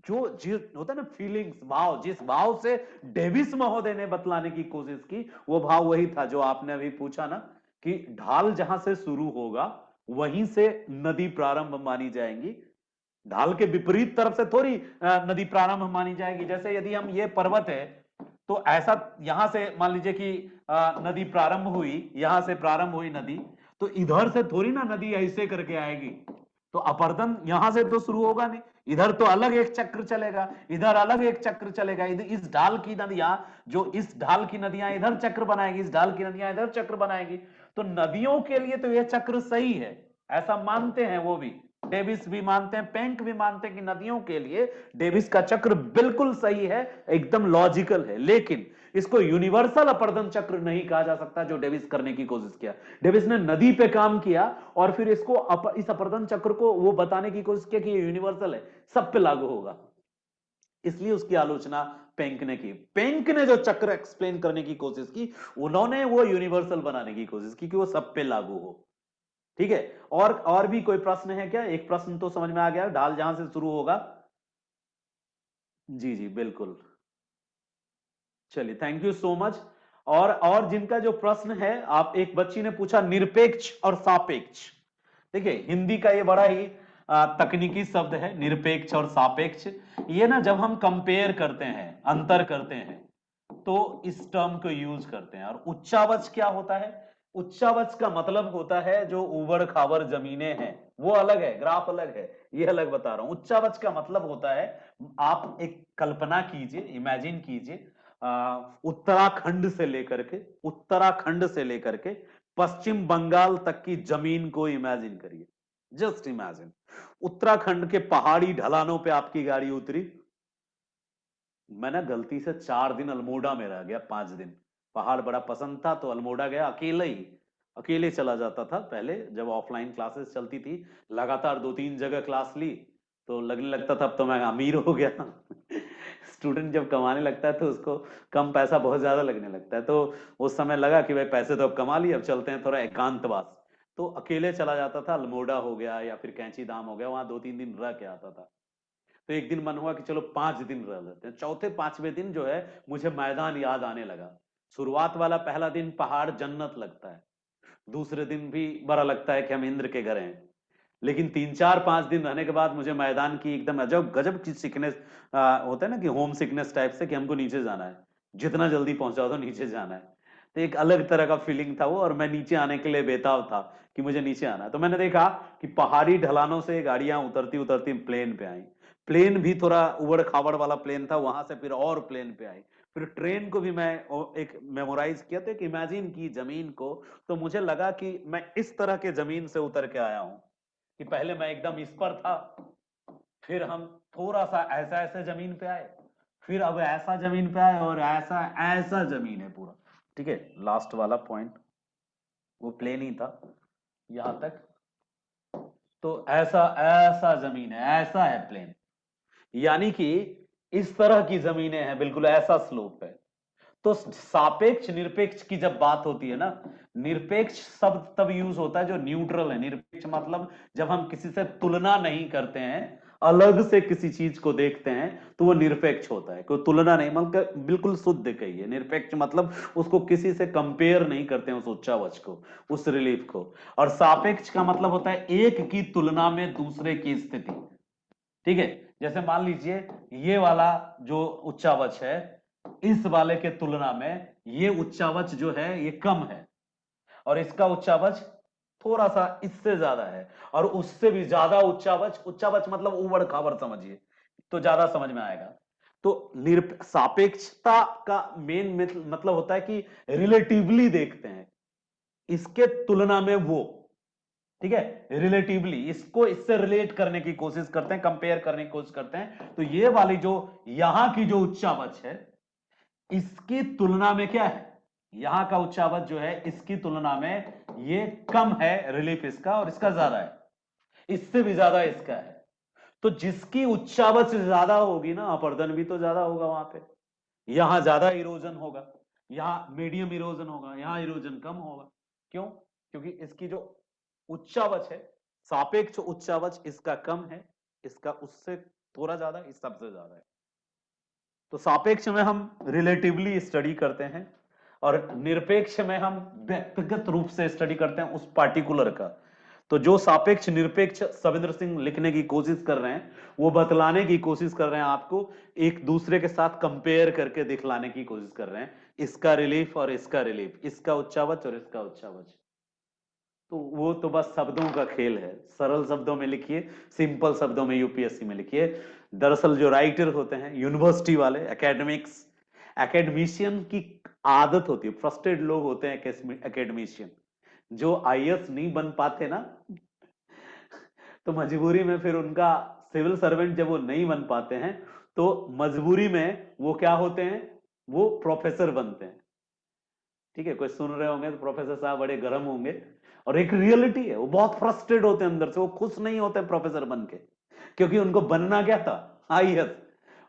जो जिस होता है ना फीलिंग्स, भाव, जिस भाव से डेविस महोदय ने बतलाने की कोशिश की, वो भाव वही था जो आपने अभी पूछा ना, कि ढाल जहां से शुरू होगा वहीं से नदी प्रारंभ मानी जाएंगी, ढाल के विपरीत तरफ से थोड़ी नदी प्रारंभ मानी जाएगी। जैसे यदि हम, ये पर्वत है तो ऐसा यहां से मान लीजिए कि नदी प्रारंभ हुई, यहां से प्रारंभ हुई नदी, तो इधर से थोड़ी ना नदी ऐसे करके आएगी, तो अपर्दन यहां से तो शुरू होगा नहीं, इधर तो अलग एक चक्र चलेगा, इधर अलग एक चक्र चलेगा। इस ढाल की नदियां, जो इस ढाल की नदियां इधर चक्र बनाएगी, इस ढाल की नदियां इधर चक्र बनाएगी। तो नदियों के लिए तो यह चक्र सही है, ऐसा मानते हैं वो भी, डेविस भी मानते हैं, पेंक भी मानते हैं कि नदियों के लिए डेविस का चक्र बिल्कुल सही है, एकदम लॉजिकल है। लेकिन इसको यूनिवर्सल अपर्दन चक्र नहीं कहा जा सकता जो डेविस करने की कोशिश किया। डेविस ने नदी पे काम किया और फिर इसको इस अपर्दन चक्र को वो बताने की कोशिश किया कि ये यूनिवर्सल है, सब पे लागू होगा, इसलिए उसकी आलोचना पेंक ने की। पेंक ने जो चक्र एक्सप्लेन करने की कोशिश की, उन्होंने वो यूनिवर्सल बनाने की कोशिश की कि वो सब पे लागू हो। ठीक है, और भी कोई प्रश्न है क्या? एक प्रश्न तो समझ में आ गया, ढाल जहां से शुरू होगा। जी जी बिल्कुल, चलिए थैंक यू सो मच। और जिनका जो प्रश्न है, आप, एक बच्ची ने पूछा निरपेक्ष और सापेक्ष। देखिए हिंदी का ये बड़ा ही तकनीकी शब्द है, निरपेक्ष और सापेक्ष। ये ना जब हम कंपेयर करते हैं, अंतर करते हैं, तो इस टर्म को यूज करते हैं। और उच्चावच क्या होता है? उच्चावच का मतलब होता है जो उबड़ खाबड़ जमीनें हैं वो अलग है, ग्राफ अलग है, ये अलग बता रहा हूं। उच्चावच का मतलब होता है, आप एक कल्पना कीजिए, इमेजिन कीजिए, उत्तराखंड से लेकर के पश्चिम बंगाल तक की जमीन को इमेजिन करिए, जस्ट इमेजिन। उत्तराखंड के पहाड़ी ढलानों पे आपकी गाड़ी उतरी, मैं ना गलती से 4 दिन अल्मोड़ा में रह गया, 5 दिन, पहाड़ बड़ा पसंद था तो अल्मोड़ा गया, अकेले चला जाता था पहले, जब ऑफलाइन क्लासेस चलती थी, लगातार 2-3 जगह क्लास ली तो लगने लगता था अब तो मैं अमीर हो गया। स्टूडेंट जब कमाने लगता है तो उसको कम पैसा बहुत ज्यादा लगने लगता है, तो उस समय लगा कि भाई पैसे तो अब कमा लिए, अब चलते हैं थोड़ा एकांतवास। तो अकेले चला जाता था, अल्मोड़ा हो गया या फिर कैंची धाम हो गया, वहां 2-3 दिन रह के आता था। तो एक दिन मन हुआ कि चलो 5 दिन रह लेते हैं। चौथे 5वें दिन जो है मुझे मैदान याद आने लगा। शुरुआत वाला पहला दिन पहाड़ जन्नत लगता है, दूसरे दिन भी बड़ा लगता है कि हम इंद्र के घर हैं, लेकिन 3 4 5 दिन रहने के बाद मुझे मैदान की एकदम अजब गजब की सिकनेस होता है ना, कि होम सिकनेस टाइप से, कि हमको नीचे जाना है, जितना जल्दी पहुंचाओ तो नीचे जाना है। तो एक अलग तरह का फीलिंग था वो, और मैं नीचे आने के लिए बेताब था कि मुझे नीचे आना है। तो मैंने देखा कि पहाड़ी ढलानों से गाड़ियां उतरती उतरती प्लेन पे आई। प्लेन भी थोड़ा उबड़ खाबड़ वाला प्लेन था, वहां से फिर और प्लेन पे आई। फिर ट्रेन को भी मैं एक मेमोराइज किया, तो एक इमेजिन की जमीन को। तो मुझे लगा कि मैं इस तरह के जमीन से उतर के आया हूं, कि पहले मैं एकदम इस पर था, फिर हम थोड़ा सा ऐसा ऐसे जमीन पे आए, फिर अब ऐसा जमीन पे आए, और ऐसा ऐसा जमीन है पूरा। ठीक है, लास्ट वाला पॉइंट वो प्लेन ही था यहां तक। तो ऐसा ऐसा जमीन है, ऐसा है प्लेन, यानी कि इस तरह की जमीनें हैं, बिल्कुल ऐसा स्लोप है। तो सापेक्ष निरपेक्ष की जब बात होती है ना, निरपेक्ष शब्द तब यूज होता है जो न्यूट्रल है। निरपेक्ष मतलब जब हम किसी से तुलना नहीं करते हैं, अलग से किसी चीज को देखते हैं, तो वो निरपेक्ष होता है। कोई तुलना नहीं, मतलब बिल्कुल शुद्ध कहिए निरपेक्ष, मतलब उसको किसी से कंपेयर नहीं करते हैं, उस उच्चावच को, उस रिलीफ को। और सापेक्ष का मतलब होता है एक की तुलना में दूसरे की स्थिति। ठीक है, जैसे मान लीजिए ये वाला जो उच्चावच है, इस वाले के तुलना में ये उच्चावच जो है ये कम है, और इसका उच्चावच थोड़ा सा इससे ज्यादा है, और उससे भी ज्यादा उच्चावच, उच्चावच मतलब उबड़ खाबड़ समझिए, तो ज्यादा समझ में आएगा। तो सापेक्षता का मेन मतलब होता है कि रिलेटिवली देखते हैं, इसके तुलना में वो। ठीक है, रिलेटिवली इसको इससे रिलेट करने की कोशिश करते हैं, कंपेयर करने की कोशिश करते हैं। तो ये वाली जो यहां की जो उच्चावच है, इसकी तुलना में क्या है, यहां का उच्चावच जो है इसकी तुलना में ये कम है रिलीफ इसका, और इसका ज्यादा है, इससे भी ज्यादा इसका है। तो जिसकी उच्चावच ज्यादा होगी ना, अपर्दन भी तो ज्यादा होगा वहां पे। यहां ज्यादा इरोजन होगा, यहां मीडियम इरोजन होगा, यहां इरोजन कम होगा। क्यों? क्योंकि इसकी जो उच्चावच है, सापेक्ष उच्चावच इसका कम है, इसका उससे थोड़ा ज्यादा, इस सबसे ज्यादा है। तो सापेक्ष में हम रिलेटिवली स्टडी करते हैं, और निरपेक्ष में हम व्यक्तिगत रूप से स्टडी करते हैं उस पार्टिकुलर का। तो जो सापेक्ष निरपेक्ष सविंद्र सिंह लिखने की कोशिश कर रहे हैं, वो बतलाने की कोशिश कर रहे हैं आपको, एक दूसरे के साथ कंपेयर करके दिखलाने की कोशिश कर रहे हैं, इसका रिलीफ और इसका रिलीफ, इसका उच्चावच और इसका उच्चावच। तो वो तो बस शब्दों का खेल है, सरल शब्दों में लिखिए, सिंपल शब्दों में यूपीएससी में लिखिए। दरअसल जो राइटर होते हैं यूनिवर्सिटी वाले, एकेडमिक्स, एकेडमिशियन की आदत होती है, फ्रस्ट्रेटेड लोग होते हैं एकेडमिशियन, जो आईएएस नहीं बन पाते ना, तो मजबूरी में फिर उनका, सिविल सर्वेंट जब वो नहीं बन पाते हैं, तो मजबूरी में वो क्या होते हैं, वो प्रोफेसर बनते हैं। ठीक है, कोई सुन रहे होंगे तो प्रोफेसर साहब बड़े गर्म होंगे, और एक रियलिटी है, वो बहुत फ्रस्ट्रेट होते हैं अंदर से, वो खुश नहीं होते प्रोफेसर बन के, क्योंकि उनको बनना क्या था, आईएएस,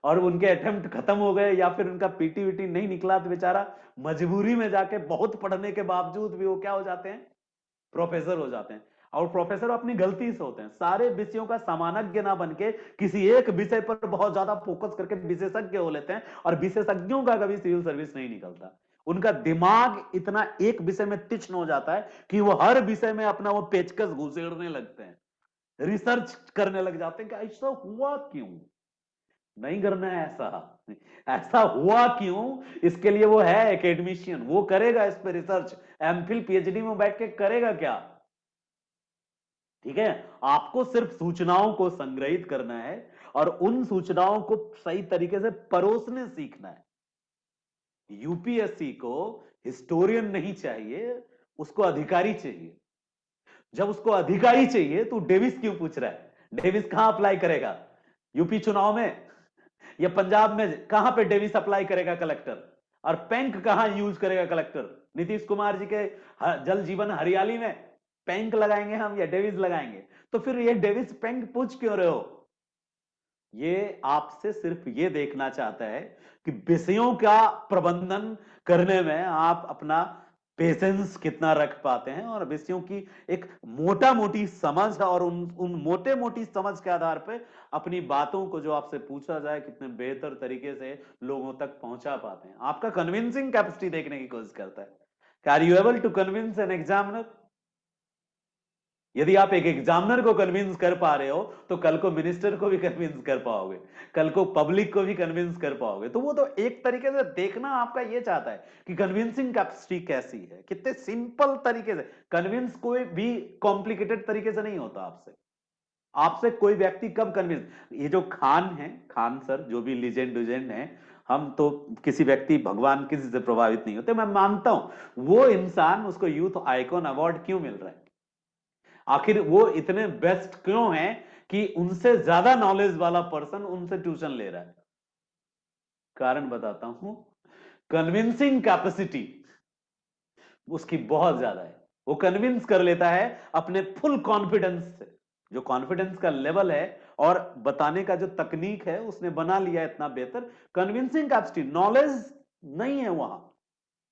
और उनके अटेम्प्ट खत्म हो गए, या फिर उनका पीटी वीटी नहीं निकला, तो बेचारा मजबूरी में जाके बहुत पढ़ने के बावजूद भी वो क्या हो जाते हैं, प्रोफेसर हो जाते हैं। और प्रोफेसर अपनी गलती से होते हैं, सारे विषयों का सामान्य ना बन के किसी एक विषय पर बहुत ज्यादा फोकस करके विशेषज्ञ हो लेते हैं, और विशेषज्ञों का कभी सिविल सर्विस नहीं निकलता। उनका दिमाग इतना एक विषय में तीक्ष्ण हो जाता है कि वो हर विषय में अपना वो पेचकस घुसेड़ने लगते हैं, रिसर्च करने लग जाते हैं कि ऐसा हुआ क्यों, नहीं करना है ऐसा, ऐसा हुआ क्यों, इसके लिए वो है एकेडमिशियन, वो करेगा इस पे रिसर्च, एमफिल पीएचडी में बैठ के करेगा क्या। ठीक है, आपको सिर्फ सूचनाओं को संग्रहित करना है, और उन सूचनाओं को सही तरीके से परोसने सीखना है। यूपीएससी को हिस्टोरियन नहीं चाहिए, उसको अधिकारी चाहिए। जब उसको अधिकारी चाहिए तो डेविस क्यों पूछ रहा है, डेविस कहां अप्लाई करेगा, यूपी चुनाव में, या पंजाब में कहां पे डेविस अप्लाई करेगा कलेक्टर, और पैंक कहां यूज करेगा कलेक्टर, नीतीश कुमार जी के जल जीवन हरियाली में पैंक लगाएंगे हम या डेविस लगाएंगे। तो फिर ये डेविस पैंक पूछ क्यों रहे हो, ये आपसे सिर्फ ये देखना चाहता है कि विषयों का प्रबंधन करने में आप अपना पेशेंस कितना रख पाते हैं और विषयों की एक मोटा मोटी समझ और उन मोटे मोटी समझ के आधार पे अपनी बातों को जो आपसे पूछा जाए कितने बेहतर तरीके से लोगों तक पहुंचा पाते हैं। आपका कन्विंसिंग कैपेसिटी देखने की कोशिश करता है। Are you able to convince an examiner? यदि आप एक एग्जामिनर को कन्विंस कर पा रहे हो तो कल को मिनिस्टर को भी कन्विंस कर पाओगे, कल को पब्लिक को भी कन्विंस कर पाओगे। तो वो तो एक तरीके से देखना आपका ये चाहता है कि कन्विंसिंग कैपेसिटी कैसी है, कितने सिंपल तरीके से कन्विंस। कोई भी कॉम्प्लिकेटेड तरीके से नहीं होता आपसे। आपसे कोई व्यक्ति कब कन्विंस, ये जो खान है, खान सर जो भी लीजेंड है, हम तो किसी व्यक्ति भगवान किसी से प्रभावित नहीं होते, मैं मानता हूं वो इंसान, उसको यूथ आइकॉन अवार्ड क्यों मिल रहा है? आखिर वो इतने बेस्ट क्यों हैं कि उनसे ज्यादा नॉलेज वाला पर्सन उनसे ट्यूशन ले रहा है? कारण बताता हूं, कन्विंसिंग कैपेसिटी उसकी बहुत ज्यादा है। वो कन्विंस कर लेता है अपने फुल कॉन्फिडेंस से। जो कॉन्फिडेंस का लेवल है और बताने का जो तकनीक है उसने बना लिया इतना बेहतर। कन्विंसिंग कैपेसिटी, नॉलेज नहीं है वहां।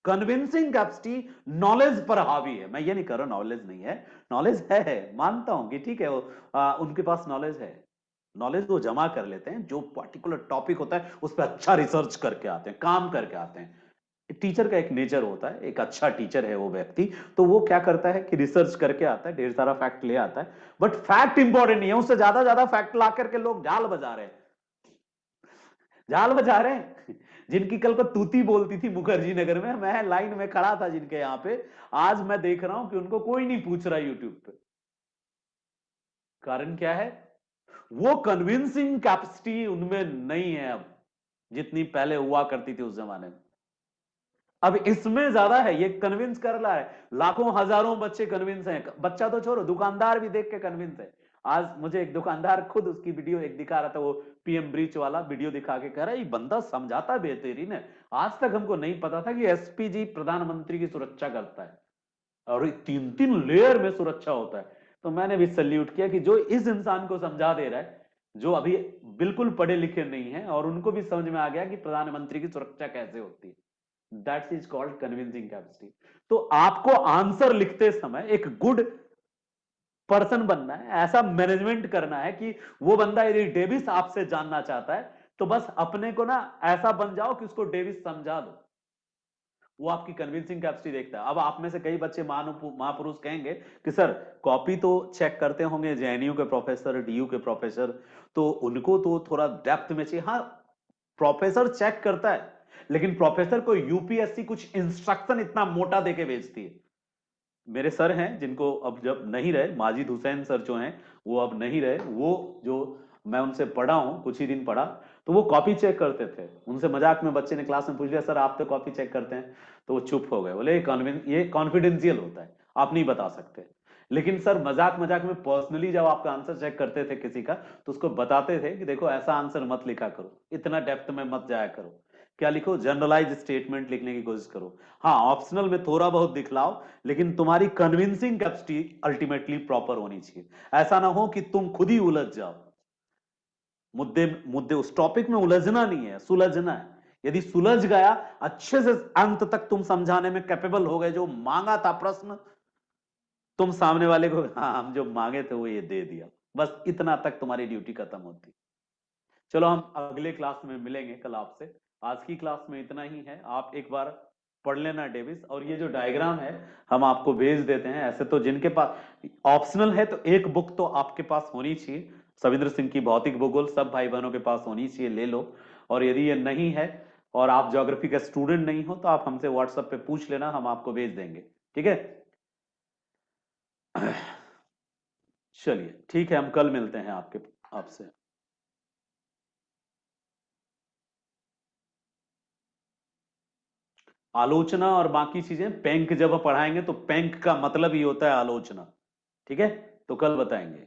कन्विंसिंग कैपेसिटी नॉलेज पर हावी है। मैं ये नहीं कर रहा नॉलेज नहीं है, नॉलेज है, मानता हूं कि ठीक है वो उनके पास नॉलेज है। नॉलेज वो जमा कर लेते हैं, जो पर्टिकुलर टॉपिक होता है उस पर अच्छा रिसर्च करके आते हैं, काम करके आते हैं। टीचर का एक नेचर होता है, एक अच्छा टीचर है वो व्यक्ति, तो वो क्या करता है कि रिसर्च करके आता है, ढेर सारा फैक्ट ले आता है। बट फैक्ट इंपॉर्टेंट नहीं है, उससे ज्यादा फैक्ट ला करके लोग जाल बजा रहे हैं, जाल बजा रहे हैं। जिनकी कल को तूती बोलती थी मुखर्जी नगर में, मैं लाइन में खड़ा था जिनके यहां पे, आज मैं देख रहा हूं कि उनको कोई नहीं पूछ रहा यूट्यूब पे। कारण क्या है? वो कन्विंसिंग कैपेसिटी उनमें नहीं है अब, जितनी पहले हुआ करती थी उस जमाने में। अब इसमें ज्यादा है, ये कन्विंस कर रहा है। लाखों हजारों बच्चे कन्विंस हैं, बच्चा तो छोड़ो, दुकानदार भी देख के कन्विंस है। आज मुझे एक दुकानदार खुद उसकी वीडियो एक दिखा रहा था, वो पीएम ब्रीच वाला वीडियो दिखा के कह रहा है ये बंदा समझाता बेहतरीन है, आज तक हमको नहीं पता था कि एसपीजी प्रधानमंत्री की सुरक्षा करता है और 3-3 लेयर में सुरक्षा होता है। तो मैंने भी सल्यूट किया कि जो इस इंसान को समझा दे रहा है, जो अभी बिल्कुल पढ़े लिखे नहीं है और उनको भी समझ में आ गया कि प्रधानमंत्री की सुरक्षा कैसे होती है। That is called convincing capacity. तो आपको आंसर लिखते समय एक गुड पर्सन बनना है, ऐसा मैनेजमेंट करना है कि वो बंदा यदि डेविस आपसे जानना चाहता है तो बस अपने को ना ऐसा बन जाओ कि उसको डेविस समझा दो। वो आपकी कन्विंसिंग कैपेसिटी देखता है। अब आप में से कई बच्चे महापुरुष कहेंगे कि सर कॉपी तो चेक करते होंगे जेएनयू के प्रोफेसर, डीयू के प्रोफेसर, तो उनको तो थोड़ा डेप्थ में चाहिए। हाँ, प्रोफेसर चेक करता है, लेकिन प्रोफेसर को यूपीएससी कुछ इंस्ट्रक्शन इतना मोटा देके भेजती है। मेरे सर हैं जिनको अब जब नहीं रहे, माजिद हुसैन सर जो हैं वो अब नहीं रहे, वो जो मैं उनसे पढ़ा हूं, कुछ ही दिन पढ़ा, तो वो कॉपी चेक करते थे। उनसे मजाक में बच्चे ने क्लास में पूछ लिया सर आप तो कॉपी चेक करते हैं, तो वो चुप हो गए, बोले ये कॉन्फिडेंशियल होता है, आप नहीं बता सकते। लेकिन सर मजाक मजाक में पर्सनली जब आपका आंसर चेक करते थे किसी का, तो उसको बताते थे कि देखो ऐसा आंसर मत लिखा करो, इतना डेप्थ में मत जाया करो, क्या लिखो, जनरलाइज स्टेटमेंट लिखने की कोशिश करो। हाँ, ऑप्शनल में थोड़ा बहुत दिखलाओ, लेकिन तुम्हारी कन्विंसिंग कैपेसिटी अल्टीमेटली प्रॉपर होनी चाहिए। ऐसा ना हो कि तुम खुद ही उलझ जाओ। मुद्दे मुद्दे उस टॉपिक में उलझना नहीं है, सुलझना है। यदि सुलझ गया, अच्छे से अंत तक तुम समझाने में कैपेबल हो गए, जो मांगा था प्रश्न तुम सामने वाले को, हाँ हम जो मांगे थे वो ये दे दिया, बस इतना तक तुम्हारी ड्यूटी खत्म होती। चलो हम अगले क्लास में मिलेंगे कल आपसे। आज की क्लास में इतना ही है। आप एक बार पढ़ लेना डेविस, और ये जो डायग्राम है हम आपको भेज देते हैं। ऐसे तो जिनके पास ऑप्शनल है तो एक बुक तो आपके पास होनी चाहिए, सविंद्र सिंह की भौतिक भूगोल सब भाई बहनों के पास होनी चाहिए, ले लो। और यदि ये नहीं है और आप ज्योग्राफी का स्टूडेंट नहीं हो तो आप हमसे व्हाट्सएप पे पूछ लेना, हम आपको भेज देंगे, ठीक है। चलिए ठीक है, हम कल मिलते हैं आपसे। आलोचना और बाकी चीजें पैंक जब पढ़ाएंगे तो पैंक का मतलब ही होता है आलोचना, ठीक है, तो कल बताएंगे।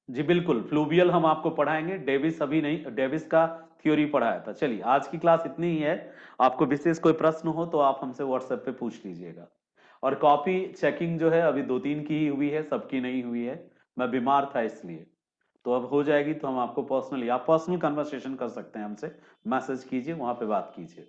जी बिल्कुल, फ्लूवियल हम आपको पढ़ाएंगे, डेविस अभी नहीं, डेविस का थ्योरी पढ़ाया था। चलिए आज की क्लास इतनी ही है। आपको विशेष कोई प्रश्न हो तो आप हमसे व्हाट्सएप पे पूछ लीजिएगा। और कॉपी चेकिंग जो है अभी 2-3 की ही हुई है, सबकी नहीं हुई है, मैं बीमार था इसलिए। तो अब हो जाएगी तो हम आपको पर्सनली, आप पर्सनल कन्वर्सेशन कर सकते हैं हमसे, मैसेज कीजिए, वहां पे बात कीजिए।